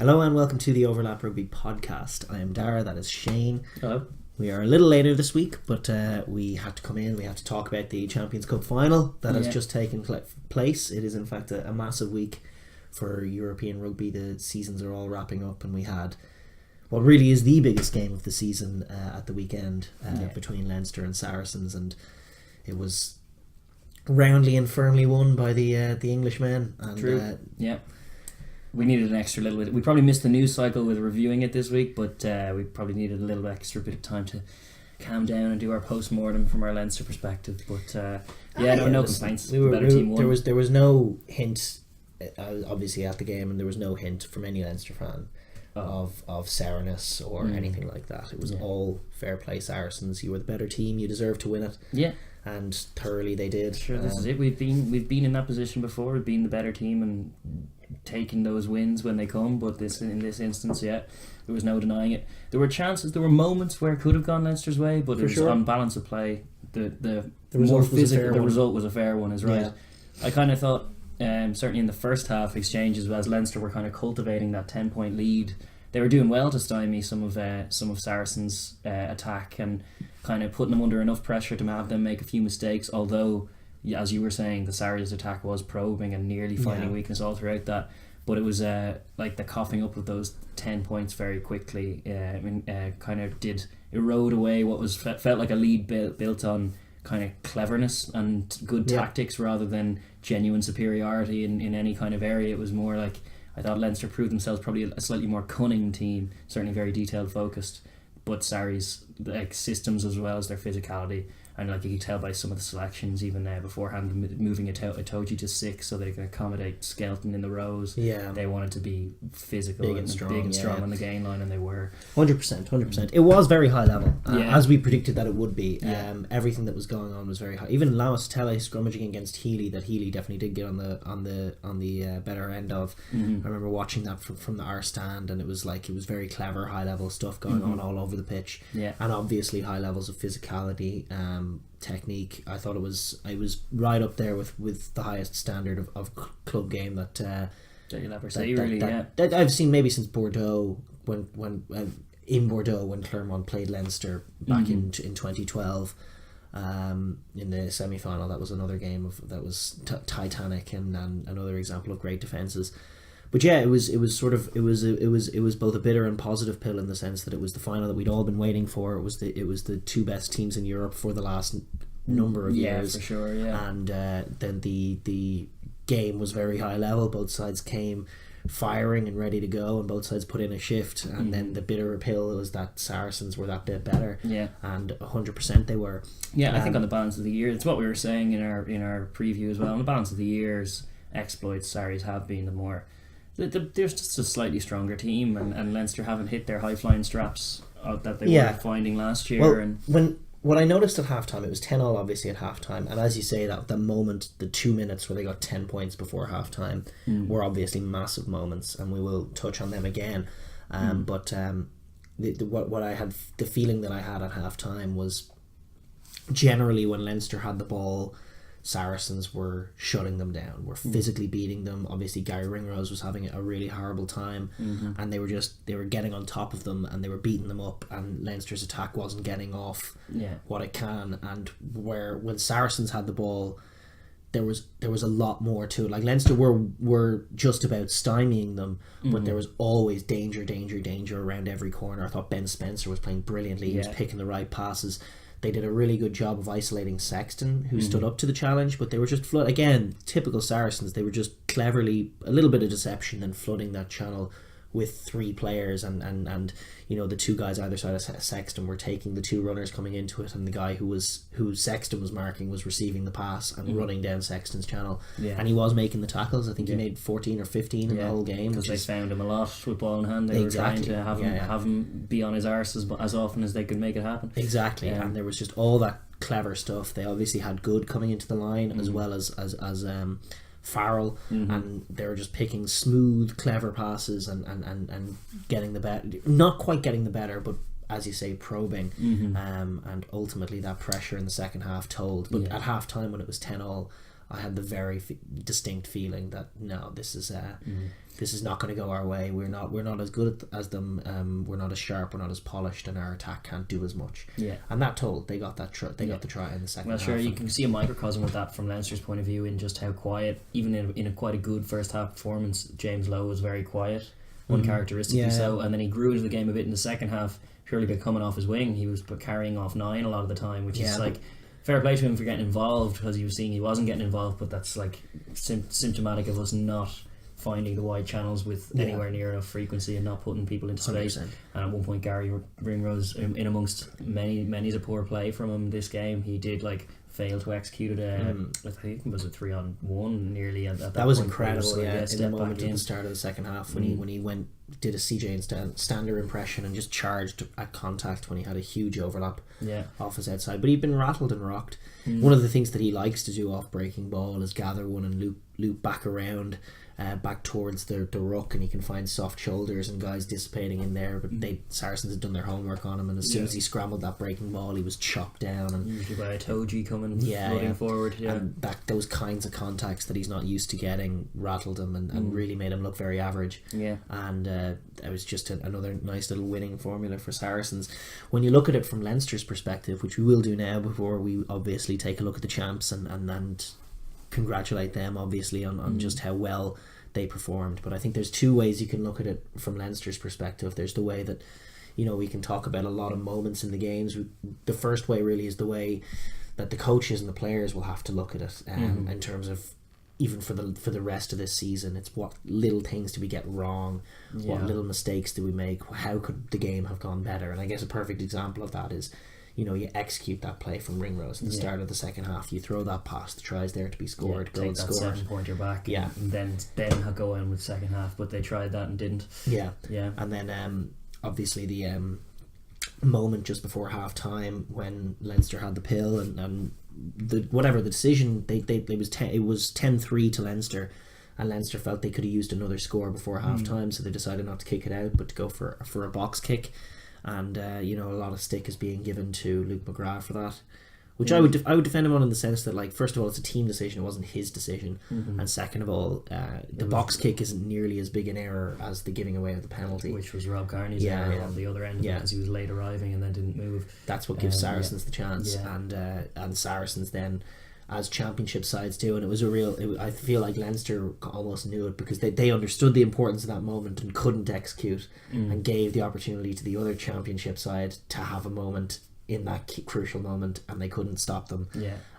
Hello and welcome to the Overlap Rugby podcast. I am Daragh, that is Shane. Hello. We are a little later this week, but we had to come in, we had to talk about the Champions Cup final that has just taken place. It is in fact a massive week for European rugby. The seasons are all wrapping up and we had what really is the biggest game of the season at the weekend between Leinster and Saracens, and it was roundly and firmly won by the Englishmen. And, True. We needed an extra little bit. We probably missed the news cycle with reviewing it this week, but we probably needed a little extra bit of time to calm down and do our post-mortem from our Leinster perspective. But no complaints. Better team won. There was no hint, obviously, at the game, and there was no hint from any Leinster fan of sourness or anything like that. It was all fair play Saracens. You were the better team. You deserved to win it. Yeah. And thoroughly they did. Sure, this is it. We've been in that position before. We've been the better team and taking those wins when they come. But in this instance, there was no denying it. There were chances. There were moments where it could have gone Leinster's way, but it was on balance of play. The more physical, the result was a fair one. Is right. Yeah. I kind of thought, certainly in the first half exchanges, as Leinster were kind of cultivating that 10-point lead, they were doing well to stymie some of Saracens' attack and kind of putting them under enough pressure to have them make a few mistakes. Although, as you were saying, the Sarries' attack was probing and nearly finding weakness all throughout that. But it was like the coughing up of those 10 points very quickly. Kind of did erode away what was felt like a lead built on kind of cleverness and good tactics rather than genuine superiority in any kind of area. It was more like, I thought Leinster proved themselves probably a slightly more cunning team, certainly very detailed focused, but Sarries, like systems as well as their physicality, and like you could tell by some of the selections even beforehand, moving Itoji to 6 so they can accommodate Skelton in the rows. Yeah, they wanted to be physical big and strong on the gain line, and they were 100%. It was very high level, as we predicted that it would be. Everything that was going on was very high. Even Lamas Tele scrummaging against Healy, that Healy definitely did get on the better end of. I remember watching that from the R stand, and it was very clever, high level stuff going on all over the pitch. Yeah, and obviously high levels of physicality. Technique. I thought it was right up there with the highest standard of club game that you'll ever see. That I've seen maybe since Bordeaux when in Bordeaux when Clermont played Leinster back in 2012 in the semi-final. That was another game that was titanic and another example of great defences. But yeah, it was both a bitter and positive pill in the sense that it was the final that we'd all been waiting for. It was the two best teams in Europe for the last number of years. Yeah, for sure. Yeah, and then the game was very high level. Both sides came firing and ready to go, and both sides put in a shift. And then the bitter pill was that Saracens were that bit better. Yeah, and 100% they were. Yeah, I think on the balance of the year, it's what we were saying in our preview as well. On the balance of the year's exploits, Sarries have been the more. There's just a slightly stronger team, and Leinster haven't hit their high-flying straps that they were finding last year. Well, what I noticed at halftime, it was 10-all obviously at halftime, and as you say, that the moment, the 2 minutes where they got 10 points before halftime were obviously massive moments, and we will touch on them again. But what I had, the feeling that I had at halftime was generally when Leinster had the ball, Saracens were shutting them down, were physically beating them. Obviously Gary Ringrose was having a really horrible time, and they were getting on top of them and they were beating them up, and Leinster's attack wasn't getting off what it can. And when Saracens had the ball, there was a lot more to it. Like Leinster were just about stymieing them, but there was always danger around every corner. I thought Ben Spencer was playing brilliantly. He was picking the right passes. They did a really good job of isolating Sexton, who stood up to the challenge, but they were just again, typical Saracens. They were just cleverly, a little bit of deception, and flooding that channel with 3 players, and the 2 guys either side of Sexton were taking the 2 runners coming into it, and the guy who Sexton was marking was receiving the pass and running down Sexton's channel, and he was making the tackles. I think he made 14 or 15 in the whole game, because they found him a lot with ball in hand. They were trying to have him be on his arse as often as they could make it happen. Exactly, and there was just all that clever stuff. They obviously had good coming into the line as well as Farrell, and they were just picking smooth, clever passes and getting the better, not quite getting the better, but as you say, probing, and ultimately that pressure in the second half told. But at half time, when it was 10-all, I had the very distinct feeling that no, this is this is not going to go our way. We're not as good as them. We're not as sharp. We're not as polished, and our attack can't do as much. Yeah, and that told. They got that. They got the try in the second. Well, half. sure, you can see a microcosm of that from Leinster's point of view in just how quiet, even in a quite a good first half performance, James Lowe was very quiet, uncharacteristically so, and then he grew into the game a bit in the second half, purely by coming off his wing. He was carrying off 9 a lot of the time, which is like fair play to him for getting involved, because he was seeing he wasn't getting involved, but that's like symptomatic of us not finding the wide channels with anywhere near enough frequency and not putting people into space. 100%. And at one point Gary Ringrose, in amongst many's a poor play from him this game, he did like fail to execute it. I think it was a 3-on-1 nearly at that was point, incredible. In the moment at the start of the second half when he did a CJ and Stander impression and just charged at contact when he had a huge overlap off his outside, but he'd been rattled and rocked. One of the things that he likes to do off breaking ball is gather one and loop back around, back towards the ruck, and he can find soft shoulders and guys dissipating in there, but Saracens had done their homework on him, and as soon as he scrambled that breaking ball, he was chopped down, and usually by a Toji coming running forward, and those kinds of contacts that he's not used to getting rattled him and really made him look very average. And it was just another nice little winning formula for Saracens. When you look at it from Leinster's perspective, which we will do now before we obviously take a look at the champs and congratulate them obviously on just how well they performed, but I think there's two ways you can look at it from Leinster's perspective. There's the way that, you know, we can talk about a lot of moments in the games. The first way really is the way that the coaches and the players will have to look at it, in terms of even for the rest of this season. It's what little things do we get wrong, what little mistakes do we make, how could the game have gone better. And I guess a perfect example of that is, you know, you execute that play from Ringrose at the start of the second half, you throw that pass, the try's there to be scored, go take and that score 7-pointer back, and then go in with second half, but they tried that and didn't. And then obviously the moment just before half time when Leinster had the pill and the decision, it was 10-3 to Leinster, and Leinster felt they could have used another score before half time, so they decided not to kick it out but to go for a box kick. And you know, a lot of stick is being given to Luke McGrath for that, which I would defend him on, in the sense that, like, first of all, it's a team decision, it wasn't his decision, and second of all, the box kick isn't nearly as big an error as the giving away of the penalty, which was Rob Carney's error on the other end, because he was late arriving and then didn't move. That's what gives Saracens the chance, and Saracens then, as championship sides do, and it was I feel like Leinster almost knew it, because they understood the importance of that moment and couldn't execute, and gave the opportunity to the other championship side to have a moment in that crucial moment, and they couldn't stop them.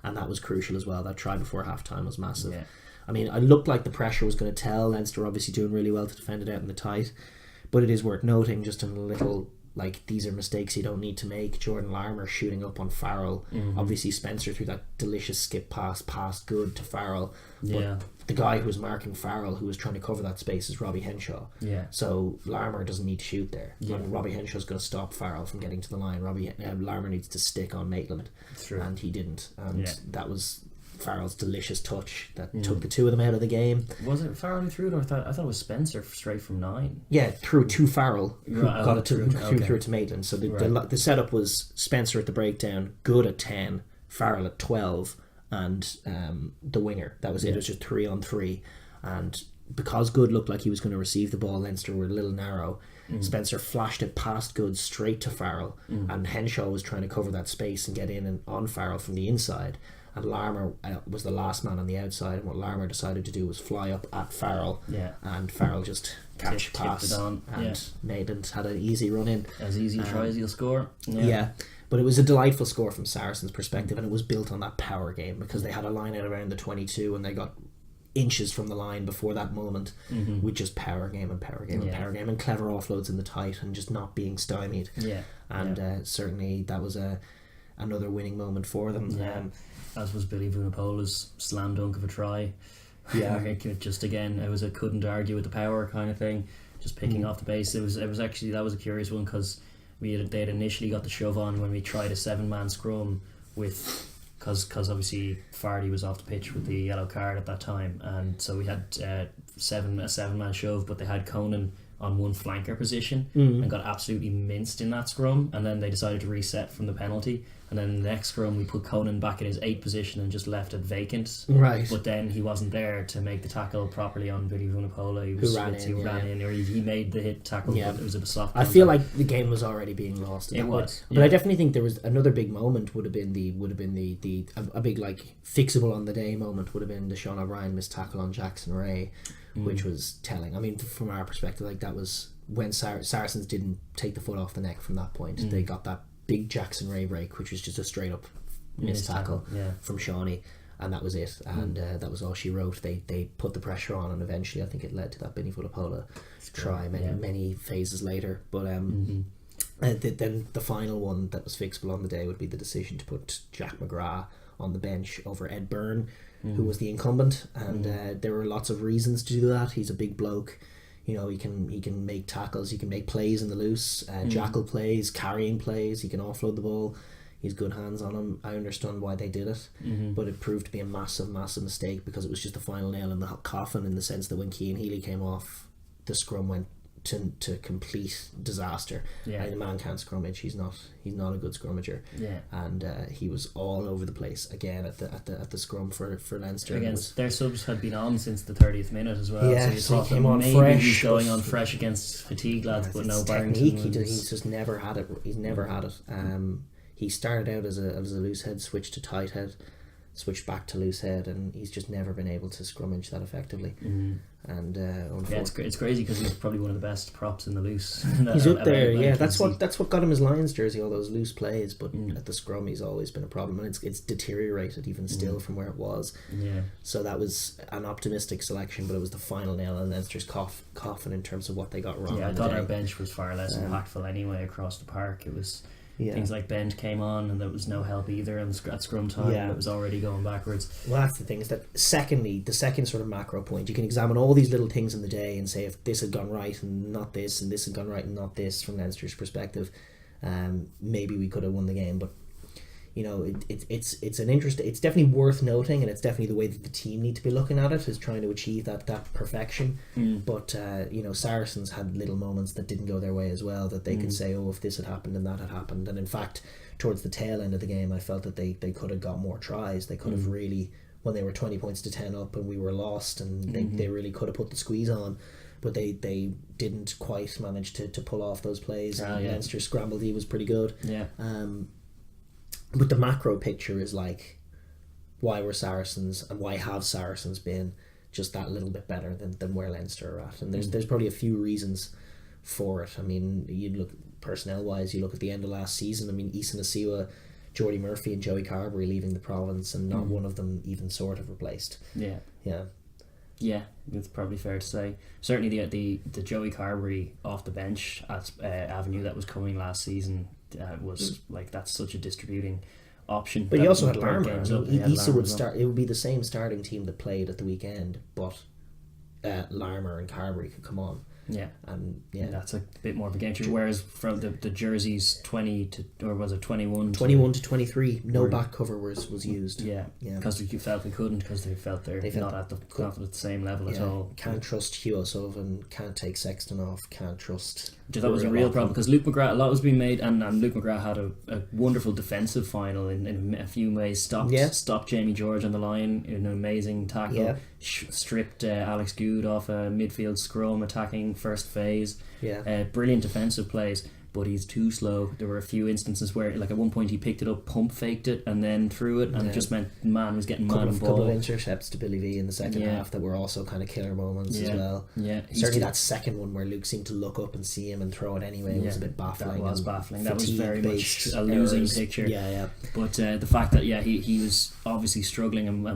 And that was crucial as well. That try before half time was massive. I mean, it looked like the pressure was going to tell. Leinster obviously doing really well to defend it out in the tight, but it is worth noting, just in a little, like, these are mistakes you don't need to make. Jordan Larmour shooting up on Farrell. Obviously Spencer threw that delicious skip pass past Good to Farrell, but the guy who was marking Farrell, who was trying to cover that space, is Robbie Henshaw. So Larmour doesn't need to shoot there. And Robbie Henshaw's going to stop Farrell from getting to the line. Larmour needs to stick on Maitland, and he didn't. And that was Farrell's delicious touch that took the two of them out of the game. Was it Farrell who threw it, or I thought it was Spencer straight from 9? Yeah, threw to Farrell, who got it threw it to Maitland. So the setup was Spencer at the breakdown, Good at 10, Farrell at 12, and the winger. That was it. It was just 3-on-3, and because Good looked like he was going to receive the ball, Leinster were a little narrow. Spencer flashed it past Good straight to Farrell, and Henshaw was trying to cover that space and get in and on Farrell from the inside. And Larmour was the last man on the outside, and what Larmour decided to do was fly up at Farrell, and Farrell just catch pass, and Maitland had an easy run in. As easy tries he'll score. But it was a delightful score from Saracens' perspective, and it was built on that power game, because they had a line out around the 22 and they got inches from the line before that moment, with just power game and clever offloads in the tight and just not being stymied. Certainly that was another winning moment for them. As was Billy Vunipola's slam dunk of a try. Just again, it was a couldn't argue with the power kind of thing, just picking off the base. It was actually, that was a curious one, because they had initially got the shove on when we tried a 7-man scrum because obviously Fardy was off the pitch with the yellow card at that time, and so we had a 7-man shove, but they had Conan on one flanker position and got absolutely minced in that scrum, and then they decided to reset from the penalty, And then the next scrum we put Conan back in his 8 position and just left it vacant. Right. But then he wasn't there to make the tackle properly on Billy Vunipola. He ran in, or he made the hit tackle, but it was a soft contact. I feel like the game was already being lost. It was. But I definitely think there was another big moment would have been a big like fixable on the day moment would have been the Sean O'Brien missed tackle on Jackson Ray, which was telling. I mean, from our perspective, like that was when Saracens didn't take the foot off the neck from that point. They got that big Jackson Ray break, which was just a straight up missed tackle from Shawnee, and that was it. And that was all she wrote. They put the pressure on, and eventually I think it led to that Billy Vunipola try many phases later. But then the final one that was fixable on the day would be the decision to put Jack McGrath on the bench over Ed Byrne, who was the incumbent, and there were lots of reasons to do that. He's a big bloke. You know, he can make tackles, he can make plays in the loose, jackal plays, carrying plays, he can offload the ball. He's good hands on him. I understand why they did it, but it proved to be a massive mistake because it was just the final nail in the coffin, in the sense that when Cian Healy came off, the scrum went to complete disaster. The man can't scrummage. He's not a good scrummager. And he was all over the place again at the scrum for Leinster. Against their subs had been on since the 30th minute as well. So he came on maybe fresh. He's going on fresh against fatigue lads, but no technique. He's just never had it. He's never had it. He started out as a loose head, switched to tight head, switched back to loose head, and he's just never been able to scrummage that effectively. And it's crazy because he's probably one of the best props in the loose. He's up there, that's what got him his Lions jersey, all those loose plays. But at the scrum, he's always been a problem, and it's deteriorated even still from where it was. So that was an optimistic selection, but it was the final nail in Leinster's coffin in terms of what they got wrong. I thought our bench was far less impactful anyway across the park. It was. Things like Bend came on and there was no help either, and at scrum time it was already going backwards. Well, that's the thing, is that the second sort of macro point, you can examine all these little things in the day and say if this had gone right and not this, and this had gone right and not this, from Leinster's perspective, maybe we could have won the game. But you know, it's an interest. It's definitely worth noting, and it's definitely the way that the team need to be looking at it, is trying to achieve that perfection. But you know, Saracens had little moments that didn't go their way as well, that they could say, oh, if this had happened and that had happened. And in fact, towards the tail end of the game, I felt that they could have got more tries. They could have really, when they were 20 points to 10 up and we were lost, and they really could have put the squeeze on. But they didn't quite manage to pull off those plays. Leinster scrambled. He was pretty good. But the macro picture is like, why were Saracens, and why have Saracens been just that little bit better than where Leinster are at? And there's probably a few reasons for it. I mean, you look personnel wise, you look at the end of last season. I mean, Issa Nasiwa, Jordy Murphy and Joey Carberry leaving the province, and not one of them even sort of replaced. Yeah, it's probably fair to say. Certainly the Joey Carberry off the bench at Avenue that was coming last season was like, that's such a distributing option. But he also had Larmer. Issa would start. It would be the same starting team that played at the weekend, but Larmer and Carberry could come on. And that's a bit more of a game changer. Whereas from the jerseys 20 to, or was it 21 to 23, no back cover was used. Because you felt we couldn't, because they felt they're not at the same level at all. Can't trust Hugh O'Sullivan, can't take Sexton off, can't trust. That was a real problem, because Luke McGrath, a lot was being made, and Luke McGrath had a wonderful defensive final in a few ways. Stopped Jamie George on the line in an amazing tackle. Stripped Alex Good off a midfield scrum attacking first phase. Brilliant defensive plays, but he's too slow. There were a few instances where, like, at one point he picked it up, pump faked it, and then threw it, and it just meant man was getting man and ball. Couple of intercepts to Billy V in the second half that were also kind of killer moments as well. Certainly that second one where Luke seemed to look up and see him and throw it anyway was a bit baffling. That was baffling. That was very much a losing picture. But the fact that he was obviously struggling, and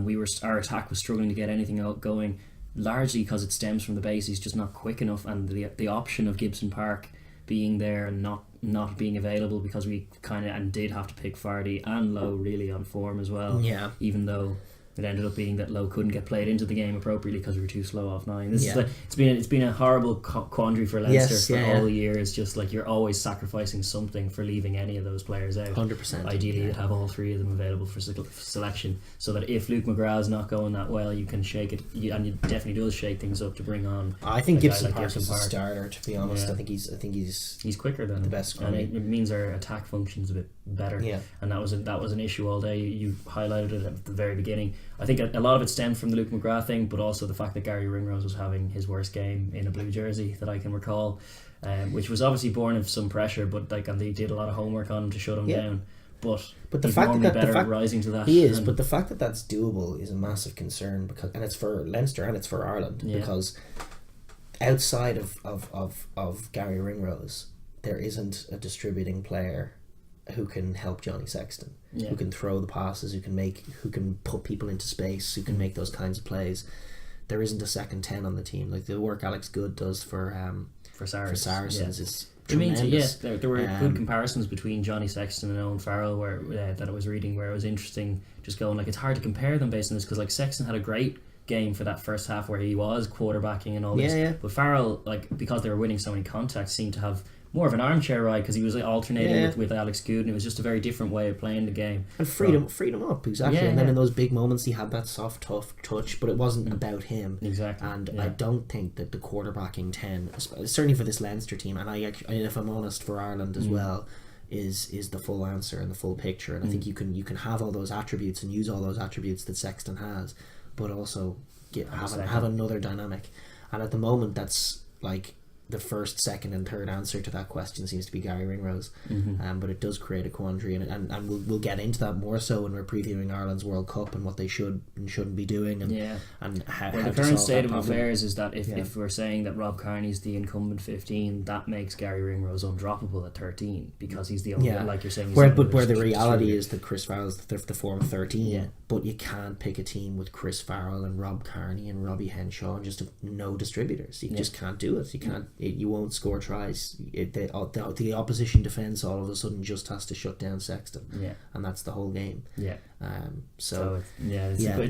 our attack was struggling to get anything out going, largely because it stems from the base. He's just not quick enough, and the option of Gibson Park being there and not being available, because we kind of did have to pick Fardy and Lowe really on form as well. Even though it ended up being that Lowe couldn't get played into the game appropriately because we were too slow off 9. This Yeah. is it's been a horrible quandary for Leinster Yes, for yeah, all years. Just like you're always sacrificing something for leaving any of those players out. 100%. Ideally, you'd have all 3 of them available for selection, so that if Luke McGrath's not going that well, you can shake it, and you definitely does shake things up to bring on. I think a guy Gibson like Park is Gibson a Park. starter. To be honest, Yeah. I think he's quicker than the best and scrummy. it means our attack function's a bit better. Yeah. And that was an issue all day. You highlighted it at the very beginning. I think a lot of it stemmed from the Luke McGrath thing, but also the fact that Gary Ringrose was having his worst game in a blue jersey that I can recall, which was obviously born of some pressure, but and they did a lot of homework on him to shut him down. But the he's fact normally that better at rising to that. he is, but the fact that that's doable is a massive concern, and it's for Leinster and it's for Ireland, because outside of Gary Ringrose, there isn't a distributing player who can help Johnny Sexton, who can throw the passes, who can put people into space, who can make those kinds of plays. There isn't a second 10 on the team. Like the work Alex Good does for Saracens is tremendous. There were good comparisons between Johnny Sexton and Owen Farrell that I was reading, where it was interesting, just going like it's hard to compare them based on this, because like Sexton had a great game for that first half where he was quarterbacking and all this, but Farrell, like, because they were winning so many contacts, seemed to have more of an armchair ride, because he was like, alternating with Alex Good, and it was just a very different way of playing the game and freed him up exactly. And then in those big moments he had that soft, tough touch, but it wasn't about him exactly. And I don't think that the quarterbacking 10, certainly for this Leinster team, and if I'm honest, for Ireland as well, is the full answer and the full picture. And I think you can have all those attributes and use all those attributes that Sexton has, but also have another dynamic. And at the moment, that's like the first, second and third answer to that question seems to be Gary Ringrose. But it does create a quandary, and we'll get into that more so when we're previewing Ireland's World Cup and what they should and shouldn't be doing, and how the current state of affairs is that if we're saying that Rob Kearney's the incumbent 15, that makes Gary Ringrose undroppable at 13, because he's the only like you're saying. Where the reality is that Chris Farrell's the form 13, but you can't pick a team with Chris Farrell and Rob Kearney and Robbie Henshaw and just no distributors. You just can't do it. You can't. You won't score tries. The opposition defence all of a sudden just has to shut down Sexton, and that's the whole game. It's a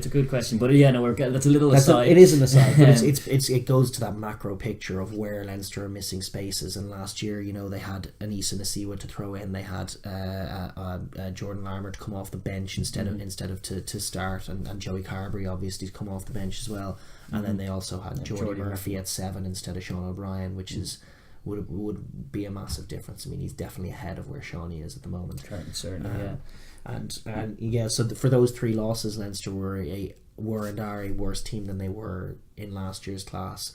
good question, but that's a little aside. It is an aside, but it goes to that macro picture of where Leinster are missing spaces. And last year, they had Anissa Nasiwa to throw in. They had Jordan Larmour to come off the bench instead of to start, and Joey Carberry obviously to come off the bench as well. And then they also had Jordy Murphy at 7 instead of Sean O'Brien, which would be a massive difference. I mean, he's definitely ahead of where Shawnee is at the moment. Certainly, So for those 3 losses, Leinster were and are a worse team than they were in last year's class.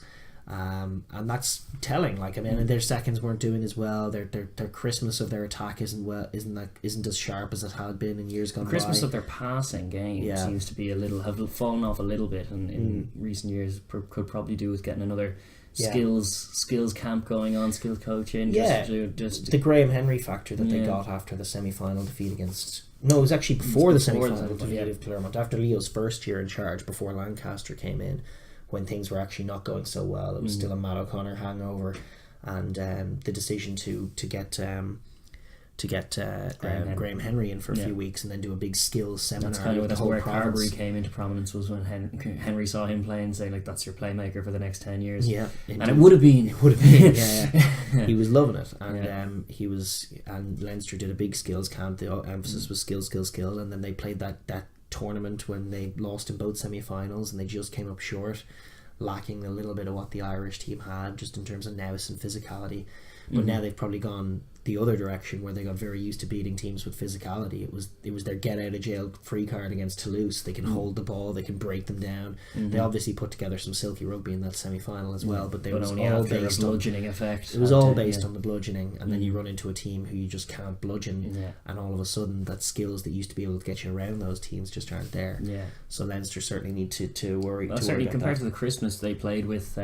And that's telling. Like, I mean, their seconds weren't doing as well. Their Christmas of their attack isn't as sharp as it had been in years gone by. Christmas of their passing game seems to be have fallen off a little bit, and in recent years could probably do with getting another skills camp going on, skills coaching. Just the Graham Henry factor that they got after the semi-final defeat against. No, it was actually before the semi-final defeat of Claremont, after Leo's first year in charge, before Lancaster came in, when things were actually not going so well. It was still a Matt O'Connor hangover, and the decision to get Graham Henry in for a few weeks and then do a big skills seminar. That's kind of where Carberry came into prominence, was when Henry saw him play and say, like, that's your playmaker for the next 10 years. And it would have been. He was loving it, and and Leinster did a big skills camp. The emphasis was skills, and then they played that tournament when they lost in both semi-finals, and they just came up short, lacking a little bit of what the Irish team had just in terms of nous and physicality. But now they've probably gone the other direction, where they got very used to beating teams with physicality. It was their get out of jail free card against Toulouse. They can hold the ball, they can break them down. They obviously put together some silky rugby in that semi-final as well, but was only all after based the bludgeoning effect. It was all based on the bludgeoning, and then you run into a team who you just can't bludgeon, and all of a sudden that skills that used to be able to get you around those teams just aren't there. So Leinster certainly need to worry. Certainly compared to the Christmas they played with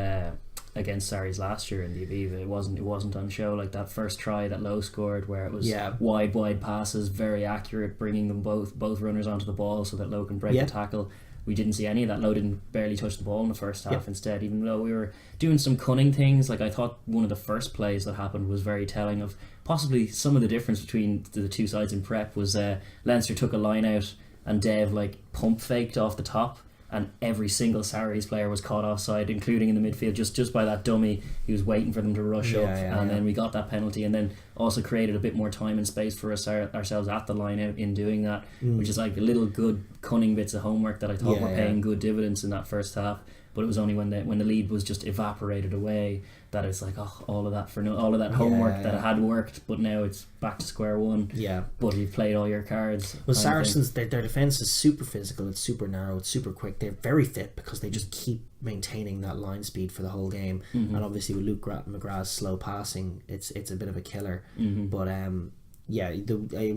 against Sarries last year in the Aviva, it wasn't on show. Like that first try that Lowe scored, where it was wide passes, very accurate, bringing them both runners onto the ball so that Lowe can break the tackle. We didn't see any of that. Lowe didn't barely touch the ball in the first half. Instead, even though we were doing some cunning things, like I thought one of the first plays that happened was very telling of possibly some of the difference between the two sides in prep. Was Leinster took a line out and Dev like pump faked off the top, and every single Sarries player was caught offside, including in the midfield, just by that dummy. He was waiting for them to rush up, and then we got that penalty, and then also created a bit more time and space for ourselves at the line out in doing that, which is like little good cunning bits of homework that I thought were paying good dividends in that first half. But it was only when the lead was just evaporated away that it's like, oh, all of that homework that had worked, but now it's back to square one. Yeah. But you've played all your cards. Well, Saracens, their defence is super physical, it's super narrow, it's super quick. They're very fit because they just keep maintaining that line speed for the whole game. And obviously with Luke McGrath's slow passing, it's a bit of a killer. But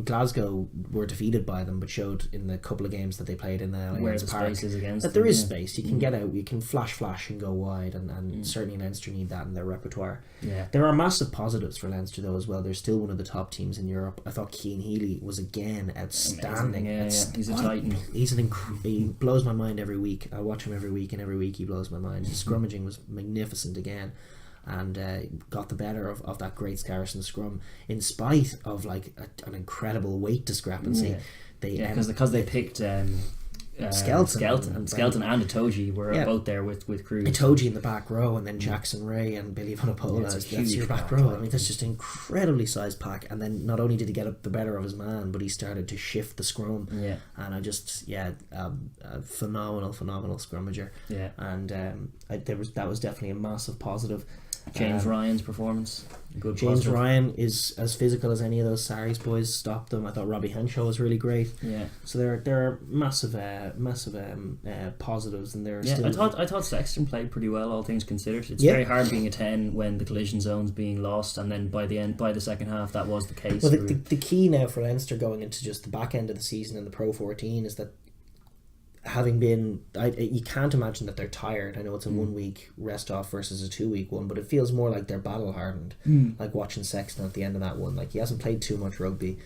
Glasgow were defeated by them, but showed in the couple of games that they played in the where the Park space is against that there is space. You can get out, you can flash and go wide, and certainly Leinster need that in their repertoire. There are massive positives for Leinster though as well. They're still one of the top teams in Europe. I thought Cian Healy was again outstanding. He's a titan. He blows my mind every week. I watch him every week, and every week he blows my mind. His scrummaging was magnificent again, and got the better of that great Saracen scrum in spite of like an incredible weight discrepancy. Because they picked Skelton and Itoji were both there with Cruz. Itoji in the back row, and then Jackson Ray and Billy Vunipola. That's your back row. I mean, that's just an incredibly sized pack. And then not only did he get up the better of his man, but he started to shift the scrum. And I just a phenomenal scrummager. And that was definitely a massive positive. James Ryan's performance, good. James Ryan is as physical as any of those Sarries boys. Stopped them. I thought Robbie Henshaw was really great. So there are massive positives, and there. I thought Sexton played pretty well, all things considered. It's very hard being a 10 when the collision zone's being lost, and then by the second half that was the case. Well, the key now for Leinster going into just the back end of the season in the Pro 14 is that, having been, you can't imagine that they're tired. I know it's a 1 week rest off versus a 2 week one, but it feels more like they're battle hardened. Like watching Sexton at the end of that one, like he hasn't played too much rugby,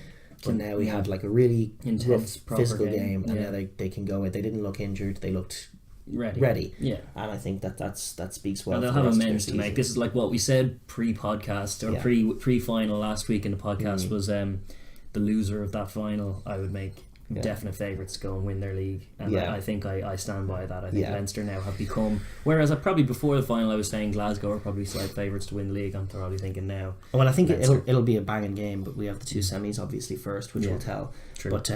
but now he had like a really intense physical game, and now they can go. They didn't look injured. They looked ready. And I think that speaks well. And they'll have amends to make. This is like what we said pre-podcast or pre-final last week in the podcast was the loser of that final, I would make definite favourites to go and win their league, and I think I stand by that. I think Leinster now have become, whereas probably before the final I was saying Glasgow are probably slight favourites to win the league, I'm probably thinking now. Well, I think it'll be a banging game, but we have the two semis obviously first, which will tell. True. But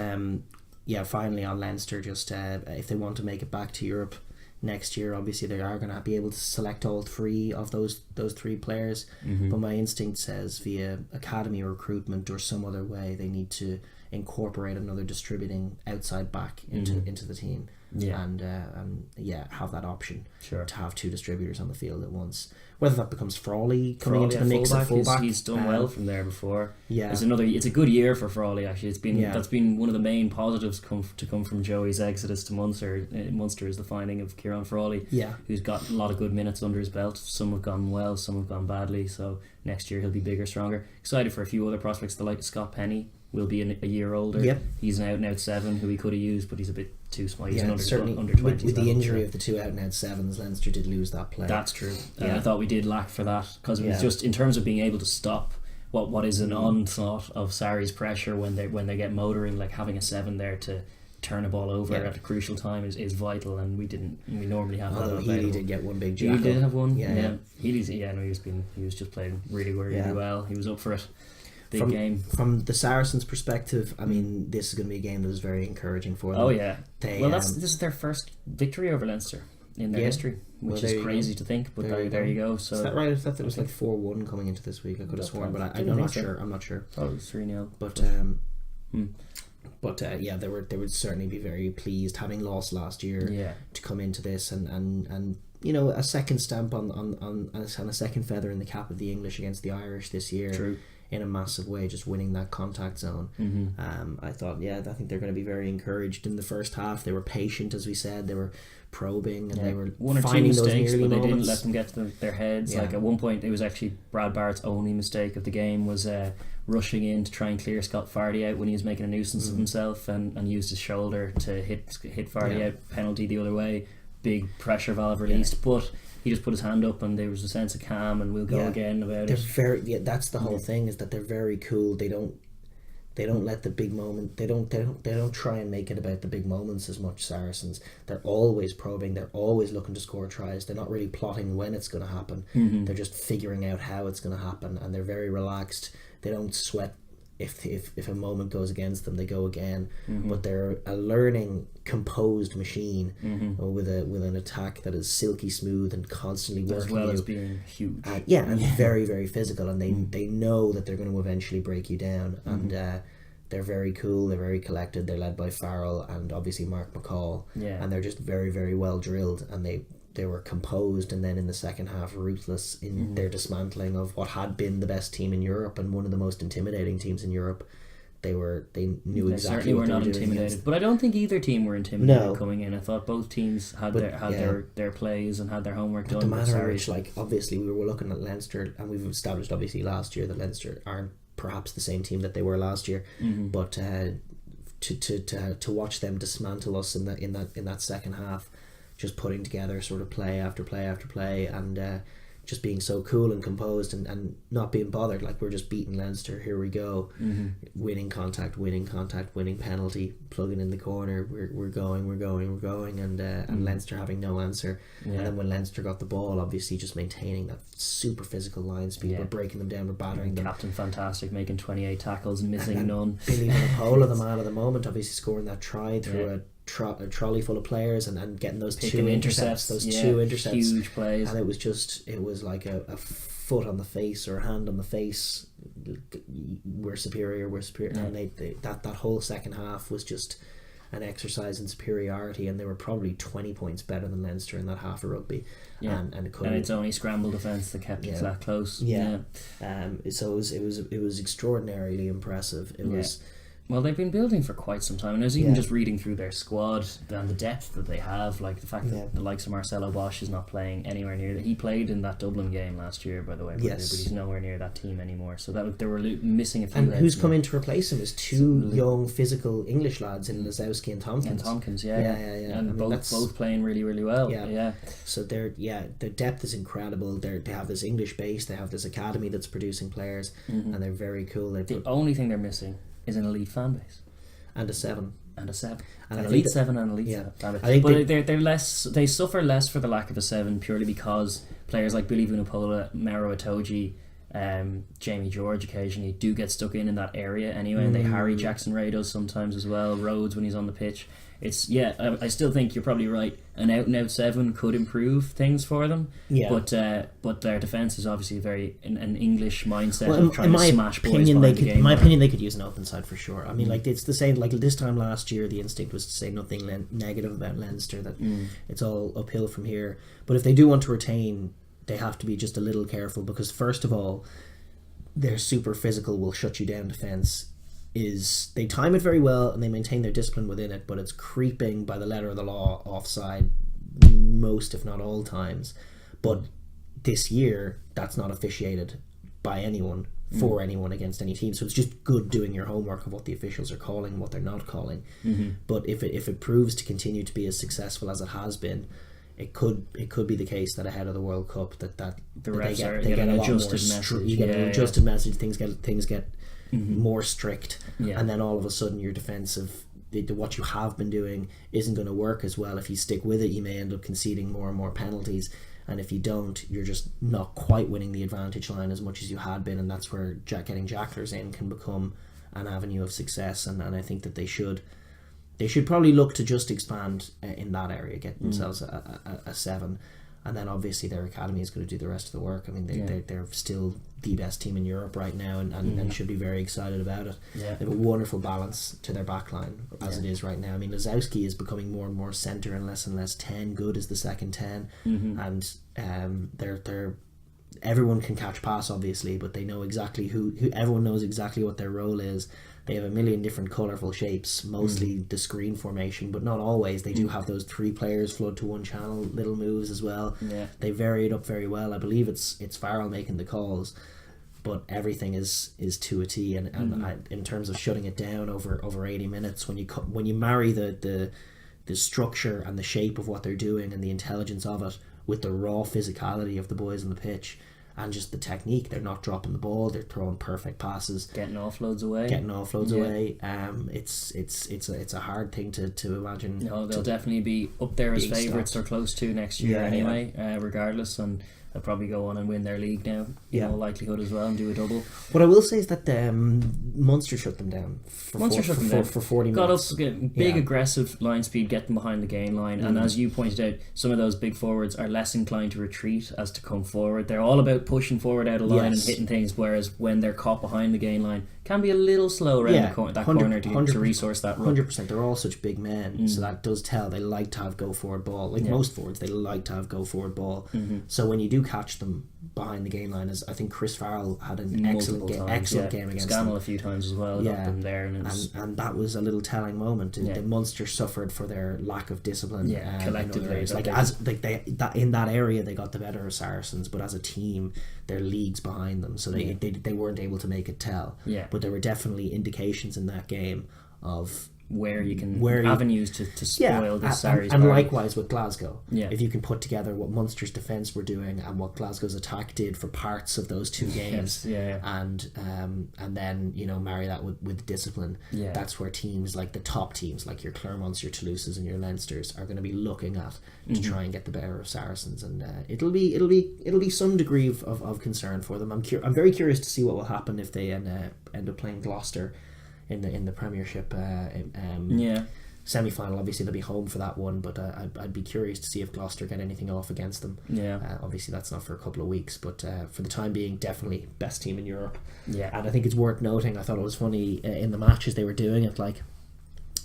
finally on Leinster, just if they want to make it back to Europe next year, obviously they are going to be able to select all three of those three players. But my instinct says via academy recruitment or some other way they need to incorporate another distributing outside back into the team, and have that option to have two distributors on the field at once. Whether that becomes Frawley coming into the mix at fullback, he's done well from there before. It's a good year for Frawley actually. That's been one of the main positives come from Joey's exodus to Munster. Munster is the finding of Kieran Frawley, who's got a lot of good minutes under his belt. Some have gone well, some have gone badly. So next year he'll be bigger, stronger. Excited for a few other prospects, the like Scott Penny. Will be a year older. He's an out 7 who he could have used, but he's a bit too small. He's under 20s. With the injury of the two out 7s, Leinster did lose that play. That's true. And I thought we did lack for that, because it was just in terms of being able to stop what is an onslaught of Sarries pressure when they get motoring, like having a 7 there to turn a ball over at a crucial time is vital, and we normally have that. Although Healy did get one big jackal. He did have one. Healy's he was just playing really well. He was up for it. Big game. From the Saracens' perspective, I mean, this is going to be a game that is very encouraging for them. Oh yeah. This is their first victory over Leinster in their history, which is crazy to think. But there you go. So is that right? I thought it was like 4-1 coming into this week. I could have sworn, but I'm not sure. I'm not sure. Oh, it was 3-0. But they would certainly be very pleased, having lost last year, to come into this and you know, a second stamp on a second feather in the cap of the English against the Irish this year. True. In a massive way, just winning that contact zone. I thought, I think they're going to be very encouraged. In the first half, they were patient, as we said. They were probing, and they were one or two finding mistakes, those but they moments. didn't let them get to their heads. Like at one point, it was actually Brad Barrett's only mistake of the game was rushing in to try and clear Scott Fardy out when he was making a nuisance of himself, and used his shoulder to hit Fardy out. Penalty the other way, big pressure valve released, but he just put his hand up, and there was a sense of calm, and we'll go again about it. That's the whole thing, is that they're very cool. They They don't let the big moment. They don't try and make it about the big moments as much. Saracens. They're always probing. They're always looking to score tries. They're not really plotting when it's going to happen. They're just figuring out how it's going to happen, and they're very relaxed. They don't sweat if a moment goes against them. They go again. But they're a learning, composed machine with an attack that is silky smooth and constantly working as well as being huge. And very, very physical, and they know that they're going to eventually break you down, and they're very cool, they're very collected. They're led by Farrell and obviously Mark McCall, and they're just very, very well drilled, and they were composed, and then in the second half ruthless in their dismantling of what had been the best team in Europe and one of the most intimidating teams in Europe. They knew exactly what they were doing. Not intimidated, but I don't think either team were intimidated coming in. I thought both teams had their plays and had their homework done. The manner in which, like, obviously we were looking at Leinster, and we've established obviously last year that Leinster aren't perhaps the same team that they were last year, but to watch them dismantle us in that second half, just putting together sort of play after play after play, and just being so cool and composed, and not being bothered, like, we're just beating Leinster, here we go, winning contact, winning penalty, plugging in the corner, we're going, and Leinster having no answer. And then when Leinster got the ball, obviously just maintaining that super physical line speed, we're breaking them down, we're battering them. Captain Fantastic making 28 tackles, missing none. Billy Vunipola, the man of the moment, obviously scoring that try through a trolley full of players, and getting those two intercepts, huge plays, and it was like a foot on the face or a hand on the face. We're superior, and that whole second half was just an exercise in superiority, and they were probably 20 points better than Leinster in that half of rugby. And it's only scramble defence that kept it that close. So it was extraordinarily impressive. It was. Well, they've been building for quite some time, and I was even just reading through their squad and the depth that they have, like the fact that the likes of Marcelo Bosch is not playing anywhere near that. He played in that Dublin game last year, by the way, but he's nowhere near that team anymore. So they were missing a few. And who's come in to replace him is two young physical English lads in Lazowski and Tompkins. And both playing really, really well. So their depth is incredible. They have this English base, they have this academy that's producing players, and they're very cool. The only thing they're missing is an elite fan base and a seven, an elite seven fan base. But they're less. They suffer less for the lack of a seven purely because players like Billy Vunipola, Maro Itoje, Jamie George occasionally do get stuck in that area anyway, and they harry Jackson Ray does sometimes as well. Rhodes when he's on the pitch. It's I still think you're probably right. An out and out seven could improve things for them. But their defence is obviously very an English mindset of trying to smash boys behind the game. In my opinion, they could use an open side for sure. I mean, like, it's the same. Like this time last year, the instinct was to say nothing negative about Leinster. That it's all uphill from here. But if they do want to retain, they have to be just a little careful, because first of all, their super physical will shut you down defence. They time it very well and they maintain their discipline within it, but it's creeping by the letter of the law offside most, if not all, times. But this year, that's not officiated by anyone for anyone against any team, so it's just good doing your homework of what the officials are calling and what they're not calling. But if it proves to continue to be as successful as it has been, it could be the case that ahead of the World Cup that the refs they get an adjusted message. You get an adjusted message. Things get more strict, and then all of a sudden your defensive, what you have been doing, isn't going to work as well. If you stick with it, you may end up conceding more and more penalties, and if you don't, you're just not quite winning the advantage line as much as you had been, and that's where getting jacklers in can become an avenue of success. And I think that they should probably look to just expand in that area, get themselves a seven, and then obviously their academy is going to do the rest of the work. I mean, they're still the best team in Europe right now, and should be very excited about it. They have a wonderful balance to their backline as it is right now. I mean, Lazowski is becoming more and more centre and less 10. Good as the second 10, and they're everyone can catch pass obviously, but they know exactly who everyone knows exactly what their role is. They have a million different colourful shapes, mostly the screen formation, but not always. They do have those 3 players flood to one channel, little moves as well. They vary it up very well. I believe it's Farrell making the calls, but everything is to a T. And in terms of shutting it down over 80 minutes, when you marry the structure and the shape of what they're doing and the intelligence of it with the raw physicality of the boys on the pitch, and just the technique. They're not dropping the ball. They're throwing perfect passes, getting offloads away. It's a hard thing to imagine. No, they'll definitely be up there as favourites or close to next year anyway. Regardless, and they'll probably go on and win their league now, in all likelihood as well, and do a double. What I will say is that Munster shut them down for 40 got minutes. up, big aggressive line speed, get them behind the gain line, and as you pointed out, some of those big forwards are less inclined to retreat as to come forward. They're all about pushing forward out of line and hitting things, whereas when they're caught behind the gain line, can be a little slow around that corner to resource that run. 100%. They're all such big men, so that does tell they like to have go forward ball. Like most forwards, they like to have go forward ball. So when you do catch them behind the gain line, as I think Chris Farrell had an excellent game against Scannell them a few times as well. Got them there, and that was a little telling moment. The Munster suffered for their lack of discipline. Collectively, in that area they got the better of Saracens, but as a team, their leagues behind them, so they weren't able to make it tell. But there were definitely indications in that game of where you can avenues to spoil the Sarries and likewise with Glasgow. If you can put together what Munster's defence were doing and what Glasgow's attack did for parts of those two games, and then marry that with discipline, that's where teams like the top teams like your Clermonts, your Toulouses and your Leinsters are going to be looking at to try and get the better of Saracens, and it'll be some degree of concern for them. I'm very curious to see what will happen if they end up playing Gloucester in the Premiership semi-final. Obviously they'll be home for that one, but I'd be curious to see if Gloucester get anything off against them. Obviously that's not for a couple of weeks, but for the time being, definitely best team in Europe. And I think it's worth noting, I thought it was funny in the matches they were doing it, like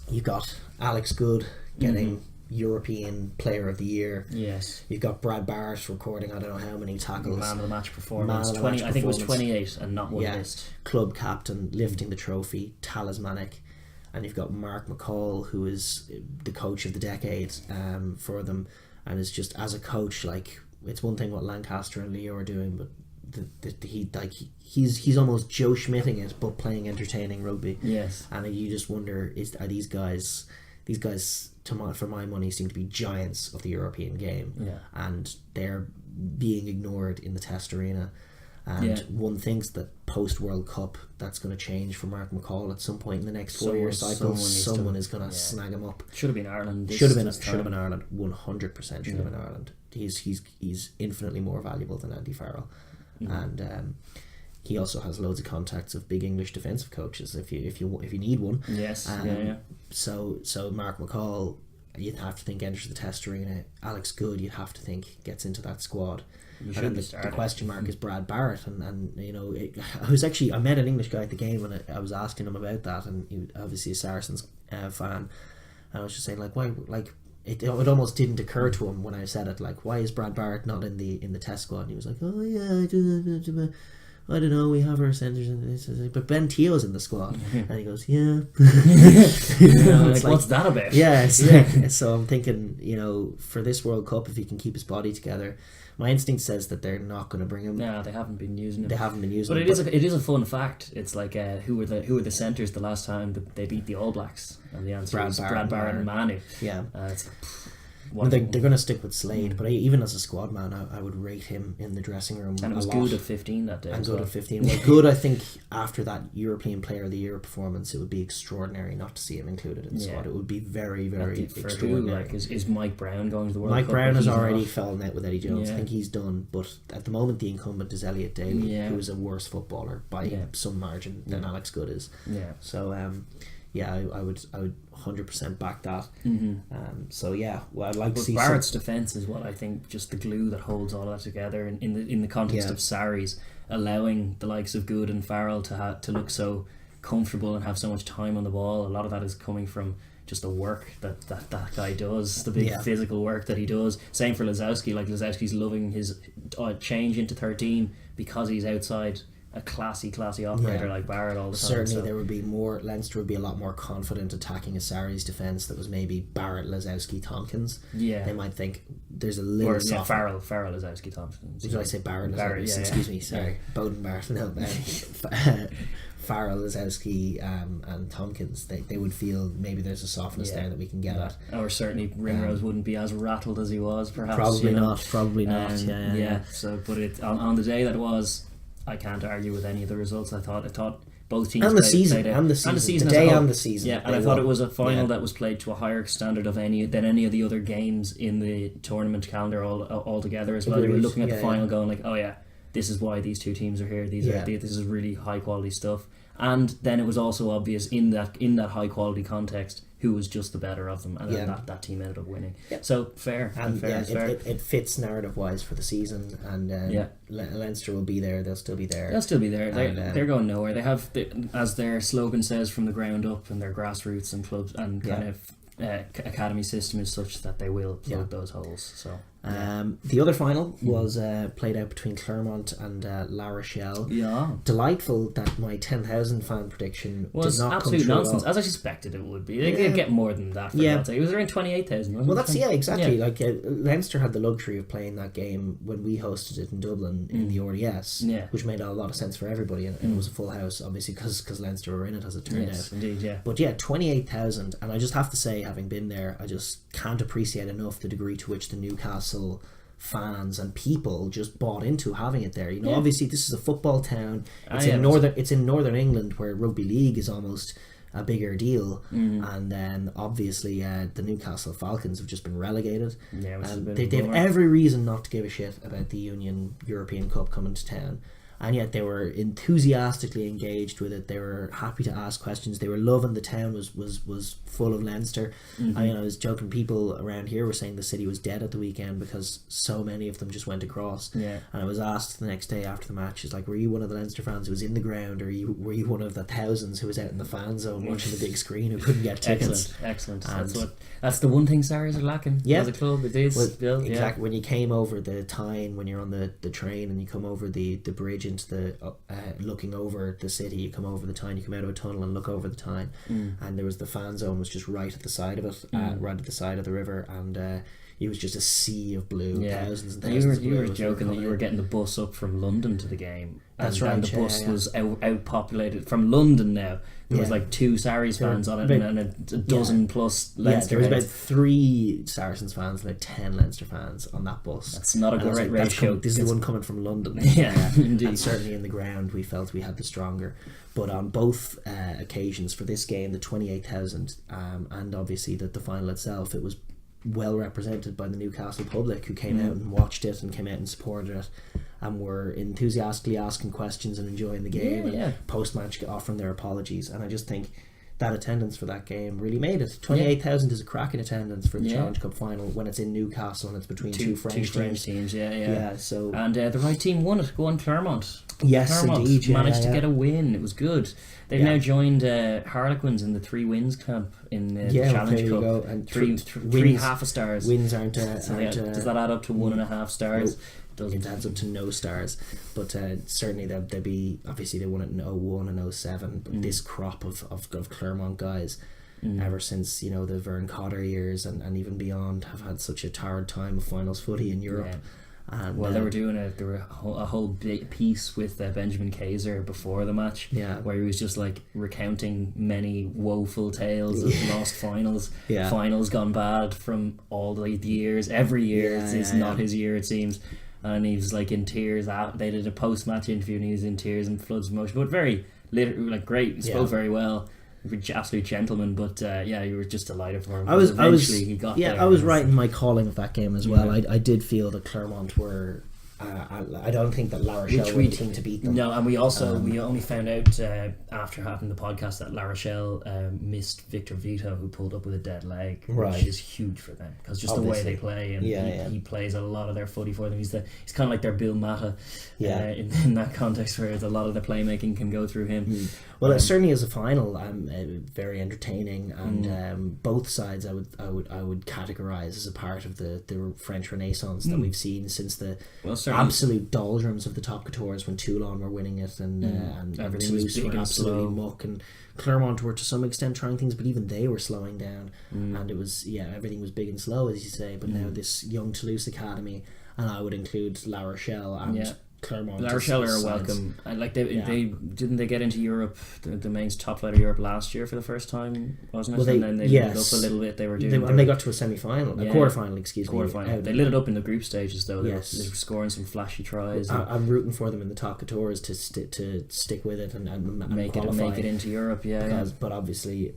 you've got Alex Good getting European Player of the Year. You've got Brad Barrett recording I don't know how many tackles. Man of the match performance. I think it was 28 and not one missed. Club captain, lifting the trophy, talismanic. And you've got Mark McCall, who is the coach of the decade for them, and is just, as a coach, like, it's one thing what Lancaster and Leo are doing, but he's almost Joe Schmitting it, but playing entertaining rugby. And you just wonder, are these guys for my money seem to be giants of the European game, and they're being ignored in the test arena. And one thinks that post World Cup, that's going to change for Mark McCall at some point in the next 4 year cycle. Someone is going to snag him up. Should have been Ireland. Should have been Ireland. 100% should have been Ireland. He's infinitely more valuable than Andy Farrell, and he also has loads of contacts of big English defensive coaches if you need one. So Mark McCall, you'd have to think enters the test arena. Alex Good, you'd have to think gets into that squad. And the question mark is Brad Barrett, and I met an English guy at the game and I was asking him about that, and he was obviously a Saracens fan, and I was just saying, like, why, like, it almost didn't occur to him when I said it, like, why is Brad Barrett not in the test squad? And he was like, oh yeah, I don't know, we have our centres in this, but Ben Teo's in the squad. And he goes, yeah. Like, what's that about? So I'm thinking, for this World Cup, if he can keep his body together, my instinct says that they're not going to bring him. No, they haven't been using him. But it is a fun fact. It's like who were the centres the last time that they beat the All Blacks, and the answer is Brad Barrett and Manu. They're going to stick with Slade, but even as a squad man, I would rate him in the dressing room. And it was good at 15 that day. And good at 15. Well, good, I think, after that European Player of the Year performance, it would be extraordinary not to see him included in the squad. It would be very, very extraordinary. Is Mike Brown going to the World Cup? Mike Brown has already fallen out with Eddie Jones. I think he's done. But at the moment, the incumbent is Elliot Daly, who is a worse footballer by some margin than Alex Good is. So, I would 100% back that. I'd like to see Barrett's defence is what I think just the glue that holds all of that together in the context of Sarries, allowing the likes of Good and Farrell to look so comfortable and have so much time on the ball. A lot of that is coming from just the work that guy does, the big physical work that he does. Same for Lazowski. Like, Lazowski's loving his change into 13 because he's outside a classy operator like Barrett all the time. Certainly there would be more, Leinster would be a lot more confident attacking a Sarries defence that was maybe Barrett, Lazowski, Tompkins. They might think there's a little Farrell, Lazowski, Tompkins. Did I say Barrett? Excuse me, sorry. Bowden Barrett. No, Farrell, Lazowski, and Tompkins, they would feel maybe there's a softness there that we can get at. Or certainly Ringrose wouldn't be as rattled as he was, perhaps. Probably not. So, but it on the day that it was, I can't argue with any of the results. I thought both teams and the season, the day and the season. Yeah, and I thought it was a final that was played to a higher standard of any of the other games in the tournament calendar altogether as well. Agreed. You were looking at the final, going like, oh yeah, this is why these two teams are here. This is really high quality stuff. And then it was also obvious in that high quality context who was just the better of them, and then that team ended up winning. So fair. It fits narrative wise for the season, and Leinster will be there. They'll still be there. They're going nowhere. They have, as their slogan says, from the ground up, and their grassroots and clubs and kind of academy system is such that they will plug those holes. So. The other final was played out between Clermont and La Rochelle. Yeah. Delightful that my 10,000 fan prediction was did not absolute come true nonsense, as I suspected it would be. They could get more than that. It was around 28,000. Well, that's exactly. Like Leinster had the luxury of playing that game when we hosted it in Dublin in the RDS, which made a lot of sense for everybody, and it was a full house, obviously, because Leinster were in it, as it turned out. Indeed, yeah. But 28,000, and I just have to say, having been there, I just can't appreciate enough the degree to which the Newcastle fans and people just bought into having it there. Obviously this is a football town. It's in northern England, where rugby league is almost a bigger deal, and then obviously the Newcastle Falcons have just been relegated. They have every reason not to give a shit about the Union European Cup coming to town. And yet they were enthusiastically engaged with it. They were happy to ask questions. They were loving the town was full of Leinster. I was joking. People around here were saying the city was dead at the weekend because so many of them just went across. And I was asked the next day after the match, "Is like, were you one of the Leinster fans who was in the ground, or were you one of the thousands who was out in the fan zone watching the big screen who couldn't get tickets?" Excellent. That's the one thing Sarries are lacking as a club. It is exactly. When you came over the Tyne, when you're on the train and you come over the bridge into the looking over the city, you come over the Tyne, you come out of a tunnel and look over the Tyne, and there was the fan zone was just right at the side of it, right at the side of the river, and it was just a sea of blue, thousands and thousands of blue. You were joking that you were getting the bus up from London to the game. That's right. And the bus was outpopulated from London now. There was like 2 Sarries fans on it, and a dozen plus Leinster. There was about 3 Saracens fans and about 10 Leinster fans on that bus. That's not a great ratio. This is the one coming from London. Indeed. And certainly in the ground we felt we had the stronger. But on both occasions for this game, the 28,000 and obviously the final itself, it was well represented by the Newcastle public, who came out and watched it and came out and supported it, and were enthusiastically asking questions and enjoying the game, and post-match offering their apologies. And I just think that attendance for that game really made it. 28,000 is a cracking attendance for the Challenge Cup final when it's in Newcastle and it's between two French teams. So and the right team won it. Go on, Clermont. Yes, Clermont indeed. Managed to get a win. It was good. They've now joined Harlequins in the 3 wins club in the Challenge Cup. Go. And three half a stars. Wins aren't does that add up to 1.5 stars? It adds up to no stars, but certainly they'll be, obviously they won it in 01 and 07, but this crop of Clermont guys, ever since the Vern Cotter years and even beyond, have had such a tired time of finals footy in Europe. And, they were doing a whole big piece with Benjamin Kaiser before the match, where he was just like recounting many woeful tales of lost finals, finals gone bad from all the years. Every year is not his year, it seems. And he was like in tears. They did a post-match interview and he was in tears and floods of emotion, but very great. He spoke very well. Absolute gentleman, but you were just delighted for him. I was right in my calling of that game as well. I did feel that Clermont were. I don't think that La Rochelle were the team to beat them. No, and we only found out after having the podcast that La Rochelle missed Victor Vito, who pulled up with a dead leg, which is huge for them because just obviously the way they play, and he plays a lot of their footy for them. He's kind of like their Bill Mata, in that context, where a lot of the playmaking can go through him. Well, it certainly is a final. Very entertaining, and both sides I would categorise as a part of the French Renaissance that we've seen since the absolute doldrums of the top couture when Toulon were winning it, and Toulouse were absolutely muck, and Clermont were to some extent trying things, but even they were slowing down, and it was everything was big and slow, as you say. But now this young Toulouse academy, and I would include La Rochelle and Clermont. La Rochelle are welcome. They didn't they get into Europe, the main top flight of Europe last year for the first time, wasn't it? And then they lit it up a little bit. They got to a semi-final, a quarter-final, excuse me. They lit it up in the group stages though. They were scoring some flashy tries. I'm rooting for them in the top tours to stick with it and make it into Europe. But obviously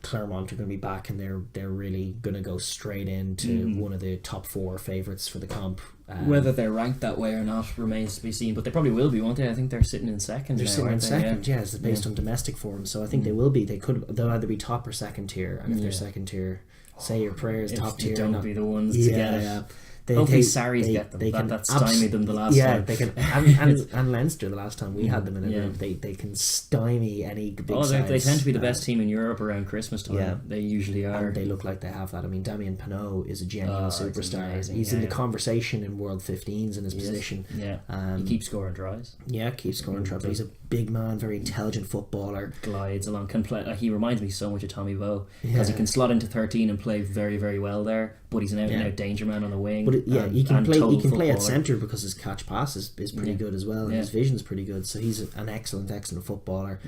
Clermont are going to be back, and they're really going to go straight into one of the top 4 favourites for the comp. Whether they're ranked that way or not remains to be seen, but they probably will be, won't they? I think they're sitting in second. They're sitting in second, it's based on domestic form, so I think they will be. They'll either be top or second tier, and if they're second tier, say your prayers top tier. Don't be the ones to get it. Hopefully Sarries get them. That stymied them the last time. They can, and Leinster the last time we had them in a group, they can stymie any big sides. They tend to be the best team in Europe around Christmas time. Yeah. They usually are. And they look like they have that. I mean, Damien Penaud is a genuine superstar. He's in the conversation in World 15s in his position. Yeah. He keeps scoring tries. Yeah, keeps scoring tries. He's a big man, very intelligent footballer. Glides along, can play. He reminds me so much of Tommy Bowe because he can slot into 13 and play very, very well there. But he's an out danger man on the wing. But he can play at centre because his catch pass is pretty good as well, and his vision's pretty good. So he's an excellent footballer.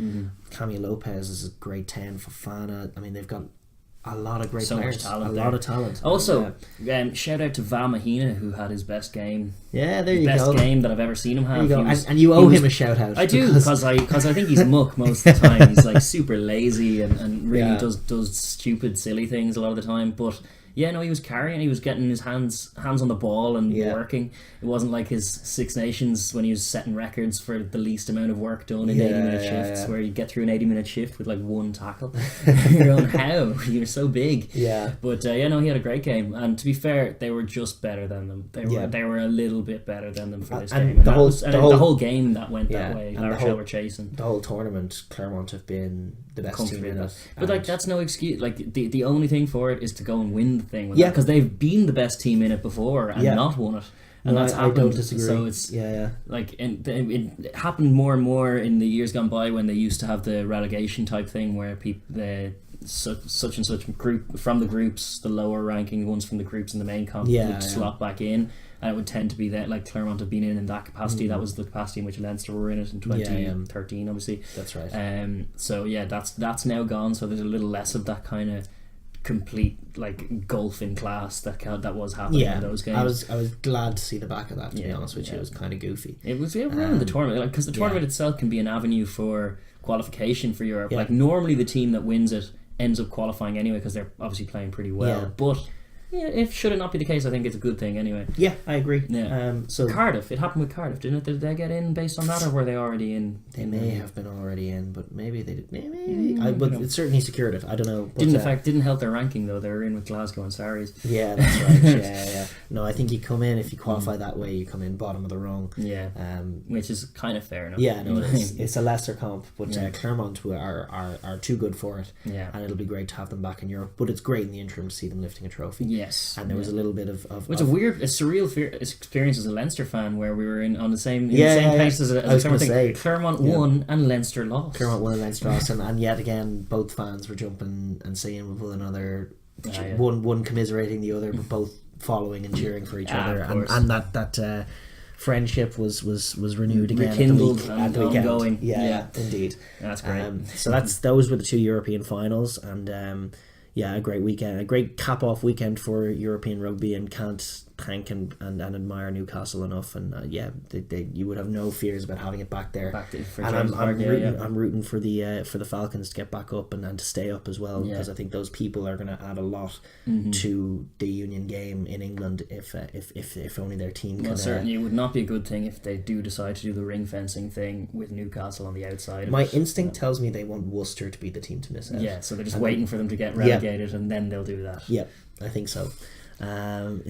Camille Lopez is a great 10. Fofana. I mean, they've got a lot of great players, a lot of talent. Also, shout out to Va Mahina, who had his best game. Yeah, there you go. Best game that I've ever seen him have. And you owe him a shout out. I do, because I think he's muck most of the time. He's like super lazy and really does stupid, silly things a lot of the time, but. Yeah, no, he was carrying. He was getting his hands on the ball and working. It wasn't like his Six Nations when he was setting records for the least amount of work done in 80-minute shifts, where you get through an 80-minute shift with like one tackle. You're going, how? You're so big. Yeah. But he had a great game. And to be fair, they were just better than them. They were a little bit better than them for this game. The whole game that went that way. La Rochelle were chasing. The whole tournament, Clermont have been the best team in it. But that's no excuse. Like the only thing for it is to go and win the thing with because they've been the best team in it before and not won it, and that's happened. I don't disagree. So it's like, and it happened more and more in the years gone by when they used to have the relegation type thing where such and such group from the groups, the lower ranking ones from the groups in the main comp would slot back in, and it would tend to be that like Clermont have been in that capacity. That was the capacity in which Leinster were in it in 2013, obviously. That's right. So that's now gone. So there's a little less of that kind of complete like gulf in class that was happening in those games. I was glad to see the back of that, to be honest with you. It was kind of goofy. It was around the tournament, because the tournament itself can be an avenue for qualification for Europe. Like normally the team that wins it ends up qualifying anyway because they're obviously playing pretty well, but should it not be the case, I think it's a good thing anyway. Yeah, I agree. So Cardiff, it happened with Cardiff, didn't it? Did they get in based on that, or were they already in? They may have been already in, but maybe they did. Maybe. But it certainly secured it. I don't know. But, didn't help their ranking though. They were in with Glasgow and Sarries. Yeah, that's right. yeah. No, I think you come in, if you qualify that way, you come in bottom of the rung. Yeah. Which is kind of fair enough. Yeah, no, it's a lesser comp, but Clermont are too good for it. Yeah. And it'll be great to have them back in Europe. But it's great in the interim to see them lifting a trophy. Yes. And there was a little bit of it's a surreal experience as a Leinster fan, where we were on the same place as a Clermont won and Leinster lost. Clermont won and Leinster lost, and yet again both fans were jumping and saying with one another, one commiserating the other, but both following and cheering for each other, and that friendship was renewed again, rekindled at the weekend. Ongoing. Yeah, indeed. That's great. So those were the 2 European finals, and a great weekend, a great cap-off weekend for European rugby, and can't thank and admire Newcastle enough. And you would have no fears about having it back there. I'm rooting for the Falcons to get back up and to stay up as well, because I think those people are going to add a lot to the Union game in England if only their team can. Well, certainly it would not be a good thing if they do decide to do the ring fencing thing with Newcastle on the outside. My instinct tells me they want Worcester to be the team to miss out. Yeah, so they're just waiting for them to get relegated, and then they'll do that. Yeah, I think so. Them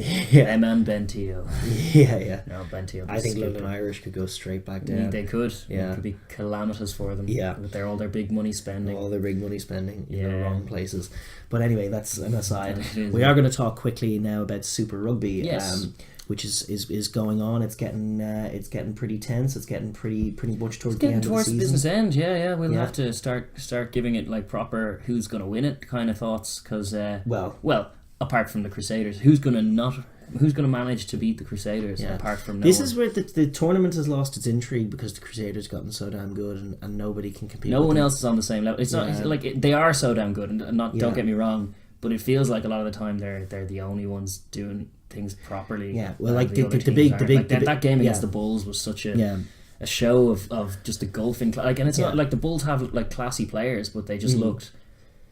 and Bentio. Yeah. No, Bentio. I think London Irish could go straight back down. They could. Yeah. It could be calamitous for them. Yeah. With all their big money spending. All their big money spending in the wrong places. But anyway, that's an aside. We are going to talk quickly now about Super Rugby. Yes. Which is going on. It's getting pretty tense. It's getting pretty much towards the end of the season. Business end. Yeah. We'll have to start giving it like proper who's going to win it kind of thoughts, because well, apart from the Crusaders, who's going to not who's going to manage to beat the Crusaders apart from this is where the tournament has lost its intrigue because the Crusaders gotten so damn good and nobody can compete. No one else is on the same level. It's not like they are so damn good, and don't get me wrong, but it feels like a lot of the time they're the only ones doing things properly. Yeah, well, like the big that game against the Bulls was such a show of just a golfing and it's not like the Bulls have like classy players, but they just looked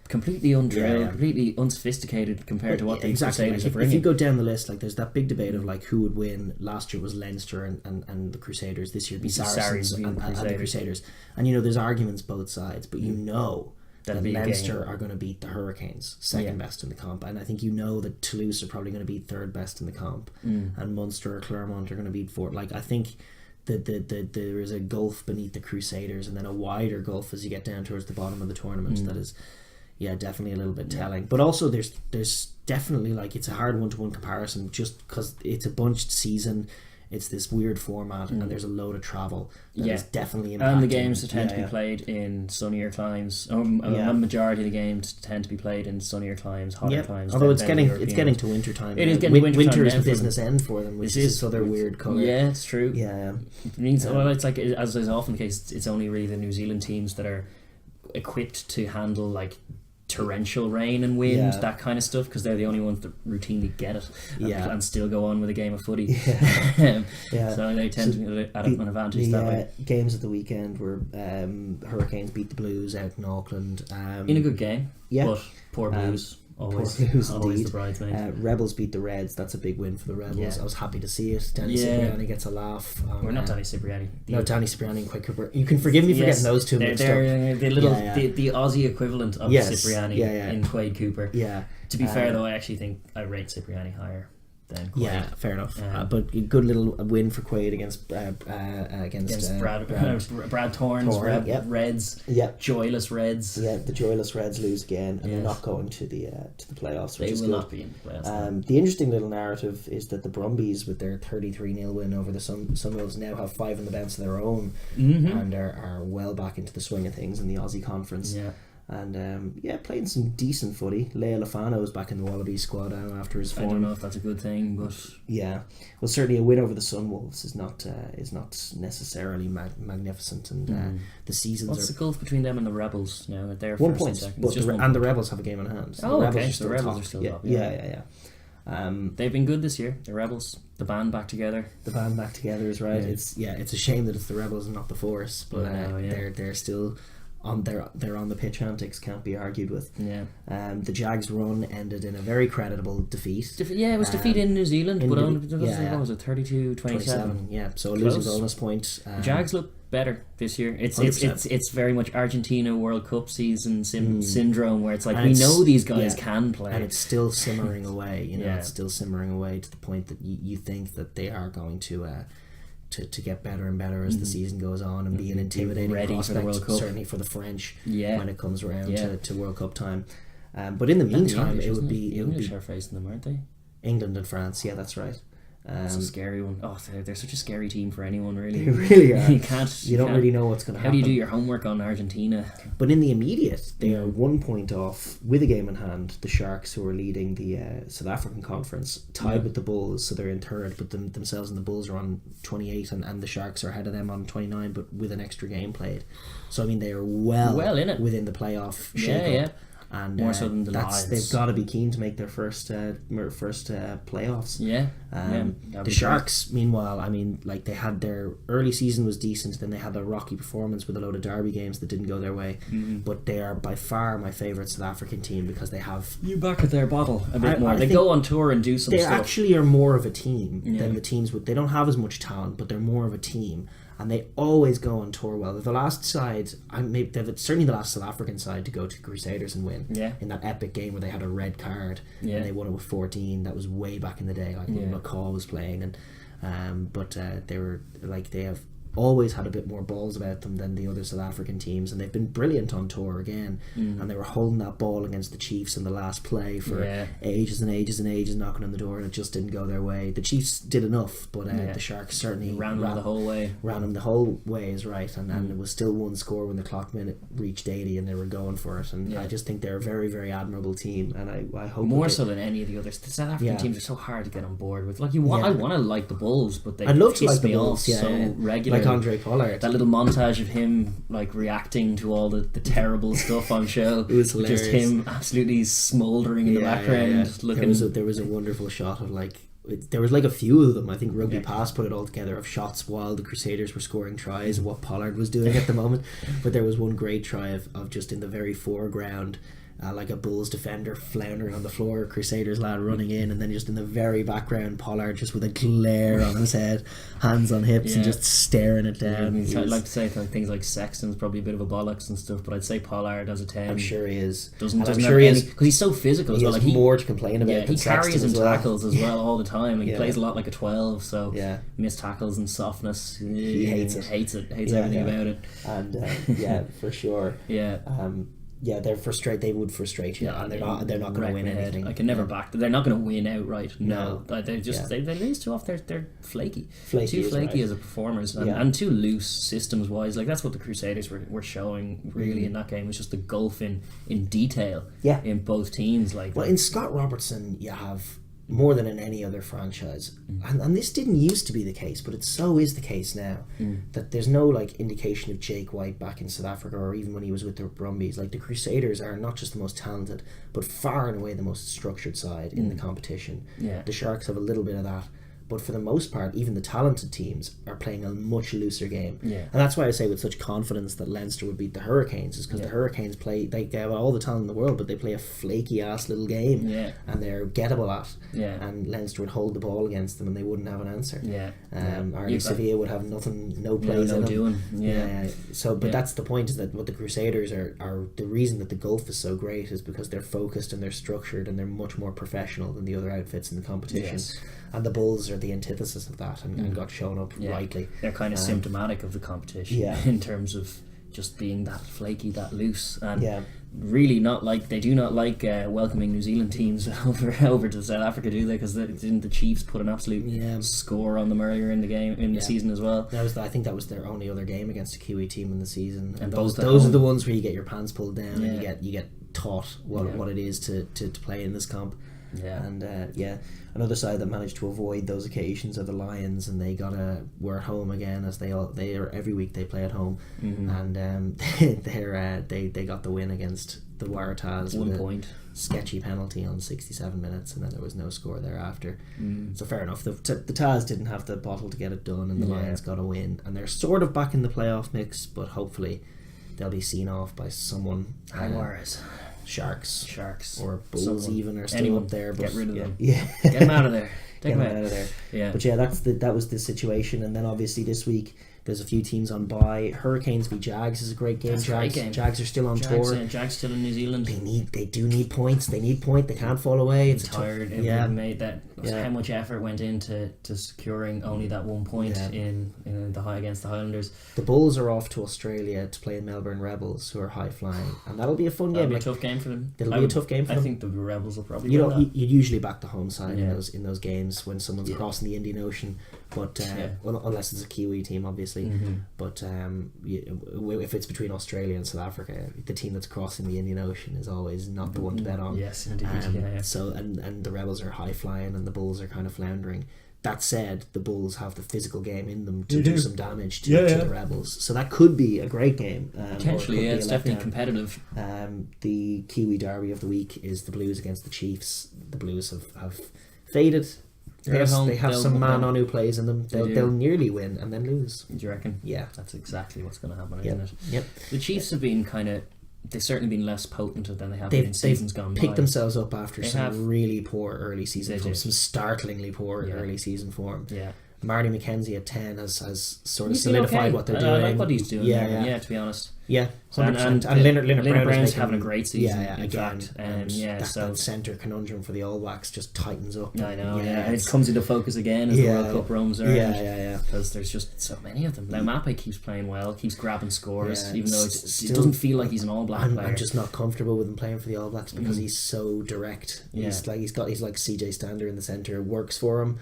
completely undrilled, completely unsophisticated compared to what the Crusaders are bringing. If you go down the list, like there's that big debate of like who would win. Last year was Leinster and the Crusaders. This year would be Saracens and the Crusaders. And there's arguments both sides, but that Leinster are going to beat the Hurricanes, second best in the comp, and I think that Toulouse are probably going to beat third best in the comp, and Munster or Clermont are going to beat fourth. Like I think that there is a gulf beneath the Crusaders, and then a wider gulf as you get down towards the bottom of the tournament. That is, definitely a little bit telling. But also there's definitely like it's a hard 1-to-1 comparison just because it's a bunched season. It's this weird format, and there's a load of travel that is definitely impacting. And the games tend to be played in sunnier climes. A majority of the games tend to be played in sunnier climes, hotter climes. Although it's getting to winter time. It is getting to winter time. Winter is the business end for them, which is so they're weird colour. Yeah, it's true. Yeah, it means it's like as is often the case. It's only really the New Zealand teams that are equipped to handle like torrential rain and wind, that kind of stuff, because they're the only ones that routinely get it and still go on with a game of footy. So they tend to get an advantage that way. Games of the weekend were Hurricanes beat the Blues out in Auckland in a good game, but poor Blues. Always the bridesmaids. Rebels beat the Reds. That's a big win for the Rebels. I was happy to see it. Danny Cipriani gets a laugh. We're not Danny Cipriani. Danny Cipriani and Quade Cooper. You can forgive me for getting those two mixed up. The Aussie equivalent of Cipriani in Quade Cooper. Yeah. To be fair though, I actually think I rate Cipriani higher than Quade. Yeah, fair enough. But a good little win for Quade against Brad Thorne's Reds. Yeah. Joyless Reds. Yeah, the joyless Reds lose again, and they're not going to the playoffs, which is good. They will not be in the playoffs. The interesting little narrative is that the Brumbies, with their 33-0 win over the Sunwolves, now have 5 in the bounce of their own, and are well back into the swing of things in the Aussie Conference. Yeah. And playing some decent footy. Leo Lafano is back in the Wallabies squad now after his form. I don't know if that's a good thing, but well, certainly a win over the Sunwolves is not necessarily magnificent, and the seasons. What's the gulf between them and the Rebels now? At their 1 first point, and but second. the Rebels have a game in hand. So the Rebels are still top. top. Yeah. They've been good this year. The Rebels, the band back together. The band back together is right. Yeah. It's a shame that it's the Rebels and not the Force, but they're still. They're on the pitch antics can't be argued with. The Jags run ended in a very creditable defeat. It was defeat in New Zealand, but what was it, 32-27? Yeah, so a losing bonus point. Jags look better this year. It's very much Argentina World Cup season syndrome, where it's like we know these guys can play, and it's still simmering away. It's still simmering away to the point that you think that they are going to get better and better as the season goes on, and be an intimidating prospect, for the World Cup. Certainly for the French when it comes around to World Cup time. But in the meantime, it would be English are facing them, aren't they? England and France. Yeah, that's right. That's a scary one. Oh, they're such a scary team for anyone, really. They really are. You don't really know what's going to happen. How do you do your homework on Argentina? But in the immediate, they are 1 point off with a game in hand. The Sharks, who are leading the South African Conference, tied with the Bulls, so they're in third. But themselves and the Bulls are on 28, and the Sharks are ahead of them on 29, but with an extra game played. So I mean, they are well in it within the playoff shake-up. And more so than the Lions. They've got to be keen to make their first playoffs. The Sharks, meanwhile, I mean, like, they had their early season was decent, then they had a rocky performance with a load of derby games that didn't go their way. But they are by far my favourite South African team, because they have you back at their bottle a bit more. They go on tour and do some stuff. They actually are more of a team than the teams with. They don't have as much talent, but they're more of a team. And they always go on tour well. They're the last side, certainly the last South African side to go to Crusaders and win. In that epic game where they had a red card and they won it with 14. That was way back in the day, like when McCaw was playing. And but they were like, they have always had a bit more balls about them than the other South African teams, and they've been brilliant on tour again. And they were holding that ball against the Chiefs in the last play for ages and ages and ages, knocking on the door, and it just didn't go their way. The Chiefs did enough, but the Sharks certainly ran them the whole way. Ran them the whole way is right, and it was still one score when the clock minute reached 80, and they were going for it. And I just think they're a very, very admirable team, and I hope more so than any of the others. The South African teams are so hard to get on board with. Like I want to like the Bulls, but they I'd love to piss like the me Bulls, off so regularly. Like Andre Pollard. That little montage of him like reacting to all the terrible stuff on show. It was hilarious. Just him absolutely smouldering in the background. Looking. There was a wonderful shot of like. There was like a few of them. I think Rugby Pass put it all together of shots while the Crusaders were scoring tries of what Pollard was doing at the moment. But there was one great try of just in the very foreground, like a Bulls defender floundering on the floor, Crusaders lad running in, and then just in the very background, Pollard just with a glare on his head, hands on hips, and just staring it down. I'd like to say things like Sexton's probably a bit of a bollocks and stuff, but I'd say Pollard as a 10. I'm sure he is. Doesn't have any, because he's so physical as well. Like more to complain about. Yeah, he carries and tackles as well all the time. Like he plays a lot like a 12, so missed tackles and softness. He hates it. Hates everything about it. And for sure. They're frustrated. They would frustrate you, and they're not going to win anything. I can never back them. They're not going to win outright. No, they just they lose too often. They're flaky. Too flaky as a performers, and too loose systems wise. Like that's what the Crusaders were showing really in that game. Was just the gulf in detail. In both teams. In Scott Robertson, you have more than in any other franchise, and this didn't used to be the case, but it so is the case now, that there's no like indication of Jake White back in South Africa, or even when he was with the Brumbies. Like the Crusaders are not just the most talented, but far and away the most structured side in the competition. The Sharks have a little bit of that, but for the most part, even the talented teams are playing a much looser game. And that's why I say with such confidence that Leinster would beat the Hurricanes, is because the Hurricanes they have all the talent in the world, but they play a flaky ass little game, and they're gettable at. And Leinster would hold the ball against them, and they wouldn't have an answer. Arnie Sevilla would have no plays in them. But that's the point, is that what the Crusaders are the reason that the gulf is so great is because they're focused and they're structured and they're much more professional than the other outfits in the competition. And the Bulls are the antithesis of that, and got shown up rightly. They're kind of symptomatic of the competition in terms of just being that flaky, that loose, and really they do not like welcoming New Zealand teams over to South Africa, do they? Because didn't the Chiefs put an absolute score on them earlier in the game the season as well? I think that was their only other game against a Kiwi team in the season, and those are the ones where you get your pants pulled down and you get taught what it is to play in this comp. Another side that managed to avoid those occasions are the Lions, and we're at home again, as they are every week. They play at home, and they got the win against the Waratahs 1 with point. a sketchy penalty on 67 minutes, and then there was no score thereafter. So fair enough. The Taz didn't have the bottle to get it done, and the Lions got a win, and they're sort of back in the playoff mix, but hopefully they'll be seen off by someone. Sharks or Bulls even are still up there, but get rid of them. Get them out of there. Get them out of there. But that was the situation. And then obviously this week there's a few teams on bye. Hurricanes v Jags is a great game. Jags are still on tour. Jags still in New Zealand. They do need points. They need point. They can't fall away. It's tired. Made that. How much effort went into securing only that 1 point in against the Highlanders. The Bulls are off to Australia to play Melbourne Rebels, who are high flying, and that'll be a fun game. It'll be a tough game for them. It'll be a tough game for them. I think the Rebels will probably. You usually back the home side in those games when someone's crossing the Indian Ocean, but unless it's a Kiwi team, obviously. But if it's between Australia and South Africa, the team that's crossing the Indian Ocean is always not the one to bet on. Yes, indeed. So and the Rebels are high flying and the Bulls are kind of floundering. That said, the Bulls have the physical game in them to do some damage to the Rebels, so that could be a great game. Potentially, it's definitely competitive. The Kiwi derby of the week is the Blues against the Chiefs. The Blues have faded. They have some man on who plays in them. They'll nearly win and then lose. Do you reckon? Yeah, that's exactly what's going to happen, isn't it? Yep. The Chiefs have been they've certainly been less potent than they have been in seasons gone by. They've picked themselves up after some really poor early season form, some startlingly poor early season form. Marty McKenzie at 10 has sort of He's been solidified okay. what they're I doing. like what he's doing. Yeah, Yeah, to be honest. Yeah, 100%. And Leonard Brown's having a great season. Yeah, in again. fact. That centre conundrum for the All Blacks just tightens up. I know. And it comes into focus again as the World Cup roams around. Yeah. Because there's just so many of them. Now Mape keeps playing well, keeps grabbing scores, even though Still, it doesn't feel like he's an All Black player. I'm just not comfortable with him playing for the All Blacks because he's so direct. He's like CJ Stander in the centre, works for him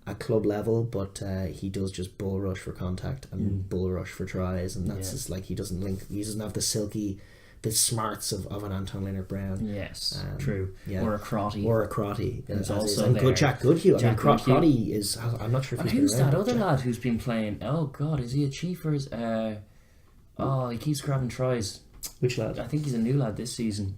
at club level, but he does just bull rush for contact and bull rush for tries, and that's just like he doesn't have the smarts of an Anton Leonard-Brown. Yes, true. Yeah. Or a Crotty. There's also and there. good Jack Goodhue. Crotty is. I'm not sure if he's who's been around. that other lad who's been playing? Oh God, is he a Chiefers? He keeps grabbing tries. Which lad? I think he's a new lad this season.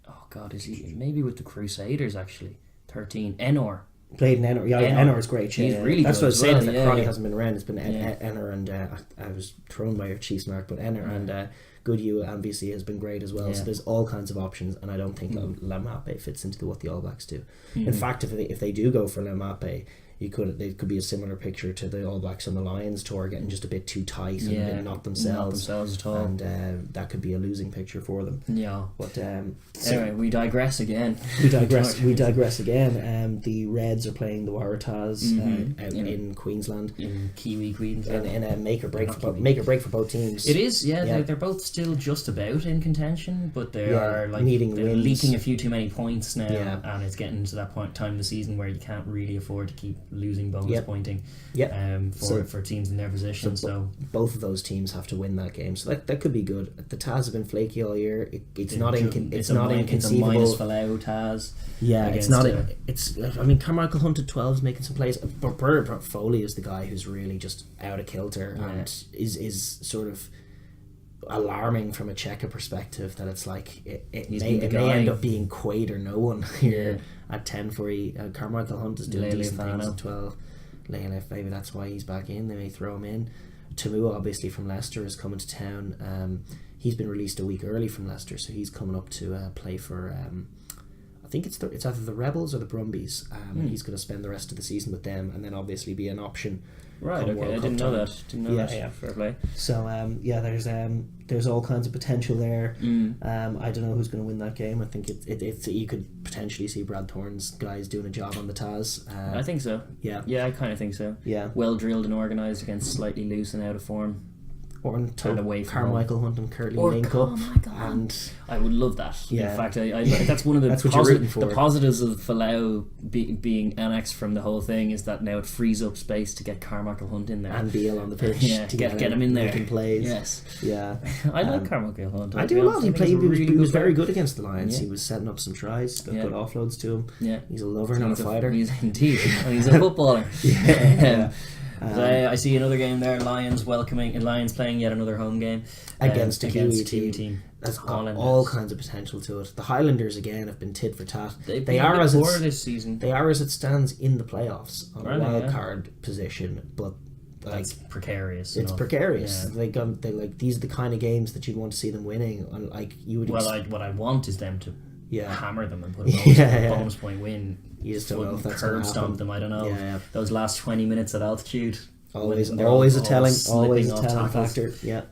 Oh God, is he maybe with the Crusaders actually? 13. Enor. Played in Enor. Yeah, Enor's great. He's really that's good. What I was saying. Well, that Crotty hasn't been around. It's been Enor and I was thrown by your Chiefs mark, but Enor and Goodhue obviously has been great as well. So there's all kinds of options, and I don't think Lemape fits into what the All Blacks do. In fact, if they do go for Lemape, it could be a similar picture to the All Blacks on the Lions tour, getting just a bit too tight and a bit not themselves at all, and that could be a losing picture for them. Yeah. But anyway, we digress again. We digress again. The Reds are playing the Waratahs out in Queensland, in Kiwi Queensland, in a make or break for both teams. It is, They're both still just about in contention, but they are needing wins. Leaking a few too many points now, and it's getting to that time of the season where you can't really afford to keep losing bonus pointing for teams in their position. So both of those teams have to win that game, so that could be good. The Taz have been flaky all year. It's not inconceivable. It's a minus Falau Taz. Yeah, it's not. I mean, Carmichael Hunt at 12 is making some plays, but Bernard Foley is the guy who's really just out of kilter and is sort of alarming from a Checa perspective. That it's like it may end up being Quaid or no one here at 10 for you. Carmichael Hunt is doing decent things at 12. Leilef, maybe that's why he's back in. They may throw him in. Tamu, obviously from Leicester, is coming to town. He's been released a week early from Leicester, so he's coming up to play for I think it's either the Rebels or the Brumbies. He's going to spend the rest of the season with them, and then obviously be an option. Right, okay, I didn't know that. Yeah, fair play. So there's all kinds of potential there. I don't know who's going to win that game. I think it's you could potentially see Brad Thorne's guys doing a job on the Taz. I think so. Yeah, I kind of think so. Yeah, well drilled and organised against slightly loose and out of form. Or away from Carmichael Hunt and Curly link up. And I would love that. Yeah. In fact, I that's one of the the positives of Falau being annexed from the whole thing is that now it frees up space to get Carmichael Hunt in there and Beale on the pitch to get him in there making plays. Yes, I like Carmichael Hunt. I do a lot. He was very good against the Lions. He was setting up some tries, got good offloads to him. Yeah, he's a lover, not a fighter. He's indeed, and he's a footballer. I see another game there. Lions playing yet another home game against a Kiwi team. That's got all kinds of potential to it. The Highlanders again have been tit for tat. They are as this season. They are as it stands in the playoffs on a wild card position, but that's precarious. It's precarious. Yeah. These are the kind of games that you'd want to see them winning. And like you would. What I want is them to hammer them and put a bonus point win. You just don't know if that's curb stomp them. I don't know. Those last 20 minutes at altitude. Always a telling factor. Yeah.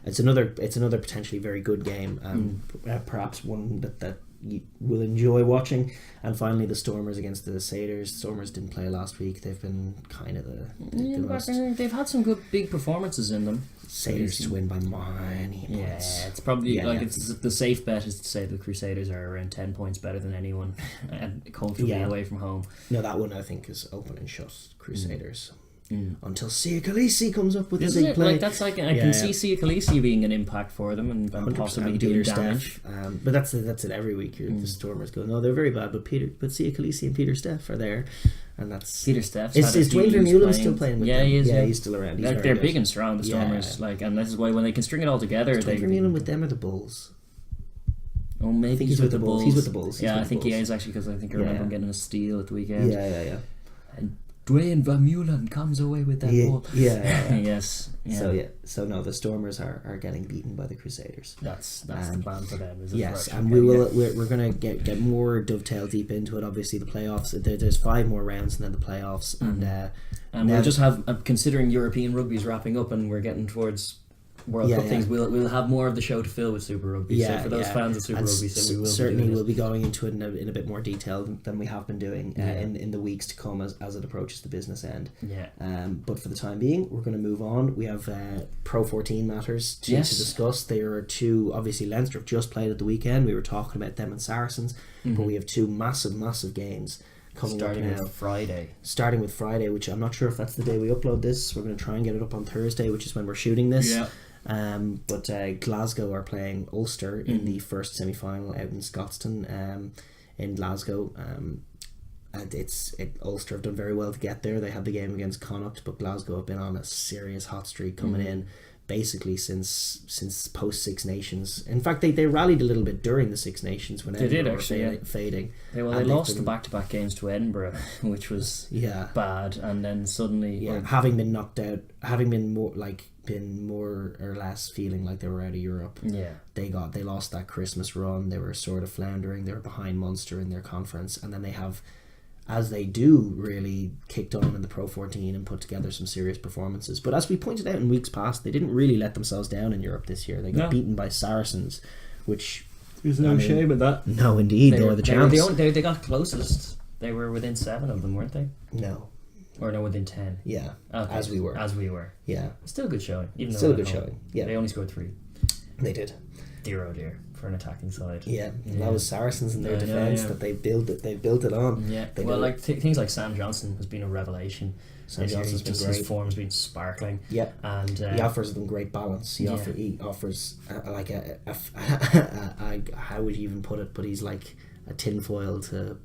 It's another potentially very good game. Perhaps one that you will enjoy watching. And finally, the Stormers against the Crusaders. Stormers didn't play last week. They've been kind of they've had some good big performances in them. Crusaders to win by many points. Yeah, it's probably it's the safe bet is to say the Crusaders are around 10 points better than anyone and comfortably away from home. No, that one I think is open and shut. Crusaders. Until Sia Khaleesi comes up with a big play. I can see Sia Khaleesi being an impact for them and possibly doing damage. But that's it every week. The Stormers go, no, they're very bad, but Sia Khaleesi and Peter Steff are there. And that's Peter Steff. Is Dwayne Vermeulen still playing with them? He is. Yeah, he's still around. They're big and strong, the Stormers. And this is why when they can string it all together, Dwayne Vermeulen with them or the Bulls? Oh, maybe he's with the Bulls. He's with the Bulls. I think he is actually because I think I remember him getting a steal at the weekend. Yeah. Dwayne Van Meulen comes away with that ball. Yes. Yeah. So no, the Stormers are getting beaten by the Crusaders. That's the plan for them. Is it? Yes, and we're going to get more dovetail deep into it. Obviously, the playoffs. There's 5 more rounds and then the playoffs, and we'll just have considering European rugby's wrapping up and we're getting towards World Cup things. We'll have more of the show to fill with Super Rugby. So for those fans of Super Rugby, we will certainly we'll be going into it in a bit more detail than we have been doing in the weeks to come as it approaches the business end. But for the time being, we're going to move on. We have Pro 14 matters to discuss. There are 2. Obviously, Leinster have just played at the weekend. We were talking about them and Saracens, but we have 2 massive games coming up now. Starting with Friday, which I'm not sure if that's the day we upload this. We're going to try and get it up on Thursday, which is when we're shooting this. But Glasgow are playing Ulster in the first semi-final out in Scotstoun in Glasgow. And Ulster have done very well to get there. They had the game against Connacht, but Glasgow have been on a serious hot streak coming in basically since post Six Nations. In fact, they rallied a little bit during the Six Nations when Edinburgh were fading. They lost the back-to-back games to Edinburgh, which was bad, and then suddenly having been knocked out, having been more or less feeling like they were out of Europe. They lost that Christmas run. They were sort of floundering. They were behind Munster in their conference, and then they have, as they do, really kicked on in the Pro 14 and put together some serious performances. But as we pointed out in weeks past, they didn't really let themselves down in Europe this year. They got beaten by Saracens, which there's no shame in that. No, indeed, they were the champs. They got closest. They were within 7 of them, weren't they? No. Or no, within 10. Yeah, okay. As we were. Yeah. Still a good showing. Still a good showing. Yeah. They only scored 3. They did. Dear oh dear, for an attacking side. Yeah. That was Saracens in their defence that they built it on. Yeah. Things like Sam Johnson has been a revelation. Sam Johnson's been great. His form's been sparkling. Yeah. And he offers them great balance. He offers like a how would you even put it? But he's like a tinfoil to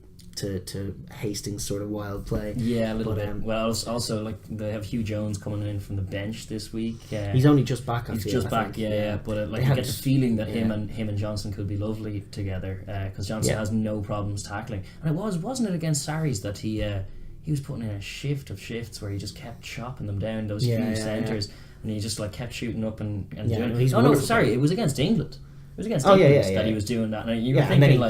Hastings' sort of wild play. Yeah, a little bit. Well, also like they have Hugh Jones coming in from the bench this week. He's only just back. He's just back. Yeah. But you get the feeling that him and Johnson could be lovely together because Johnson has no problems tackling. And wasn't it against Sarries that he was putting in a shift of shifts where he just kept chopping them down those few centres and he just like kept shooting up and doing. It was against England. It was against England that he was doing that, and you were thinking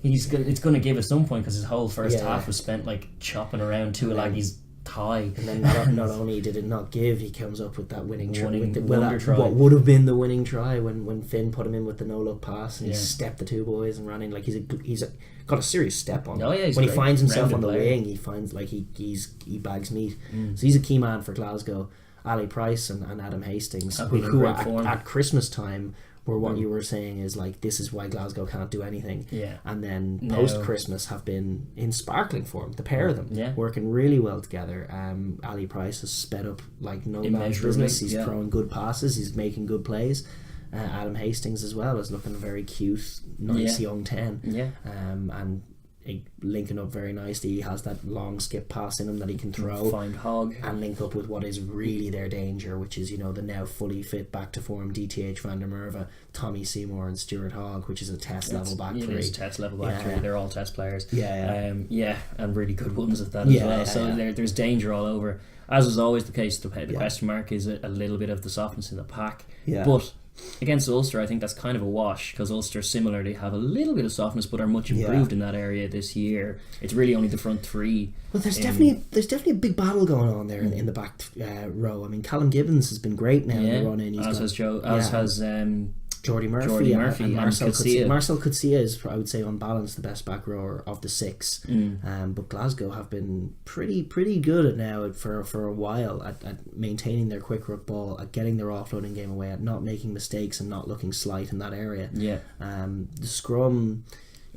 it's going to give at some point because his whole first half was spent like chopping around Tuolagi's thigh. And then not only did it not give, he comes up with that winning try. What would have been the winning try when Finn put him in with the no look pass and he stepped the 2 boys and ran in like he's got a serious step on him. When he finds himself on the wing, he finds like he bags meat. So he's a key man for Glasgow. Ali Price and Adam Hastings, who at Christmas time were what you were saying is like this is why Glasgow can't do anything. And then post Christmas have been in sparkling form. The pair of them working really well together. Ali Price has sped up like no man's business. He's throwing good passes. He's making good plays. Adam Hastings as well is looking a very cute, nice young 10. And linking up very nicely. He has that long skip pass in him that he can throw, find Hogg, and link up with what is really their danger, which is the now fully fit back to form DTH Van der Merwe, Tommy Seymour and Stuart Hogg, which is a test level back three. It is test level back three. They're all test players. And really good ones at that as well. So there's danger all over. As is always the case, the question mark is a little bit of the softness in the pack. But against Ulster, I think that's kind of a wash because Ulster similarly have a little bit of softness but are much improved in that area this year. It's really only the front three. Well, there's definitely a big battle going on there in the back row. I mean, Callum Gibbons has been great now in the run in. Has Geordie Murphy and Marcel Coetzee. Marcel Coetzee is, I would say, on balance the best back rower of the six. But Glasgow have been pretty good at now for a while at maintaining their quick ruck ball, at getting their offloading game away, at not making mistakes and not looking slight in that area. The scrum.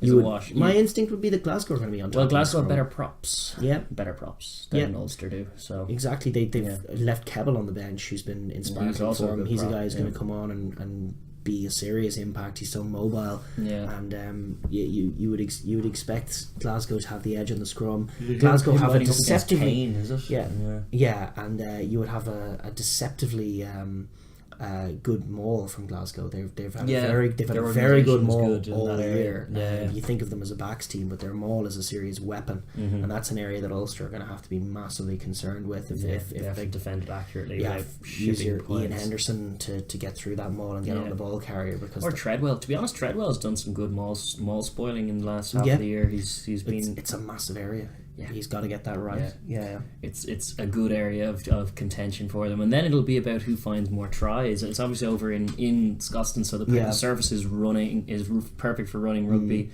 My instinct would be that Glasgow are going to be on top. Well, Glasgow have better props. Better props than Ulster do. So exactly, they've left Kebbell on the bench, who's been inspiring for him. He's a guy who's going to come on and be a serious impact. He's so mobile, and you would expect Glasgow to have the edge on the scrum. Glasgow have a deceptively Kane, is it? and you would have a deceptively good maul from Glasgow. They've had Yeah, a their very good organisation's maul good in all that area. year. Yeah. You think of them as a backs team, but their maul is a serious weapon, and that's an area that Ulster are going to have to be massively concerned with if they have they to defend it accurately. yeah, without use shipping your Ian points. Henderson to get through that maul and get on the ball carrier, because Or Treadwell. To be honest, Treadwell's done some good maul spoiling in the last half Yeah. of the year. He's been. it's a massive area. Yeah. He's got to get that right. Yeah. It's a good area of contention for them, and then it'll be about who finds more tries. It's obviously over in Scotland, so the surface is perfect for running rugby.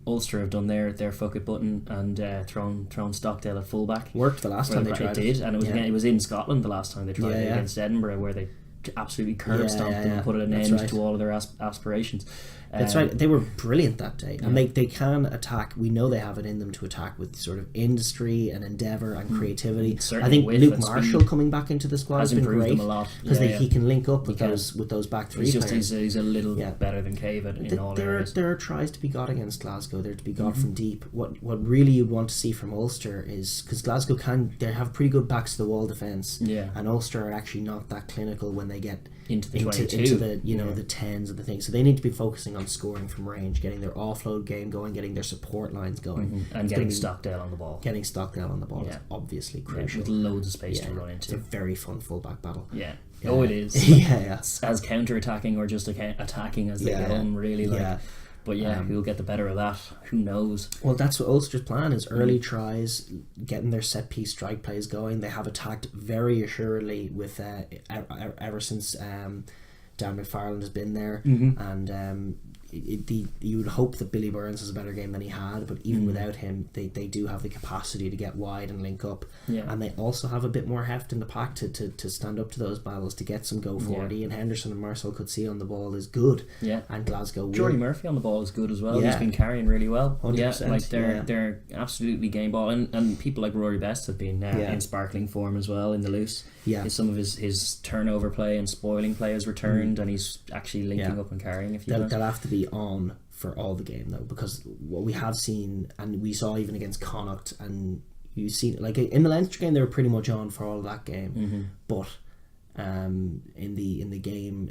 Ulster have done their fuck it button and thrown Stockdale at fullback. Worked the last time they tried it. Did, and it was in Scotland the last time they tried it against Edinburgh, where they absolutely curb stomped them and put an end to all of their aspirations. That's right. They were brilliant that day, and they can attack. We know they have it in them to attack with sort of industry and endeavour and creativity. Certainly I think width Luke and Marshall speed coming back into the squad has has been improved great them a lot because he can link up with those back three He's players. he's a little better than Cave in all areas. There are tries to be got against Glasgow. They're to be got from deep. What really you want to see from Ulster is, because Glasgow they have pretty good backs to the wall defence, and Ulster are actually not that clinical when they get into the 22, into the the tens and the things. So they need to be focusing on scoring from range, getting their offload game going, getting their support lines going, and getting Stockdale on the ball. Getting Stockdale on the ball is obviously crucial. With loads of space to run into. It's a very fun fullback battle. Yeah. Oh, it is. As counter-attacking or just attacking as they get on, really. But who'll get the better of that? Who knows? Well, that's what Ulster's plan is: early tries, getting their set-piece strike plays going. They have attacked very assuredly with ever since Dan McFarland has been there, and you would hope that Billy Burns has a better game than he had, but even without him, they do have the capacity to get wide and link up, and they also have a bit more heft in the pack to stand up to those battles, to get some go forward. Ian Henderson and Marcel Coetzee on the ball is good, and Glasgow Jordy Murphy on the ball is good as well. He's been carrying really well. 100%, they're absolutely game ball, and people like Rory Best have been in sparkling form as well in the loose. Some of his turnover play and spoiling play has returned, and he's actually linking up and carrying a few times. They'll have to be on for all the game though, because what we have seen, and we saw even against Connacht, and you see like in the Leinster game they were pretty much on for all of that game, but in the game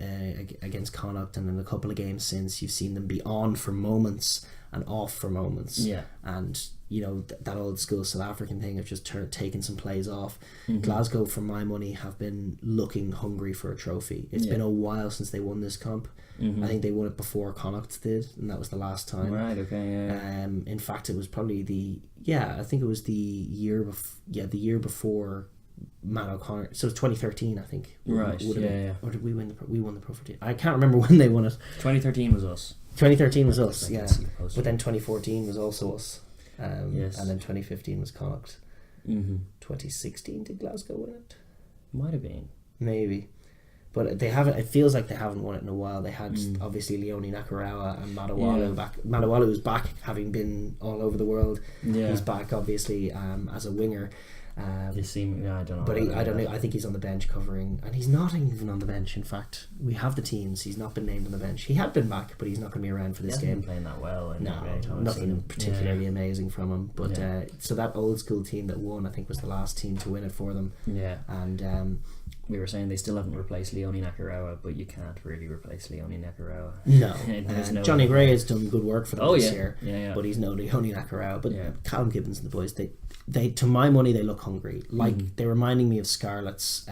against Connacht and in a couple of games since, you've seen them be on for moments and off for moments, and that old school South African thing of just taking some plays off. Glasgow, for my money, have been looking hungry for a trophy. It's been a while since they won this comp. I think they won it before Connacht did, and that was the last time. Right. Okay. In fact, it was probably the year before Matt O'Connor. So it's 2013, I think. Right. Or did we win we won the Pro 14? I can't remember when they won it. 2013 was us. 2013 was us. Yeah. But then 2014 was also us. And then 2015 was Connacht. 2016 did Glasgow win it? Might have been. Maybe. But they haven't. It feels like they haven't won it in a while. They had obviously Leone Nakarawa and Madawalu back. Madawalu was back, having been all over the world. He's back obviously as a winger. I don't know. But I don't know. I think he's on the bench covering, and he's not even on the bench. In fact, we have the teams. He's not been named on the bench. He had been back, but he's not going to be around for this game. Been playing that well. Nothing particularly amazing from him. But so that old school team that won, I think, was the last team to win it for them. Yeah, and we were saying they still haven't replaced Leone Nakarawa, but you can't really replace Leone Nakarawa. No, Johnny Gray has done good work for them this year. Yeah. But he's no Leone Nakarawa. But Callum Gibbons and the boys, they to my money, they look hungry. Like they're reminding me of Scarlets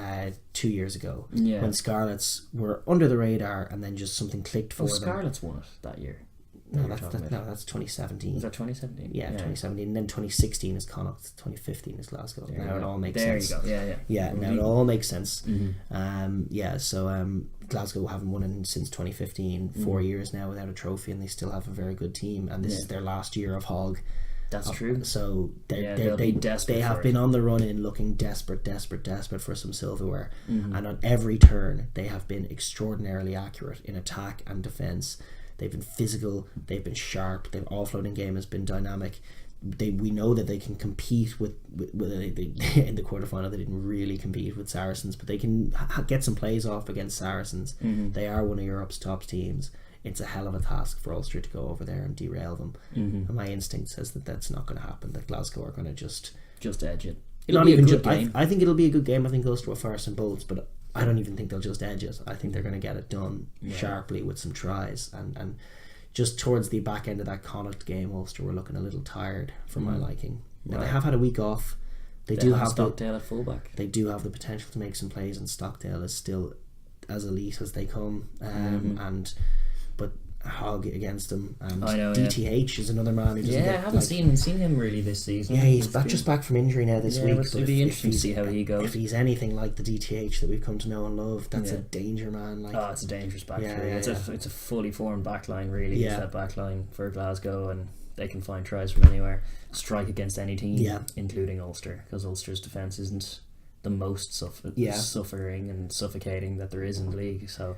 2 years ago, when Scarlets were under the radar and then just something clicked for them. Scarlets won it that year. No, that's 2017. Is that 2017? Yeah, 2017. And then 2016 is Connacht, 2015 is Glasgow. Now it all makes sense. There you go. Yeah. Now it all makes sense. So Glasgow haven't won it since 2015. 4 years now without a trophy, and they still have a very good team. And this is their last year of Hog. That's true. So they have been on the run in, looking desperate for some silverware. And on every turn they have been extraordinarily accurate in attack and defence. They've been physical, they've been sharp, their offloading game has been dynamic. We know that they can compete with in the quarterfinal. They didn't really compete with Saracens, but they can get some plays off against Saracens. They are one of Europe's top teams. It's a hell of a task for Ulster to go over there and derail them. And my instinct says that that's not going to happen, that Glasgow are going to just edge it. It'll be a good game. I think it'll be a good game. I think Ulster will fire some bolts, but I don't even think they'll just edge it. I think they're going to get it done sharply with some tries. And just towards the back end of that Connacht game, Ulster were looking a little tired for my liking. Now, they have had a week off. They do have Stockdale at fullback. They do have the potential to make some plays, and Stockdale is still as elite as they come. But Hogg against them, and I know, DTH is another man who doesn't I haven't seen him really this season. Yeah, he's just back from injury now this week. It'll be interesting to see how he goes. If he's anything like the DTH that we've come to know and love, that's a danger man. It's a dangerous back three. It's a fully formed back line, really. It's that back line for Glasgow, and they can find tries from anywhere, strike against any team, including Ulster, because Ulster's defence isn't the most suffering and suffocating that there is in the league. So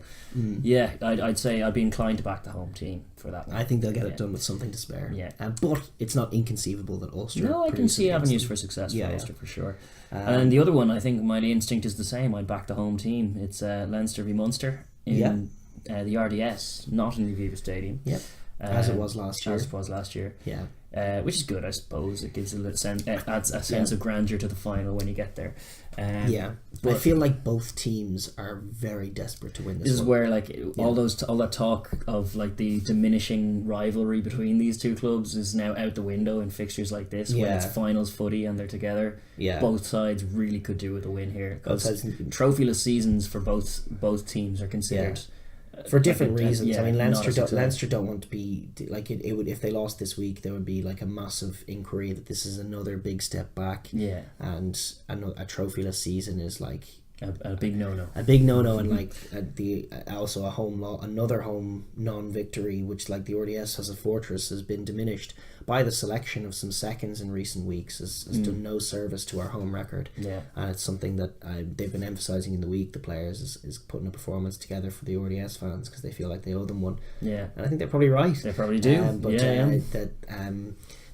I'd say I'd be inclined to back the home team for that one. I think they'll get it done with something to spare. But it's not inconceivable that Ulster... No, I can see avenues for success for Ulster for sure. And the other one, I think my instinct is the same. I'd back the home team. It's Leinster v Munster in the RDS, not in the Aviva Stadium. As it was last year. Which is good, I suppose. It gives adds a sense of grandeur to the final when you get there. But I feel like both teams are very desperate to win this. This is where all that talk of like the diminishing rivalry between these two clubs is now out the window in fixtures like this when it's finals footy and they're together. Both sides really could do with a win here. Trophyless seasons for both teams are considered. For different reasons. I mean, Leinster don't want to be like it would if they lost this week. There would be like a massive inquiry that this is another big step back. And a trophyless season is like a big no-no. A big no-no, and like also another home non-victory, which like the RDS as a fortress has been diminished by the selection of some seconds in recent weeks. Has done no service to our home record. And it's something that they've been emphasising in the week. The players is putting a performance together for the RDS fans because they feel like they owe them one. And I think they're probably right. They probably do.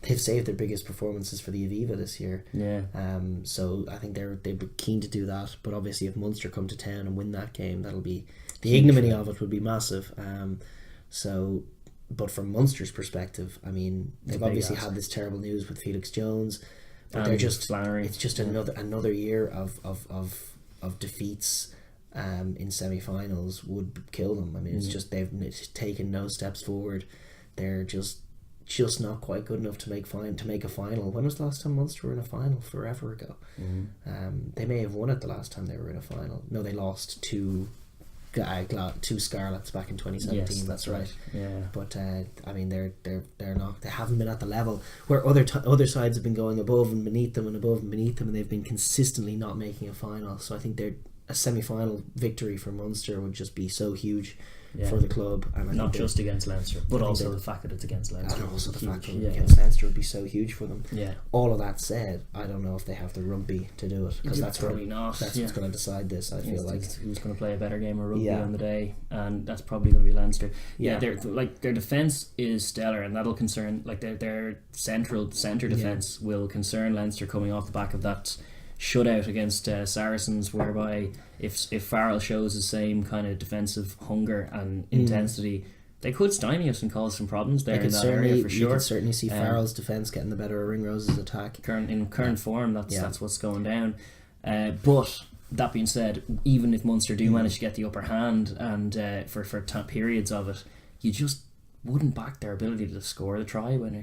They've saved their biggest performances for the Aviva this year. So I think they'd be keen to do that. But obviously, if Munster come to town and win that game, that'll be the ignominy of it would be massive. But from Munster's perspective, I mean, they've obviously had this terrible news with Felix Jones, but they're just Flannery. It's just another year of defeats. In semi-finals would kill them. I mean, it's just they've taken no steps forward. They're just not quite good enough to make a final. When was the last time Munster were in a final? Forever ago. They may have won it the last time they were in a final. No, they lost to Scarlets back in 2017. Yes, that's right. But I mean, they're not. They haven't been at the level where other sides have been going above and beneath them and above and beneath them, and they've been consistently not making a final. So I think a semi-final victory for Munster would just be so huge for the club, and not just against Leinster, but also the fact that it's against Leinster, and also the fact that against Leinster would be so huge for them. All of that said, I don't know if they have the rugby to do it, because that's probably not. That's what's going to decide this. I feel like who's going to play a better game of rugby on the day, and that's probably going to be Leinster. Their defence is stellar, and that'll concern their centre defence will concern Leinster coming off the back of that shutout against Saracens, whereby if Farrell shows the same kind of defensive hunger and intensity, they could stymie us and cause some problems there in that area for sure. You could certainly see Farrell's defence getting the better of Ringrose's attack. In current form, that's what's going down. But that being said, even if Munster do manage to get the upper hand and for periods of it, you just wouldn't back their ability to score the try when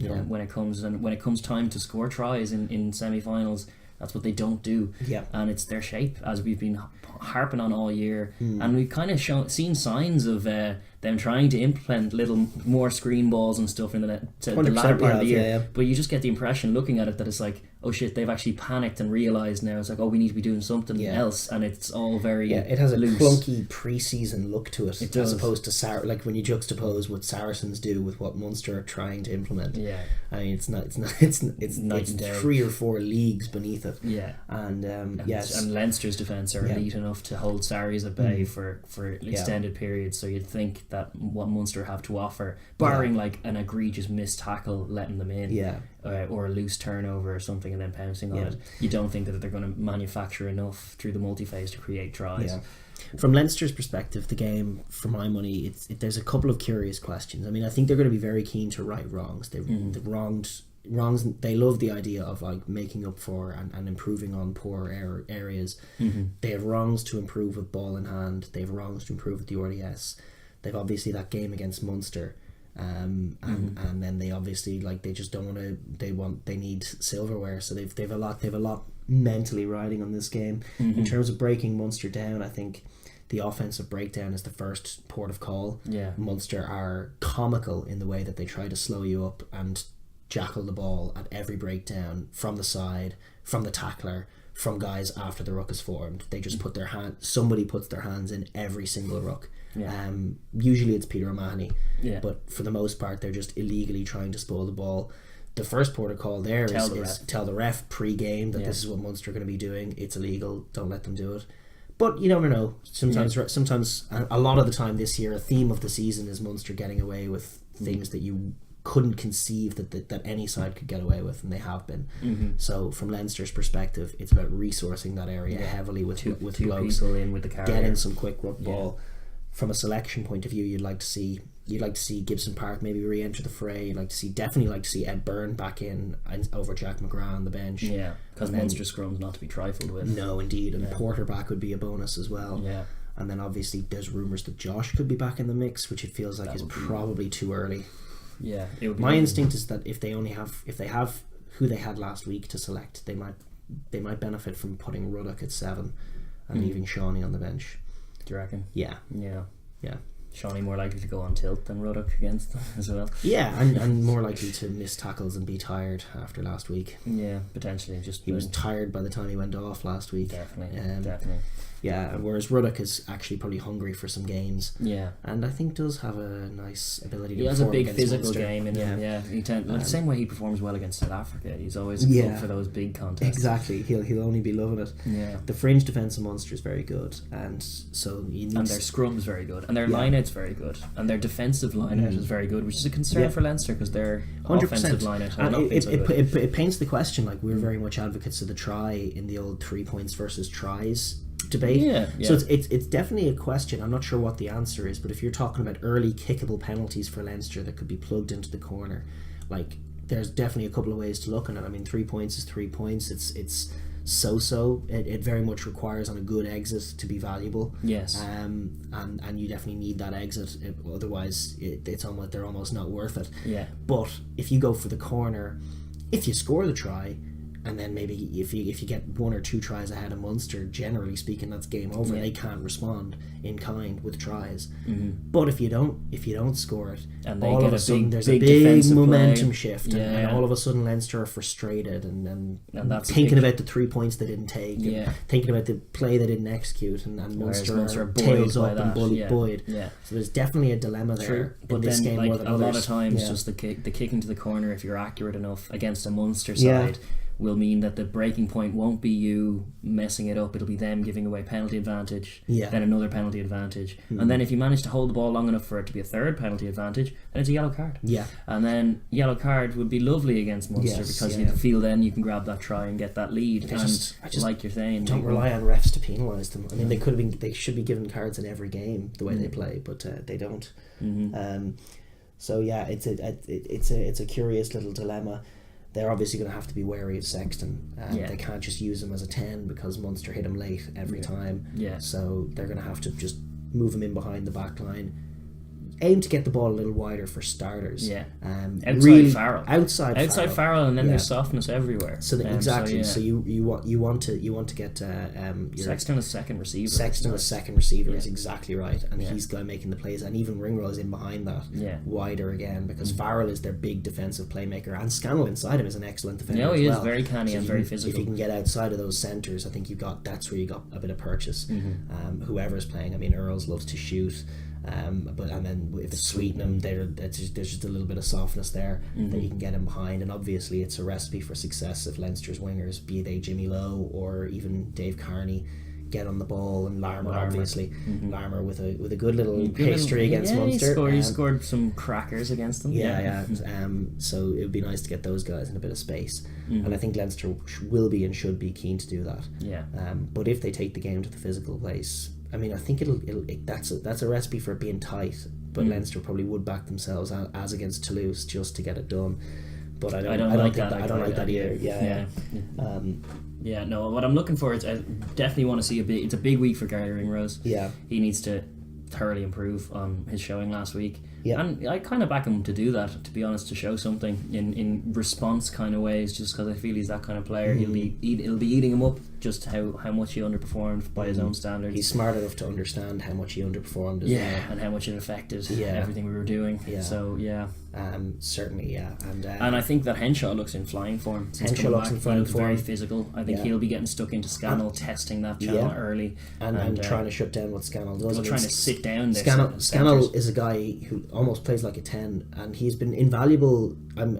it comes time to score tries in semi-finals. That's what they don't do, and it's their shape, as we've been harping on all year, and we've kind of seen signs of them trying to implement little more screen balls and stuff in the latter part of the year. But you just get the impression looking at it that it's like, oh shit, they've actually panicked and realised now it's like, oh, we need to be doing something else, and it's all very it has a loose. Clunky pre-season look to it, as opposed to like when you juxtapose what Saracens do with what Munster are trying to implement. I mean, it's 3 or 4 leagues beneath it. And Leinster's defence are elite enough to hold Sarries at bay for extended periods, so you'd think that what Munster have to offer, barring like an egregious missed tackle letting them in, or a loose turnover or something and then pouncing on it, you don't think that they're going to manufacture enough through the multi-phase to create tries. From Leinster's perspective, the game, for my money, there's a couple of curious questions. I mean, I think they're going to be very keen to right wrongs. They've wronged wrongs. They love the idea of like making up for and improving on poor areas. They have wrongs to improve with ball in hand. They have wrongs to improve with the RDS. They've obviously that game against Munster. And then they obviously like they just don't want to. They need silverware, so they've a lot mentally riding on this game. In terms of breaking Munster down, I think the offensive breakdown is the first port of call. Munster are comical in the way that they try to slow you up and jackal the ball at every breakdown from the side, from the tackler, from guys after the ruck is formed. They just put their hand. Somebody puts their hands in every single ruck. Usually it's Peter O'Mahony, but for the most part they're just illegally trying to spoil the ball. The first port of call there is tell the ref pre-game that this is what Munster are going to be doing. It's illegal. Don't let them do it. But you never know. Sometimes a lot of the time this year, a theme of the season is Munster getting away with things that you couldn't conceive that any side could get away with, and they have been. So from Leinster's perspective, it's about resourcing that area heavily with two blokes, people in with the carrier, getting some quick ruck ball. From a selection point of view, you'd like to see Gibson Park maybe re-enter the fray. You'd definitely like to see Ed Byrne back in over Jack McGrath on the bench. Because Munster scrum's not to be trifled with. No, indeed, and Porter back would be a bonus as well. And then obviously there's rumours that Josh could be back in the mix, which it feels like is probably too early. It would be. My instinct is that if they have who they had last week to select, they might benefit from putting Ruddock at 7 and leaving Shawnee on the bench. Do you reckon? Yeah. Shawnee more likely to go on tilt than Ruddock against them as well. Yeah, and more likely to miss tackles and be tired after last week. Yeah, potentially. He was tired by the time he went off last week. Definitely. Yeah, whereas Ruddock is actually probably hungry for some games. Yeah. And I think does have a nice ability to perform. He has a big physical Munster. game in him. The same way he performs well against South Africa. He's always good for those big contests. Exactly. He'll only be loving it. Yeah. The fringe defence of Munster is very good, and so and their scrum's very good, and their line-out's very good, and their defensive line-out is very good, which is a concern for Leinster because their 100%. Offensive line-out has not been so good. It paints the question like we're very much advocates of the try in the old 3 points versus tries debate. So it's definitely a question. I'm not sure what the answer is, but if you're talking about early kickable penalties for Leinster that could be plugged into the corner, like there's definitely a couple of ways to look at it. I mean, 3 points is 3 points. It's so. It very much requires on a good exit to be valuable. Yes. And you definitely need that exit. Otherwise, they're almost not worth it. Yeah. But if you go for the corner, if you score the try, and then maybe if you get 1 or 2 tries ahead of Munster, generally speaking, that's game over. They can't respond in kind with tries. But if you don't score it, and all of a sudden there's a big momentum shift, and all of a sudden Leinster are frustrated and that's thinking about the 3 points they didn't take, and thinking about the play they didn't execute, and Munster are tails up and buoyed. So there's definitely a dilemma there. But this then, game more than a lot of times, just the kick into the corner, if you're accurate enough against a Munster side, will mean that the breaking point won't be you messing it up. It'll be them giving away penalty advantage, then another penalty advantage, and then if you manage to hold the ball long enough for it to be a third penalty advantage, then it's a yellow card. And then yellow card would be lovely against Munster because you feel then you can grab that try and get that lead. Like you're saying, don't rely on refs to penalise them. I mean, they should be given cards in every game the way they play, but they don't. So it's a curious little dilemma. They're obviously going to have to be wary of Sexton. They can't just use him as a 10 because Munster hit him late every time. So they're going to have to just move him in behind the back line. Aim to get the ball a little wider for starters. Outside Farrell, and then there's softness everywhere. So exactly. So you want to get Sexton as second receiver. Sexton as second receiver is exactly right, and he's the guy making the plays, and even Ringrose is in behind that wider again because Farrell is their big defensive playmaker, and Scannell inside him is an excellent defender. He is very canny and very physical. If you can get outside of those centres, I think that's where you got a bit of purchase. Whoever's playing, I mean, Earls loves to shoot. And then if it's Sweetenham, there's just a little bit of softness there that you can get in behind, and obviously it's a recipe for success if Leinster's wingers, be they Jimmy Lowe or even Dave Carney, get on the ball, and Larmour obviously. Larmour with a good little history against Munster. He scored some crackers against them. So it would be nice to get those guys in a bit of space, and I think Leinster will be and should be keen to do that. But if they take the game to the physical place, I mean, I think that's a recipe for it being tight, but Leinster probably would back themselves as against Toulouse just to get it done. but I don't like that either. No, what I'm looking for is I definitely want to see it's a big week for Gary Ringrose. Yeah. He needs to thoroughly improve on his showing last week. Yeah. And I kind of back him to do that, to be honest, to show something in response kind of ways, just because I feel he's that kind of player. It'll be eating him up just how much he underperformed by his own standards. He's smart enough to understand how much he underperformed as well. And how much it affected everything we were doing. Yeah. So, certainly, yeah. And I think that Henshaw looks in flying form. Henshaw looks in flying form. Very physical. I think he'll be getting stuck into Scannell, testing that channel early. And trying to shut down what Scannell does. Trying to sit down this. Scannell is a guy who almost plays like a 10, and he's been invaluable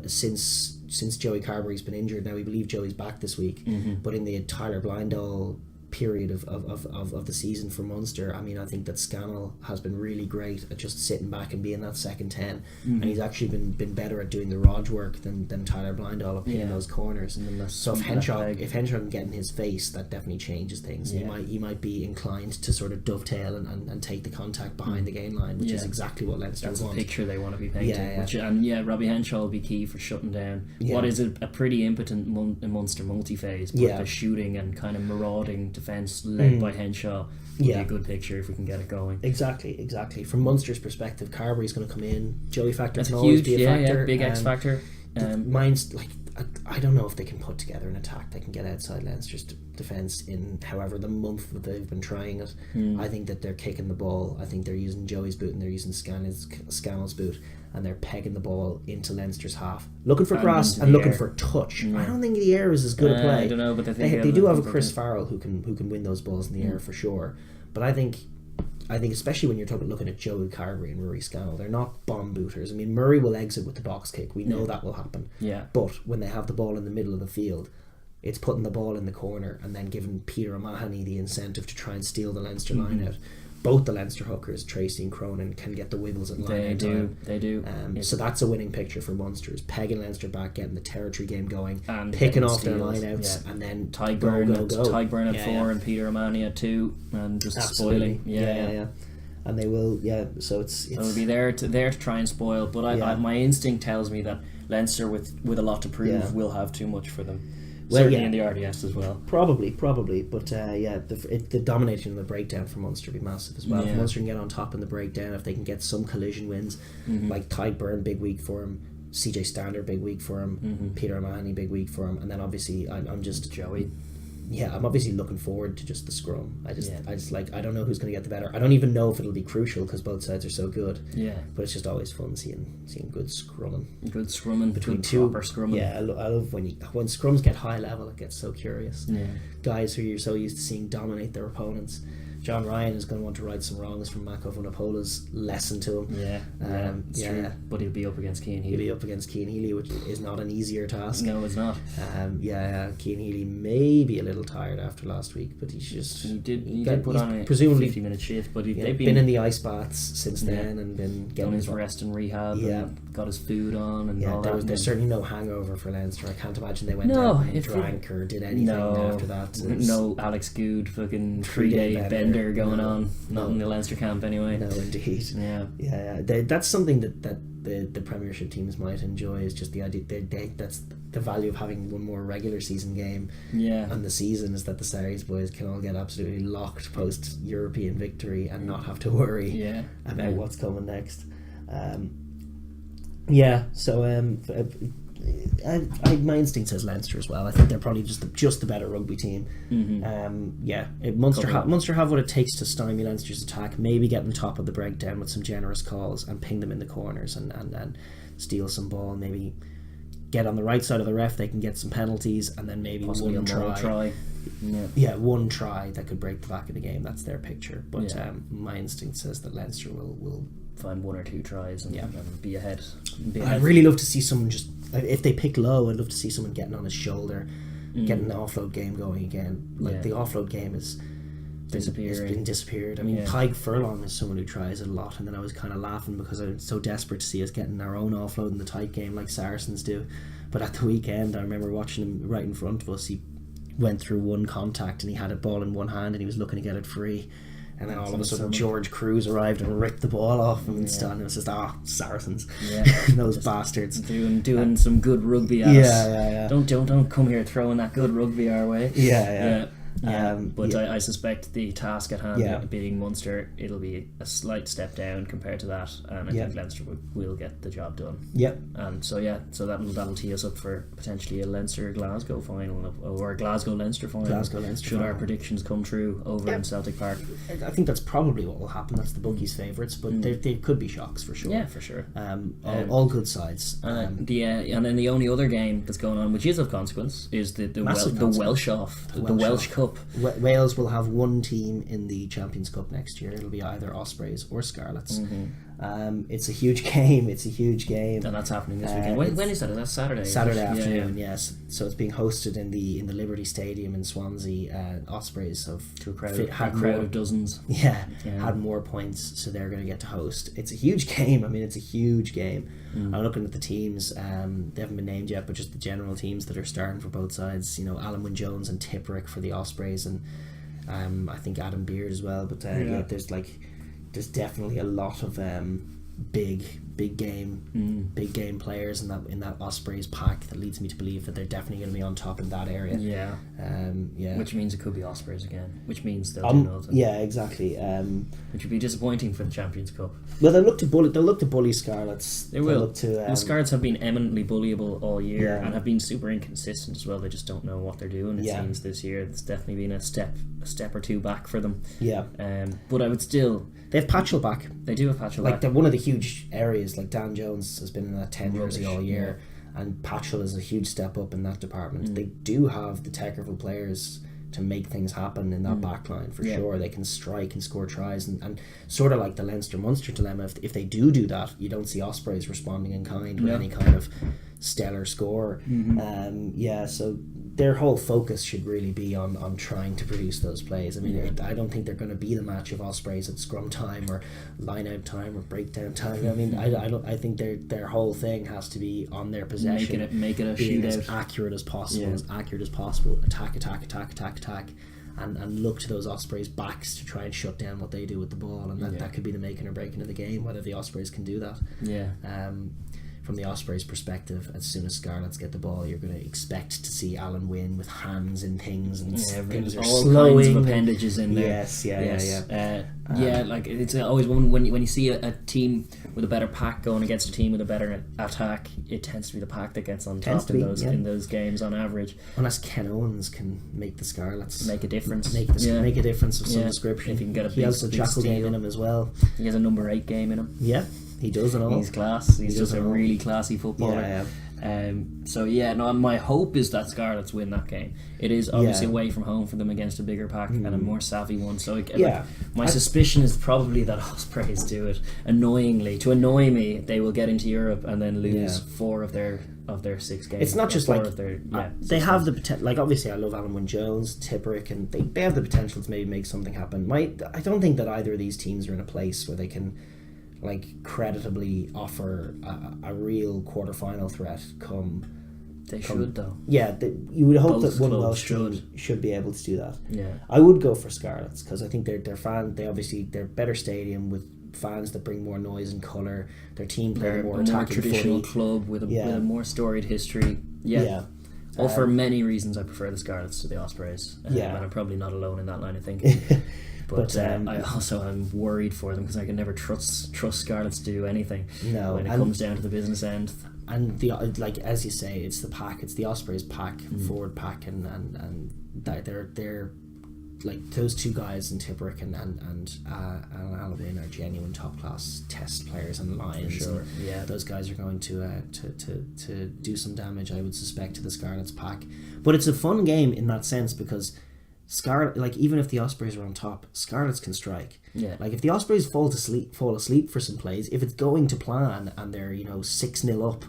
since Joey Carberry's been injured. Now we believe Joey's back this week, but in the Tyler Blindall period of the season for Munster, I mean, I think that Scannell has been really great at just sitting back and being that second 10, and he's actually been better at doing the Rog work than Tyler Blindall up in those corners. So if Henshaw can get in his face, that definitely changes things. He might be inclined to sort of dovetail and take the contact behind the game line, which is exactly what Leinster want. That's the picture they want to be painting. Robbie Henshaw will be key for shutting down what is a pretty impotent Munster multi-phase, but the shooting and kind of marauding defence led by Henshaw would be a good picture if we can get it going. Exactly. From Munster's perspective, Carberry's going to come in. Joey factor can always be a factor. Big X factor. Mine's like, I don't know if they can put together an attack that can get outside Leinster's defence in however the month that they've been trying it. I think that they're kicking the ball. I think they're using Joey's boot and they're using Scannell's boot, and they're pegging the ball into Leinster's half, looking for cross and looking for touch. I don't think the air is as good a play. I don't know, but they do have a Chris Farrell who can win those balls in the air for sure. But I think especially when you're looking at Joey Carberry and Murray Scannell, they're not bomb booters. I mean, Murray will exit with the box kick. We know that will happen. Yeah. But when they have the ball in the middle of the field, it's putting the ball in the corner and then giving Peter O'Mahony the incentive to try and steal the Leinster line out. Both the Leinster hookers, Tracy and Cronin, can get the wiggles at line out time. They do. So that's a winning picture for Munster, is pegging Leinster back, getting the territory game going, and picking off their line-outs, and then Tadhg at 4 and Peter O'Mahony at 2, and just spoiling. And they will, so it's it'll be there to try and spoil, but my instinct tells me that Leinster with a lot to prove will have too much for them. Certainly in the RDS as well. Probably, but the domination and the breakdown for Munster will be massive as well. If Munster can get on top in the breakdown, if they can get some collision wins, like Tadhg Byrne, big week for him, CJ Stander, big week for him, Peter O'Mahony, big week for him, and then obviously I'm just Joey. I'm obviously looking forward to just the scrum. I don't know who's going to get the better. I don't even know if it'll be crucial because both sides are so good. But it's just always fun seeing good scrumming. Good scrumming between two proper scrumming. I love when scrums get high level. It gets so curious. Guys who you're so used to seeing dominate their opponents. John Ryan is going to want to right some wrongs from Mako Vunapola's lesson to him. True. But he'll be up against Cian Healy. He'll be up against Cian Healy, which is not an easier task. No, it's not. Cian Healy may be a little tired after last week, but he did put on a presumably 50-minute shift. But they've been in the ice baths since then and been getting his rest and rehab. And got his food on and all that. There's certainly no hangover for Leinster. I can't imagine they went out and drank or did anything after that. No Alex Good fucking 3-day bender going on. Not in the Leinster camp anyway. No, indeed. That's something that the Premiership teams might enjoy, is just the idea that's the value of having one more regular season game. And the season is that the Sarries boys can all get absolutely locked post European victory and not have to worry about what's coming next. My instinct says Leinster as well. I think they're probably just the better rugby team. Munster have what it takes to stymie Leinster's attack, maybe get on top of the breakdown with some generous calls and ping them in the corners and steal some ball, maybe get on the right side of the ref. They can get some penalties and then maybe possibly one try. One try that could break the back of the game. That's their picture. But my instinct says that Leinster will find 1 or 2 tries and be ahead. I'd really love to see someone just, if they pick low, I'd love to see someone getting on his shoulder, getting the offload game going again. The offload game is disappeared. I mean, Tadhg Furlong is someone who tries it a lot, and then I was kind of laughing because I'm so desperate to see us getting our own offload in the Tadhg game like Saracens do. But at the weekend, I remember watching him right in front of us. He went through one contact and he had a ball in one hand and he was looking to get it free. And then all of a sudden George Cruz arrived and ripped the ball off him and stuff, and it was just Saracens, those bastards doing some good rugby at us. Don't come here throwing that good rugby our way. I suspect the task at hand, beating Munster, it'll be a slight step down compared to that, and I think Leinster will get the job done. So that'll tee us up for potentially a Leinster-Glasgow final or a Glasgow-Leinster final. Should our predictions come true over in Celtic Park? I think that's probably what will happen. That's the bookies' favourites, but there could be shocks for sure. Yeah, for sure. All good sides. And then the only other game that's going on, which is of consequence, is the Welsh Welsh Cup. Wales will have one team in the Champions Cup next year. It'll be either Ospreys or Scarlets. It's a huge game. And that's happening this weekend. When is that? That's Saturday. Saturday afternoon, yes. So it's being hosted in the Liberty Stadium in Swansea. Ospreys to a crowd of dozens. Had more points, so they're going to get to host. It's a huge game. I mean, it's a huge game. I'm looking at the teams. They haven't been named yet, but just the general teams that are starting for both sides. Alan Wynne-Jones and Tipuric for the Ospreys, and I think Adam Beard as well. But there's definitely a lot of big game players in that Ospreys pack that leads me to believe that they're definitely going to be on top in that area. Which means it could be Ospreys again, which means they'll do nothing. Exactly. Which would be disappointing for the Champions Cup. Well, they'll look to bully Scarlets. They will. The Scarlets have been eminently bullyable all year and have been super inconsistent as well. They just don't know what they're doing. It seems this year it's definitely been a step or two back for them. But I would still. They have Patchell back. They do have Patchell back. They're one of the huge areas. Like Dan Jones has been in that 10 jersey all year, and Patchell is a huge step up in that department. They do have the technical players to make things happen in that back line for sure. They can strike and score tries, and sort of like the Leinster-Munster dilemma. If they do that, you don't see Ospreys responding in kind with any kind of stellar score. So their whole focus should really be on trying to produce those plays. I mean, I don't think they're going to be the match of Ospreys at scrum time or line out time or breakdown time. I mean, I think their whole thing has to be on their possession, make it a being shootout, as accurate as possible, attack, and look to those Ospreys backs to try and shut down what they do with the ball, and that could be the making or breaking of the game, whether the Ospreys can do that. From the Ospreys' perspective, as soon as Scarlets get the ball, you're going to expect to see Alan Wynne with hands in things, and things are all slowing. Kinds of appendages in there. Like it's always when you see a team with a better pack going against a team with a better attack, it tends to be the pack that gets on top in those games on average. Unless Ken Owens can make the Scarlets make a difference, make a difference of some description. If he can get he has a jackal game in him as well. He has a number 8 game in him. Yeah. He does it all. He's class. He's just a really classy footballer. My hope is that Scarlets win that game. It is obviously away from home for them against a bigger pack and a more savvy one. So my suspicion is probably that Ospreys do it annoyingly. To annoy me, they will get into Europe and then lose 4 of their 6 games. It's not just like they have games. the potential. Like obviously, I love Alan Wynne-Jones, Tipuric, and they have the potential to maybe make something happen. I don't think that either of these teams are in a place where they can creditably offer a real quarter-final threat should though. You would hope that one Welsh team should be able to do that. I would go for Scarlets because I think they're better stadium with fans that bring more noise and colour. Their team play more attacking traditional footy. club with a more storied history. For many reasons I prefer the Scarlets to the Ospreys, and I'm probably not alone in that line of thinking. But I also am worried for them because I can never trust Scarlets to do anything when it comes down to the business end. And as you say, it's the pack. It's the Ospreys pack, forward pack, and they're like those two guys in Tipuric and Alan Wynne are genuine top class test players and Lions. Sure. And those guys are going to do some damage, I would suspect, to the Scarlets pack. But it's a fun game in that sense because even if the Ospreys are on top, Scarlets can strike. If the Ospreys fall asleep for some plays, if it's going to plan and they're 6-0 up,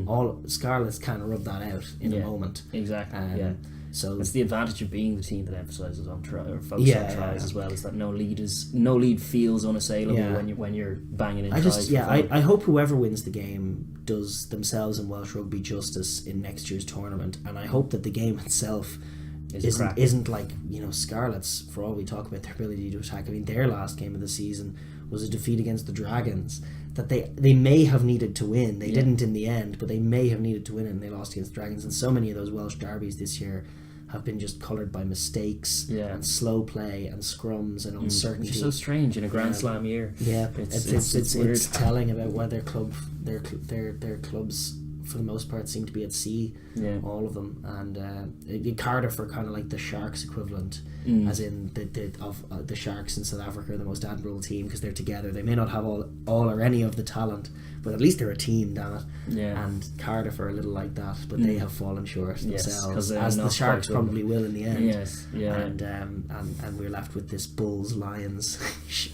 all Scarlets can rub that out in a moment. Exactly. So it's the advantage of being the team that emphasises on focuses on tries as well. Is that no lead feels unassailable when you're banging in tries. I hope whoever wins the game does themselves and Welsh rugby justice in next year's tournament, and I hope that the game itself isn't like, Scarlets, for all we talk about their ability to attack. I mean, their last game of the season was a defeat against the Dragons that they may have needed to win. They didn't in the end, but they may have needed to win it, and they lost against the Dragons. And so many of those Welsh derbies this year have been just coloured by mistakes and slow play and scrums and uncertainty. Which is so strange in a Grand Slam year. Yeah, it's telling about why their clubs for the most part seem to be at sea. All of them. And Cardiff are kind of like the Sharks equivalent, as in the Sharks in South Africa are the most admirable team because they're together. They may not have all or any of the talent, but at least they're a team, damn it. And Cardiff are a little like that, but they have fallen short themselves, as the Sharks probably will in the end. And we're left with this Bulls Lions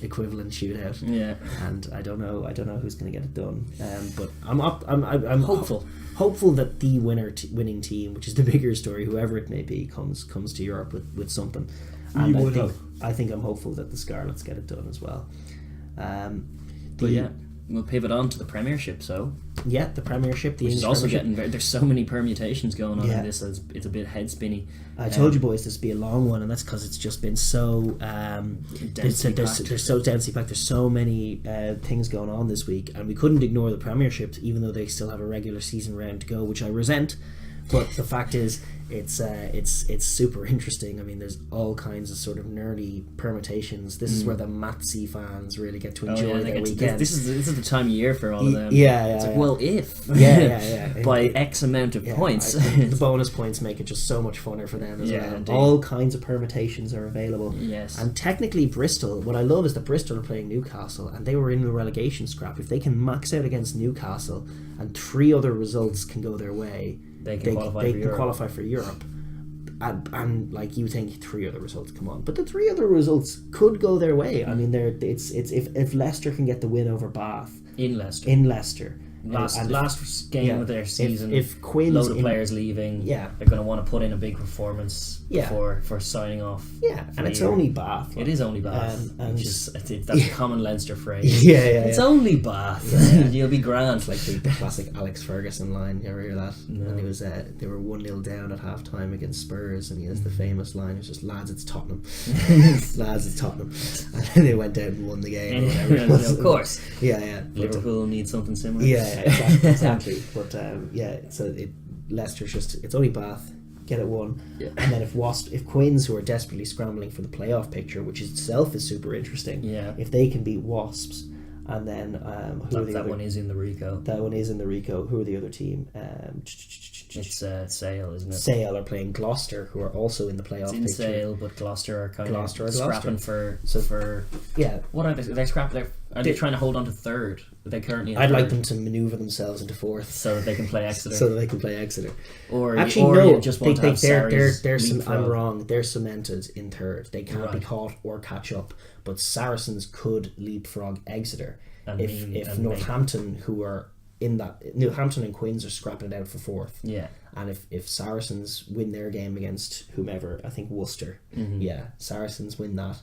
equivalent shootout. And I don't know who's going to get it done. But I'm hopeful that the winning team, which is the bigger story, whoever it may be, comes to Europe with something. And I think I'm hopeful that the Scarlets get it done as well. We'll pivot on to the Premiership. So the Premiership, which is also getting there's so many permutations going on in this. It's a bit head spinny. I told you boys this would be a long one, and that's because it's just been so there's so densely packed. There's so many things going on this week, and we couldn't ignore the Premiership, even though they still have a regular season round to go, which I resent. But the fact is, it's super interesting. I mean, there's all kinds of sort of nerdy permutations. This is where the Matsy fans really get to enjoy their weekends. This is the time of year for all of them. It's like, well, if by X amount of points, the bonus points make it just so much funner for them as well. Indeed. All kinds of permutations are available. Yes, and technically Bristol. What I love is that Bristol are playing Newcastle, and they were in the relegation scrap. If they can max out against Newcastle, and 3 other results can go their way, they can qualify for Europe. And like, you think 3 other results, come on, but the 3 other results could go their way. I mean, it's if Leicester can get the win over Bath in Leicester, last game of their season, if Quinn's load of players leaving, they're going to want to put in a big performance for signing off. And it's only Bath. It is only Bath. That's a common Leinster phrase. It's only Bath. You'll be grand. It's like the classic Alex Ferguson line. You ever hear that? No. And it was they were 1-0 down at half time against Spurs, and he has the famous line. It was just, lads, it's Tottenham. Lads, it's Tottenham. And then they went out and won the game. Of course. Liverpool needs something similar. Exactly. But so Leicester's it's only Bath, get it won, and then if Quins, who are desperately scrambling for the playoff picture, which itself is super interesting, if they can beat Wasps, and then that one is in the Rico. That one is in the Rico. Who are the other team? It's Sale, isn't it? Sale are playing Gloucester, who are also in the playoff picture. Sale, but Gloucester are kind of scrapping for what are they? They're scrapping. Are they trying to hold on to third? They currently. I'd like them to manoeuvre themselves into fourth, so that they can play Exeter. Or actually, no. You just want to have Sarries. I'm wrong. They're cemented in third. They can't be caught or catch up. But Saracens could leapfrog Exeter if Northampton, who are in that, Northampton and Quins are scrapping it out for fourth. And if Saracens win their game against whomever, I think Worcester. Saracens win that.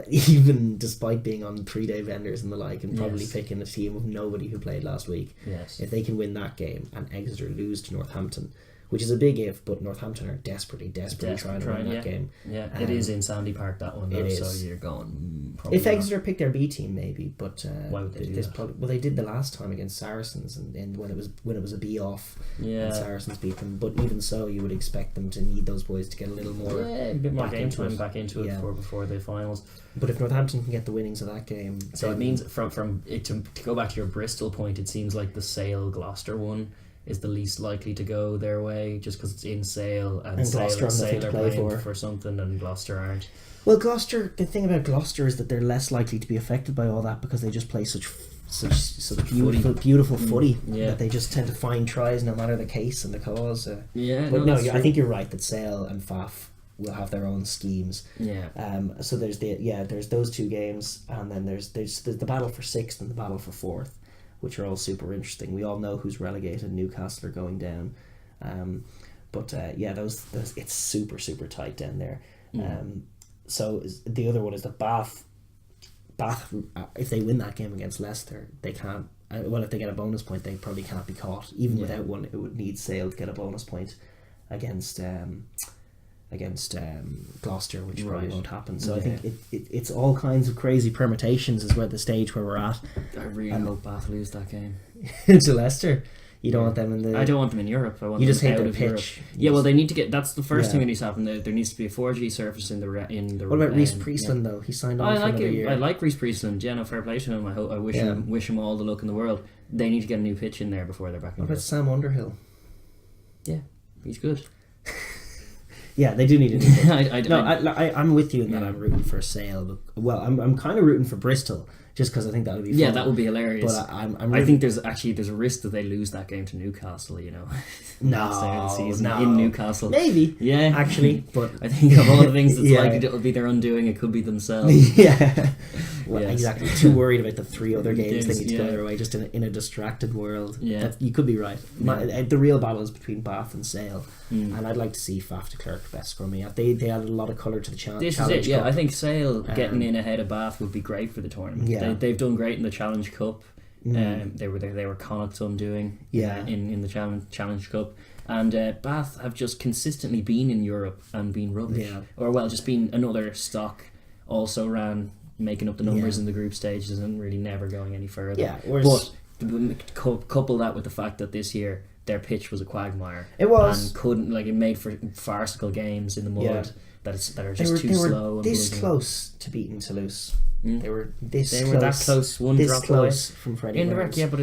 Even despite being on 3-day vendors and the like, and probably picking a team of nobody who played last week, if they can win that game and Exeter lose to Northampton, which is a big if, but Northampton are desperately trying to win that game. It is in Sandy Park, that one, though, it is. So you're going if Exeter picked their B team, maybe, but why would they do that? They did the last time against Saracens, and when it was a B off, and Saracens beat them. But even so, you would expect them to need those boys to get a little more a bit more game time back into it before the finals. But if Northampton can get the winnings of that game, so it means from it to go back to your Bristol point, it seems like the Sale Gloucester one is the least likely to go their way, just because it's in Sale, and Sale are playing for something, and Gloucester aren't. Well, Gloucester, the thing about Gloucester is that they're less likely to be affected by all that because they just play such beautiful footy that they just tend to find tries no matter the case and the cause. I think you're right that Sale and Faf will have their own schemes. So there's those 2 games, and then there's the battle for 6th and the battle for 4th, which are all super interesting. We all know who's relegated. Newcastle are going down, those it's super tight down there. So the other one is that Bath, if they win that game against Leicester, they can't. If they get a bonus point, they probably can't be caught. Even without one, it would need Sale to get a bonus point against against Gloucester, which probably Right. won't happen. So I Yeah. think it's all kinds of crazy permutations is where the stage where we're at. I really hope Bath lose that game. To Leicester, you don't want them in the. I don't want them in Europe. I want You them just hate out their of pitch. Europe. You Yeah, well, just- they need to get. That's the first Yeah. thing that needs to happen. There needs to be a 4G surface in the What about Reece yeah. Priestland though? He signed Oh, on I for like another it. year. I like Reece Priestland. Yeah, no, fair play to him. I wish Yeah. him all the luck in the world. They need to get a new pitch in there before they're back in What about Europe. Sam Underhill? Yeah, he's good. Yeah, they do need a new pitch. No, I'm with you in that Yeah. I'm rooting for Sale. But, well, I'm kind of rooting for Bristol just because I think that would be fun. yeah, that would be hilarious. But I'm I rooting- think there's a risk that they lose that game to Newcastle. You know, last day of the season no. in Newcastle. maybe Yeah, actually, but I think of all the things that's Yeah. likely to be their undoing, it could be themselves. yeah, well, Yes. exactly. Too worried about the 3 other games they need to go Yeah. their way, just in a distracted world. Yeah. You could be right. The real battle is between Bath and Sale, Mm. and I'd like to see Faf de Klerk best scrummy. They added a lot of colour to the challenge. This is it, yeah. Cup. I think Sale getting in ahead of Bath would be great for the tournament. Yeah. They've done great in the Challenge Cup. They were Connacht's undoing Yeah. in the Challenge Cup. And Bath have just consistently been in Europe and been rubbish. Yeah. Or, well, just been another stock also ran making up the numbers Yeah. in the group stages and really never going any further. Yeah, whereas- But couple that with the fact that this year their pitch was a quagmire. It was. And couldn't, like, it made for farcical games in the mud Yeah. that are They just were, too they were slow. And this bloody- close to beating Toulouse. Mm. They were this They close. were that close, one this drop close from Freddie away. Burns. Yeah, but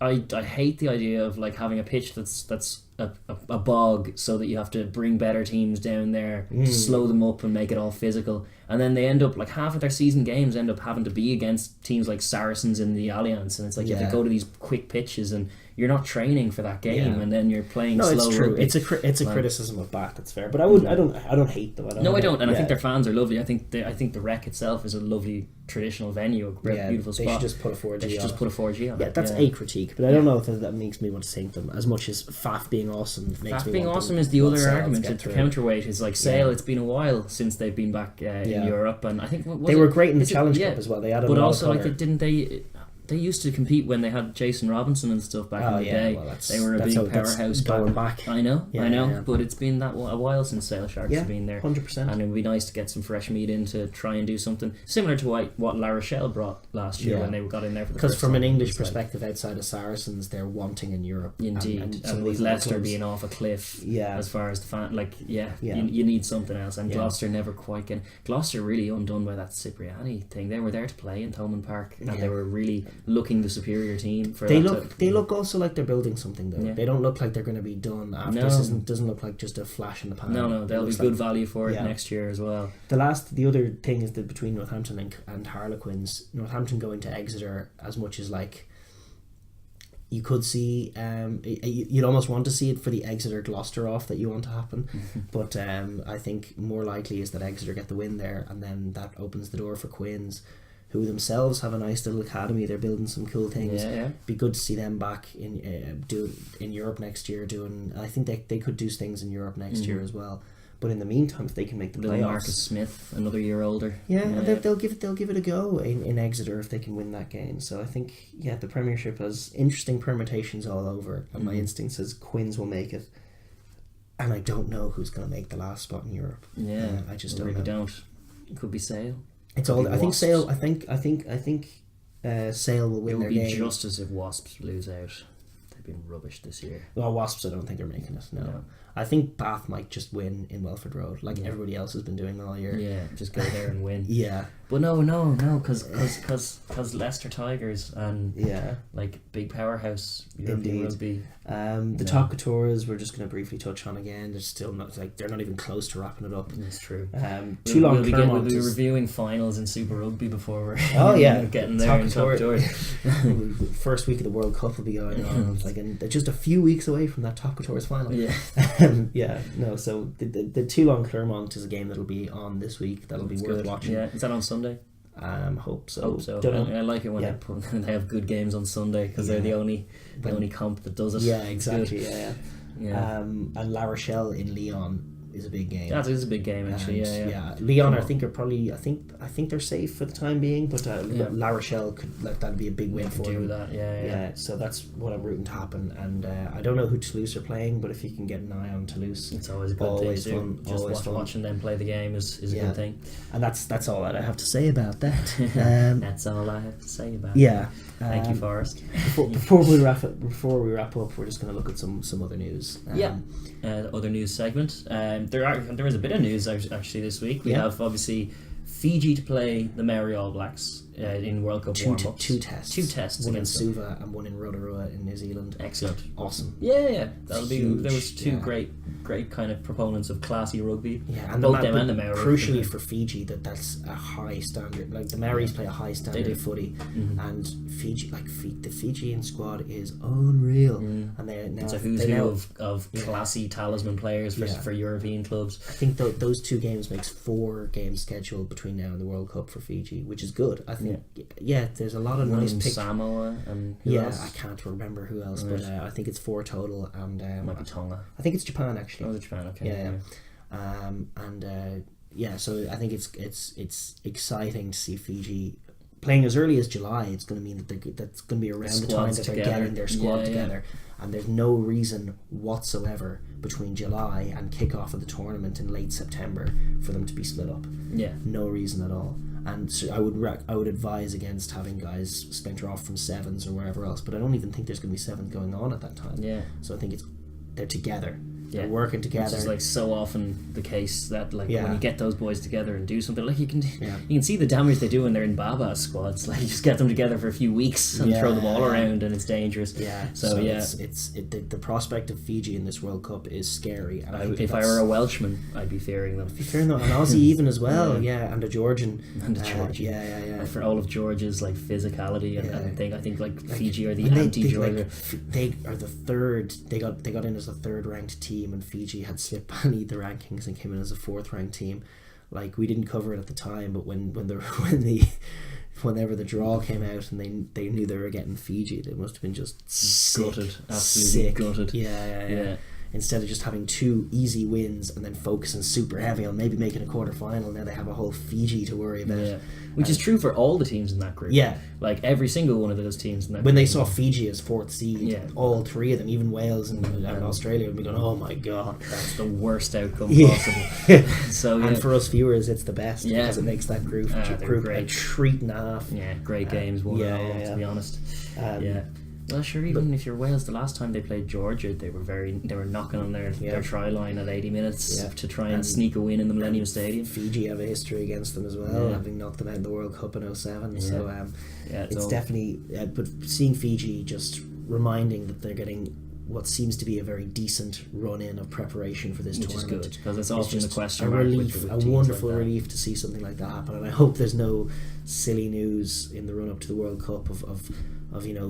I hate the idea of like having a pitch that's a bog, so that you have to bring better teams down there to slow them up and make it all physical, and then they end up like half of their season games end up having to be against teams like Saracens in the Alliance, and it's like you have Yeah. to go to these quick pitches and you're not training for that game, Yeah. and then you're playing No, slow it's true. rugby. It's a Like- criticism of Bath. That's fair, but I don't hate them. No, I don't, and I think yeah. their fans are lovely. I think the Rec itself is a lovely traditional venue, a great, beautiful spot. They should just put a 4G They should on just it. put a 4G on Yeah, it. that's a critique, but I don't know if that makes me want to sink them as much as Faf being awesome makes Faf me being want awesome them, is the want other Sale to argument. get It's through. counterweight is like Sale. Yeah. It's been a while since they've been back in Yeah. Europe, and I think They were great in the Challenge Cup as well. They added but a lot also of like colour. didn't they used to compete when they had Jason Robinson and stuff back in the day. well, that's, They were a that's big that's powerhouse going back. I know, Yeah, yeah. but it's been a while since Sale Sharks Yeah, have been there. 100%. And it would be nice to get some fresh meat in to try and do something similar to what La Rochelle brought last year Yeah. when they got in there for the Because first from time. an English It's like- perspective, outside of Saracens, they're wanting in Europe. Indeed, and and, some of with these other Leicester clubs- being off a cliff, Yeah. as far as the fan, Yeah. you need something else, and Yeah. Gloucester never quite get. Gloucester really undone by that Cipriani thing. They were there to play in Thomond Park, and Yeah. they were really looking the superior team for. They look also like they're building something though. Yeah. They don't look like they're going to be done after. No. This doesn't look like just a flash in the pan. No, It they'll be looks good like- value for it yeah. next year as well. The other thing is that between Northampton and Harlequins, Northampton going to Exeter as much as like you could see, you'd almost want to see it for the Exeter Gloucester off that you want to happen, but I think more likely is that Exeter get the win there, and then that opens the door for Quins, who themselves have a nice little academy. They're building some cool things. Yeah. Be good to see them back in Europe next year. I think they could do things in Europe next year as well. But in the meantime, if they can make the Little playoffs, Marcus Smith, another year older. yeah, they'll give it a go in Exeter if they can win that game. So I think the Premiership has interesting permutations all over, and my instinct says Quins will make it. And I don't know who's going to make the last spot in Europe. Yeah, I just I don't really know. don't. It could be Sale. It's Could all. be I think Wasps. Sale. I think Sale will It win would their be game. just as if Wasps lose out. They've been rubbish this year. Well, Wasps, I don't think they're making it. No. I think Bath might just win in Welford Road, like everybody else has been doing all year. Yeah, just go there and win. Yeah. But no, because Leicester Tigers and Yeah. like big powerhouse European Indeed. rugby. The top couturas we're just going to briefly touch on again. They're still not they're not even close to wrapping it up. That's true. Too long. We'll be reviewing finals in Super Rugby before we're Oh yeah, getting there in top tour. First week of the World Cup will be going on. Like, and they're just a few weeks away from that top tours final. Yeah. No. So the Toulon Clermont is a game that'll be on this week. That'll be That's worth good. watching. Yeah, is that on Sunday? Hope so. Hope so. Don't know. I like it when they have good games on Sunday because they're the only comp that does it. Yeah, It's exactly. good. Yeah. Yeah. And La Rochelle in Lyon. is a big game. That is a big game, actually. Yeah. Leon, I think are probably. I think they're safe for the time being, but La Rochelle that'd be a big win for them. That. Yeah. So that's what I'm rooting to happen, and I don't know who Toulouse are playing, but if you can get an eye on Toulouse, it's always a good thing. Just watching them play the game is a good thing. And that's all that I have to say about that. That's all I have to say about it. Yeah. Thank you, Forrest. Before we wrap up, we're just going to look at some other news. Other news segment. There is a bit of news actually this week. We have obviously Fiji to play the Maori All Blacks in World Cup warm-ups. Two tests. One in against Suva and one in Rotorua in New Zealand. Excellent. Awesome. Yeah. That'll be. There was two great kind of proponents of classy rugby. Yeah, and both them and the Maori. Crucially for Fiji, that's a high standard. Like the Maoris play a high standard of footy, and Fiji, the Fijian squad is unreal. And they're now it's a who's who of classy talisman players for European clubs. I think those 2 games makes 4 games scheduled between now and the World Cup for Fiji, which is good. I think. Yeah, there's a lot of nice pictures. Samoa and who else? I can't remember who else, but I think it's 4 total, and might be Tonga. I think it's Japan actually. Oh, it's Japan. Okay. So I think it's exciting to see Fiji playing as early as July. It's going to mean that's going to be around the time that they're getting their squad together. And there's no reason whatsoever between July and kickoff of the tournament in late September for them to be split up. Yeah. No reason at all. And so I would advise against having guys splinter off from sevens or wherever else. But I don't even think there's going to be sevens going on at that time. Yeah. So I think they're together. They're working together. Which is like so often the case that when you get those boys together and do something, like you can see the damage they do when they're in Baba's squads. Like you just get them together for a few weeks and throw the ball around and it's dangerous. Yeah. So the prospect of Fiji in this World Cup is scary. And if I were a Welshman, I'd be fearing them. An Aussie even as well. Yeah, and a Georgian. For all of Georgia's like physicality and I think Fiji are the anti-Georgia. They are the third. They got in as the third ranked team. And Fiji had slipped beneath the rankings and came in as a 4th ranked team. Like we didn't cover it at the time, but whenever the draw came out and they knew they were getting Fiji, they must have been just gutted, absolutely gutted. Yeah. Instead of just having 2 easy wins and then focusing super heavy on maybe making a quarter-final, now they have a whole Fiji to worry about. Yeah. Which is true for all the teams in that group. Yeah. Like every single one of those teams in that when group. They saw Fiji as 4th seed, all 3 of them, even Wales and Australia, would be going, oh my god. That's the worst outcome possible. So and for us viewers, it's the best because it makes that group a treat and a half. Yeah, great games, one and all, to be honest. Well, sure. Even if you're Wales, the last time they played Georgia, they were knocking on their try line at 80 minutes to try and sneak a win in the Millennium Stadium. Fiji have a history against them as well, having knocked them out in the World Cup in 07. Yeah. So it's definitely. But seeing Fiji just reminding that they're getting what seems to be a very decent run-in of preparation for this tournament, which is good because it's often the question a mark relief, with a wonderful relief to see something like that happen. And I hope there's no silly news in the run-up to the World Cup of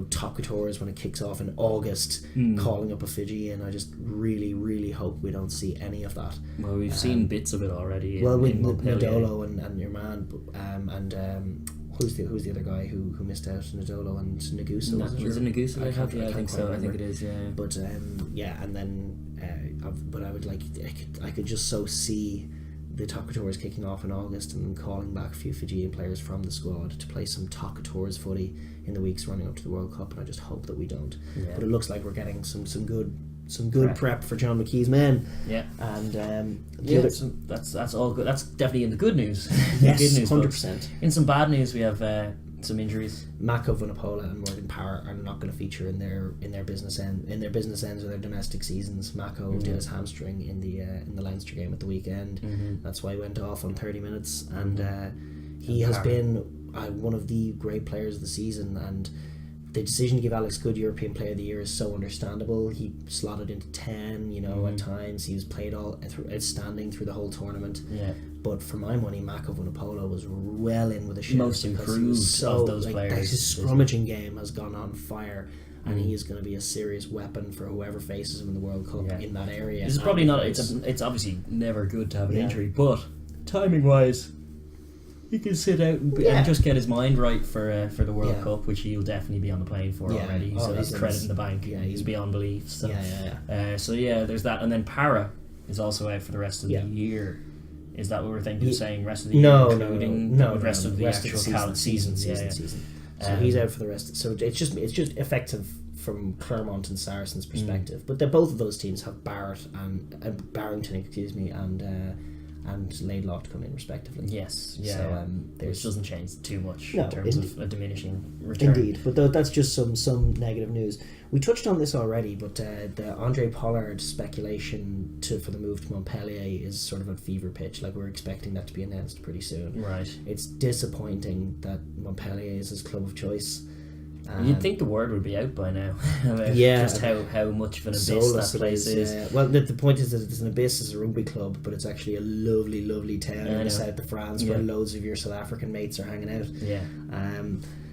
top couture when it kicks off in August calling up a Fijian. I just really, really hope we don't see any of that. Well, we've seen bits of it already. With Nadolo and your man, who's the other guy who missed out? Nadolo and Nagusa. Was it Nagusa? I think so. Remember. I think it is. Yeah. But and then but I would I could just so see the Takatours kicking off in August and calling back a few Fijian players from the squad to play some Takatours footy in the weeks running up to the World Cup, and I just hope that we don't. Yeah. But it looks like we're getting some good prep for John McKee's men. Yeah. And that's all good. That's definitely in the good news. Yes, good news, 100%. In some bad news, we have some injuries. Mako Vunipola and Morgan Power are not going to feature in their business ends or their domestic seasons. Mako did his hamstring in the Leinster game at the weekend. Mm-hmm. That's why he went off on 30 minutes, and he has been one of the great players of the season. And the decision to give Alex Good European Player of the Year is so understandable. He slotted into 10, at times. He was played outstanding through the whole tournament. Yeah. But for my money, Mako Vunipola was well in with a shout. Most improved of those players. His scrummaging game has gone on fire, and he is going to be a serious weapon for whoever faces him in the World Cup in that area. It's probably not. It's obviously never good to have an injury, but timing wise, he can sit out and just get his mind right for the World Cup, which he'll definitely be on the plane for already. So that's credit in the bank. Yeah, he's beyond belief. So, so there's that, and then Para. is also out for the rest of the year. Is that what we're thinking? Saying rest of the year, including the rest of the actual season. So he's out for the rest. So it's just effective from Clermont and Saracens' perspective. But both of those teams have Barrett and Barrington, and Laidlaw to come in respectively. Yes, So which doesn't change too much in terms of a diminishing return. Indeed, but that's just some negative news. We touched on this already, but the Andre Pollard speculation for the move to Montpellier is sort of at fever pitch. Like, we're expecting that to be announced pretty soon. Right. It's disappointing that Montpellier is his club of choice. You'd think the word would be out by now about just how much of an abyss that place is. Yeah. Well, the point is that it's an abyss as a rugby club, but it's actually a lovely, lovely town in the south of France where loads of your South African mates are hanging out. Yeah.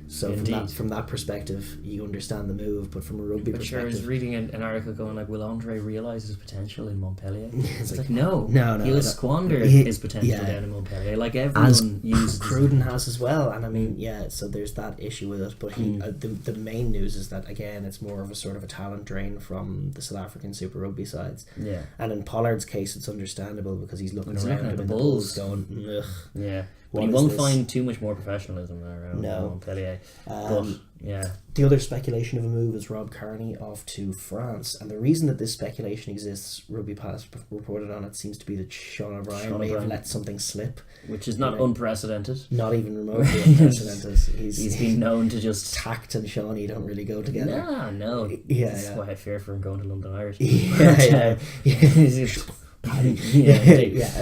So from that perspective, you understand the move, but from a rugby perspective... Sure, I was reading an article going like, will Andre realise his potential in Montpellier? It's like, no, he'll squander his potential down in Montpellier, like everyone uses. Cruden has as well, and I mean, so there's that issue with it, but the main news is that, again, it's more of a sort of a talent drain from the South African Super Rugby sides. Yeah. And in Pollard's case, it's understandable because he's looking around at the Bulls going, ugh. Yeah. But he won't find too much more professionalism around Montpellier. The other speculation of a move is Rob Kearney off to France, and the reason that this speculation exists, Rugby Pass reported on it, seems to be that Sean O'Brien may have let something slip, which is not unprecedented. Not even remotely unprecedented. He's been known to just tact and Shawnee don't really go together. No. That's why I fear for him going to London Irish.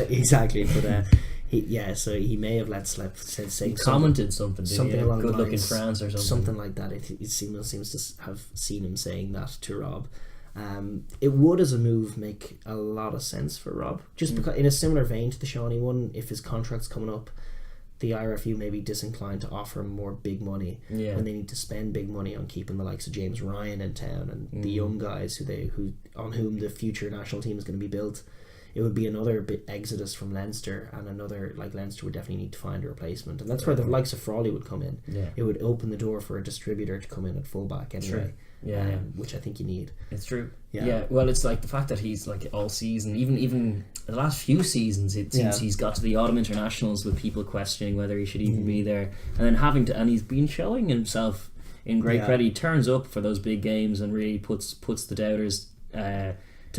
Exactly. But so he may have let slip. He commented something along good the luck in lines, France or something. Something like that. It seems to have seen him saying that to Rob. It would, as a move, make a lot of sense for Rob. Just because, in a similar vein to the Shawnee one, if his contract's coming up, the IRFU may be disinclined to offer him more big money when they need to spend big money on keeping the likes of James Ryan in town and the young guys on whom the future national team is going to be built. It would be another bit exodus from Leinster, and another, like, Leinster would definitely need to find a replacement, and that's where the likes of Frawley would come in. It would open the door for a distributor to come in at fullback anyway. Which I think you need. It's true. Well, it's like the fact that he's like all season, even the last few seasons, it seems he's got to the autumn internationals with people questioning whether he should even be there, and then and he's been showing himself in great credit. He turns up for those big games and really puts the doubters to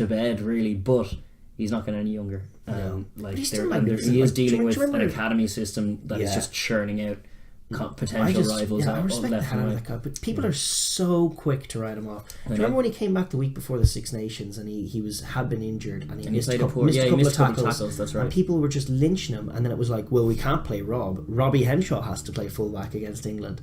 bed, really, but he's not getting any younger. He is dealing with an academy system that is just churning out potential rivals. I respect the hell out of that guy, but people are so quick to write him off. Do you remember when he came back the week before the Six Nations and he had been injured and he missed a couple of tackles? That's right. And people were just lynching him, and then it was like, well, we can't play Rob. Robbie Henshaw has to play fullback against England.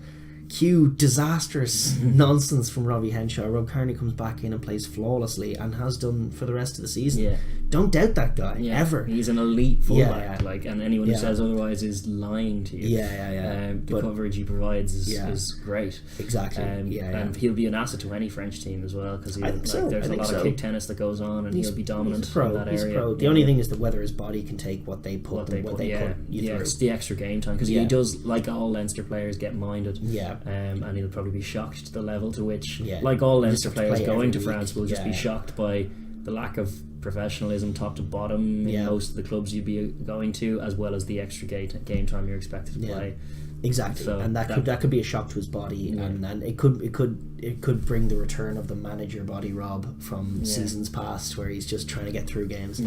Cue disastrous nonsense from Robbie Henshaw. Rob Kearney comes back in and plays flawlessly and has done for the rest of the season. Don't doubt that guy ever. He's an elite fullback, and anyone who says otherwise is lying to you. The coverage he provides is great. Exactly. And he'll be an asset to any French team as well, because there's a lot of kick tennis that goes on, and he'll be dominant in that area. The only thing is that whether his body can take what they put you through. It's the extra game time, because he does, like all Leinster players, get minded. And he'll probably be shocked to the level to which, like all Leinster players going to France, will just be shocked by the lack of professionalism top to bottom in most of the clubs you'd be going to, as well as the extra game time you're expected to play. Exactly, so and that could be a shock to his body, and it could bring the return of the manager body Rob from seasons past, where he's just trying to get through games.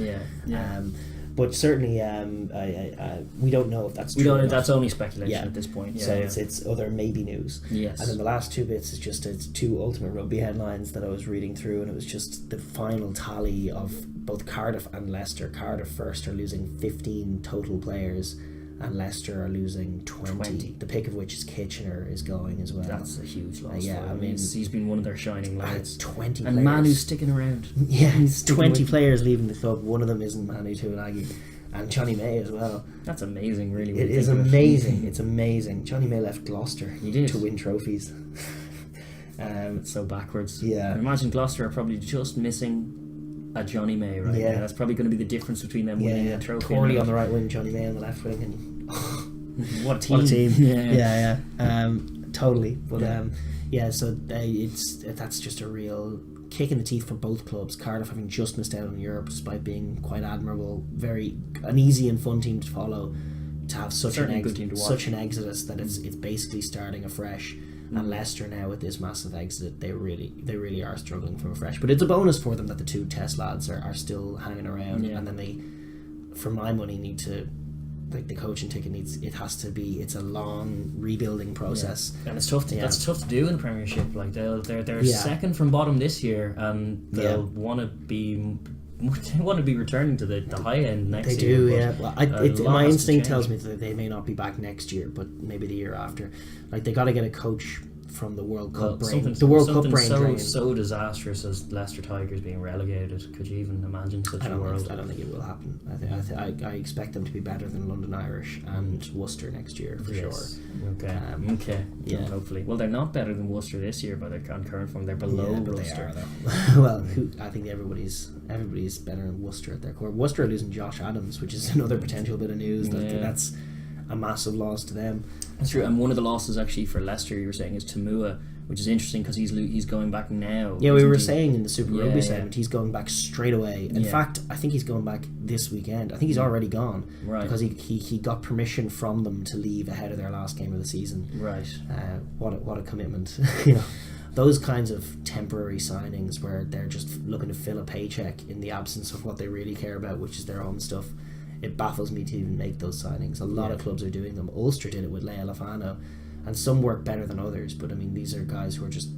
But certainly, we don't know if that's true. We don't. That's only speculation at this point. It's other maybe news. Yes. And then the last two bits is just two Ultimate Rugby headlines that I was reading through, and it was just the final tally of both Cardiff and Leicester. Cardiff first are losing 15 total players, and Leicester are losing 20. The pick of which is Kitchener is going as well. That's a huge loss. I mean, he's been one of their shining lights. 20 and players. Manu's sticking around. He's 20 players leaving the club. One of them isn't Manu Tuilagi. And Johnny May as well. That's amazing, really. It is amazing. It's amazing. Johnny May left Gloucester to win trophies. It's so backwards. Yeah. I imagine Gloucester are probably just missing a Johnny May right now. That's probably going to be the difference between them winning a trophy. Torley on the right wing, Johnny May on the left wing, and what a team! Totally. But so that's just a real kick in the teeth for both clubs. Cardiff having just missed out on Europe despite being quite admirable, an easy and fun team to follow, to have such an exodus that it's basically starting afresh. And Leicester now with this massive exit, they really are struggling from afresh. But it's a bonus for them that the two Test lads are still hanging around, and then they, for my money, need to, like, the coaching ticket it's a long rebuilding process, and it's tough. That's tough to do in the Premiership. Like they're second from bottom this year, and they'll want to be returning to the high end next year. They do, yeah. Well, my instinct tells me that they may not be back next year, but maybe the year after. Like, they got to get a coach from the World Cup brain. The World Cup brain drain. So disastrous as Leicester Tigers being relegated. Could you even imagine such a world? I don't think it will happen. I expect them to be better than London Irish and Worcester next year for sure. Okay. Yeah. Hopefully. Well, they're not better than Worcester this year, but they're on current form. They're below Worcester. They are, though. Well, I think everybody's better than Worcester at their core. Worcester are losing Josh Adams, which is another potential bit of news. That's a massive loss to them. That's true. And one of the losses actually for Leicester, you were saying, is Tamua, which is interesting because he's going back now. Yeah, we were saying in the Super Rugby segment he's going back straight away. In fact, I think he's going back this weekend. I think he's already gone, right? Because he got permission from them to leave ahead of their last game of the season. Right. What a commitment. You know, those kinds of temporary signings where they're just looking to fill a paycheck in the absence of what they really care about, which is their own stuff. It baffles me to even make those signings. A lot of clubs are doing them. Ulster did it with Leia Lafano, and some work better than others. But I mean, these are guys who are just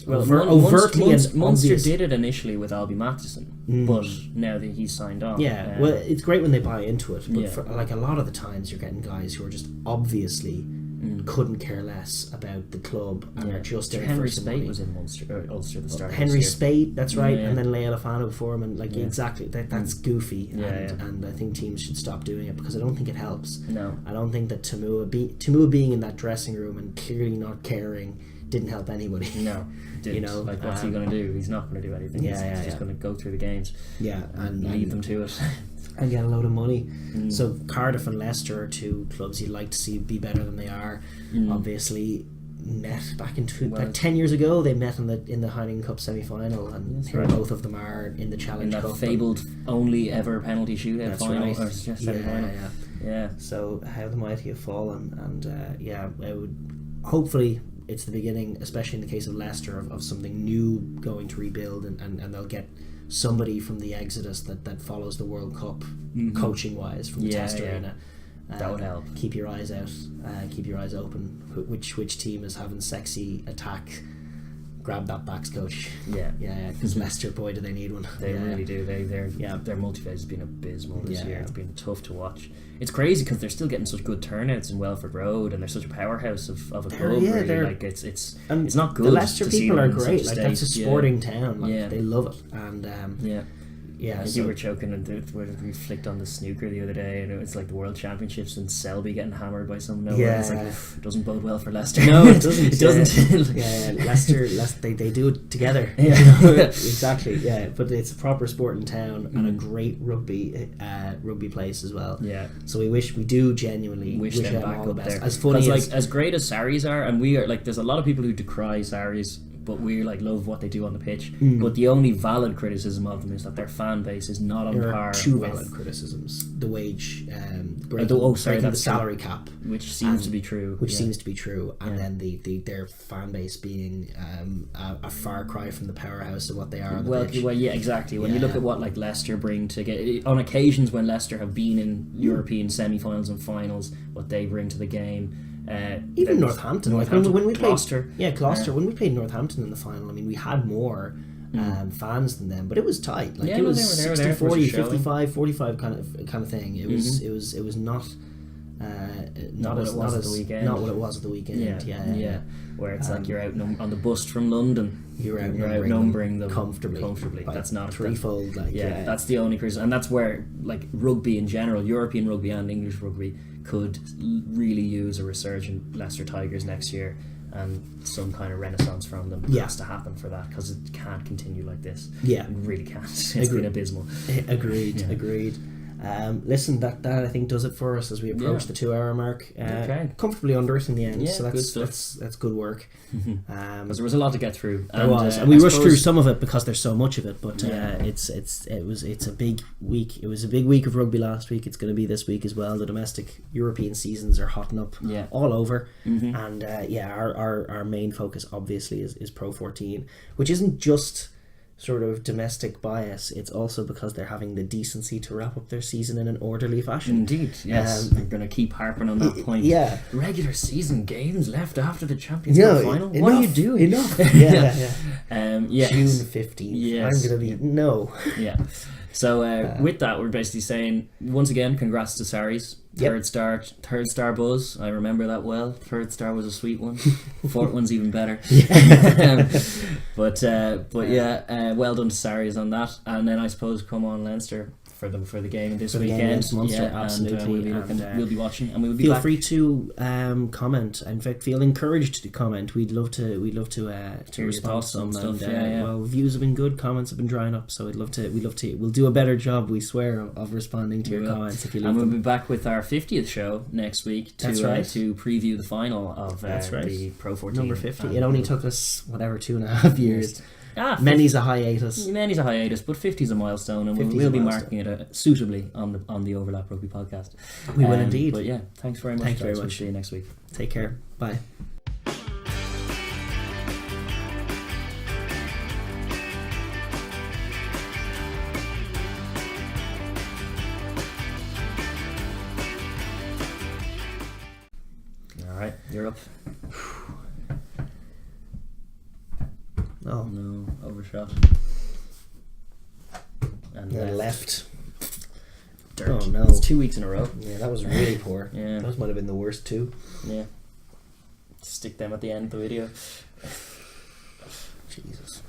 overtly Munster did it initially with Albie Matheson, but now that he's signed on, well, it's great when they buy into it. But for, like, a lot of the times, you're getting guys who are just obviously couldn't care less about the club and are just there Henry for some Spate money. was in Ulster at the start. Henry Spate, that's right, and then Leia Lafano before him, and exactly that's goofy, and I think teams should stop doing it because I don't think it helps. No, I don't think that Tamua being in that dressing room and clearly not caring didn't help anybody. No, didn't. You know, like, what's he going to do? He's not going to do anything. He's just going to go through the games. Yeah, and leave them to it. And get a load of money. So Cardiff and Leicester are two clubs you'd like to see be better than they are. Obviously, met back in 10 years ago. They met in the Heineken Cup semi-final, and here both of them are in the Challenge Cup. In that fabled only ever penalty shootout final, right. or semi-final. Yeah. So how the mighty have fallen, and it would hopefully. It's the beginning, especially in the case of Leicester, of something new going to rebuild, and they'll get somebody from the exodus that follows the World Cup coaching wise from the Test arena. That would help. Keep your eyes out, keep your eyes open. Which team is having sexy attack? Grab that backs coach. Yeah. Because Leicester, boy, do they need one. They really do. Their multi-phase has been abysmal this year. It's been tough to watch. It's crazy because they're still getting such good turnouts in Welford Road, and they're such a powerhouse of a club. Really, like it's not good. The Leicester to people see are them great. Like, that's a sporting town. Like, they love it, and you were choking, and we flicked on the snooker the other day, and it was like the World Championships and Selby getting hammered by some nowhere. It's like, it doesn't bode well for Leicester. No, it doesn't. It doesn't. Leicester, they do it together. Exactly. Yeah, but it's a proper sporting town and a great rugby place as well. Yeah. So we do genuinely wish them all the best. There. As funny as great as Sarries are, and we are, like, there's a lot of people who decry Sarries, but we love what they do on the pitch. But the only valid criticism of them is that their fan base is not on par. There are two valid criticisms: the wage, breaking the salary cap, which seems to be true. And then their fan base being a far cry from the powerhouse of what they are on the pitch. Well, yeah, exactly. When you look at what, like, Leicester bring to get on occasions when Leicester have been in European semi-finals and finals, what they bring to the game. Even Northampton. When we Gloucester. Gloucester. When we played Northampton in the final, I mean, we had more fans than them, but it was tight. Like, it was 60-40, 55-45 kind of thing. It was not what it was at the weekend. Not what it was at the weekend. Yeah. Where it's like you're out on the bus from London. You're outnumbering them comfortably. That's not threefold. That's the only criticism, and that's where, like, rugby in general, European rugby and English rugby, could really use a resurgent Leicester Tigers next year, and some kind of renaissance from them has to happen for that, because it can't continue like this. It really can't. It's been abysmal. Agreed. Listen, that I think does it for us as we approach the 2 hour mark. Comfortably under it in the end, so that's good work. Because there was a lot to get through. There was, and we rushed through some of it because there's so much of it. But it's a big week. It was a big week of rugby last week. It's going to be this week as well. The domestic European seasons are hotting up all over, and our main focus obviously is Pro 14, which isn't just sort of domestic bias. It's also because they're having the decency to wrap up their season in an orderly fashion. Indeed, yes. I'm going to keep harping on that point. Regular season games left after the Champions Cup final. What are you doing? Enough. June 15th. Yes. I'm going to be So with that, we're basically saying once again, congrats to Sarries. Third star buzz. I remember that well. Third star was a sweet one. Fourth one's even better. But well done to Sarries on that. And then I suppose come on Leinster for the game this weekend. Absolutely. And we'll be watching, and we'll be feel back. free to comment. In fact, feel encouraged to comment. We'd love to respond to some stuff. Well, views have been good, comments have been drying up, so we'd love to. We'll do a better job, we swear, of responding to your comments if you leave and we'll them. be back with our 50th show next week to preview the final of the Pro 14 number 50. It only took us 2.5 years. Many's a hiatus, but 50's a milestone, and we'll be marking it suitably on the Overlap Rugby podcast. We will indeed. But thanks very much. Thank you very much. We'll see you next week. Take care. Bye. All right, you're up. Oh no, overshot. And left. Dirt. Oh no, it's 2 weeks in a row. Yeah, that was really poor. Those might have been the worst too. Yeah, stick them at the end of the video. Jesus.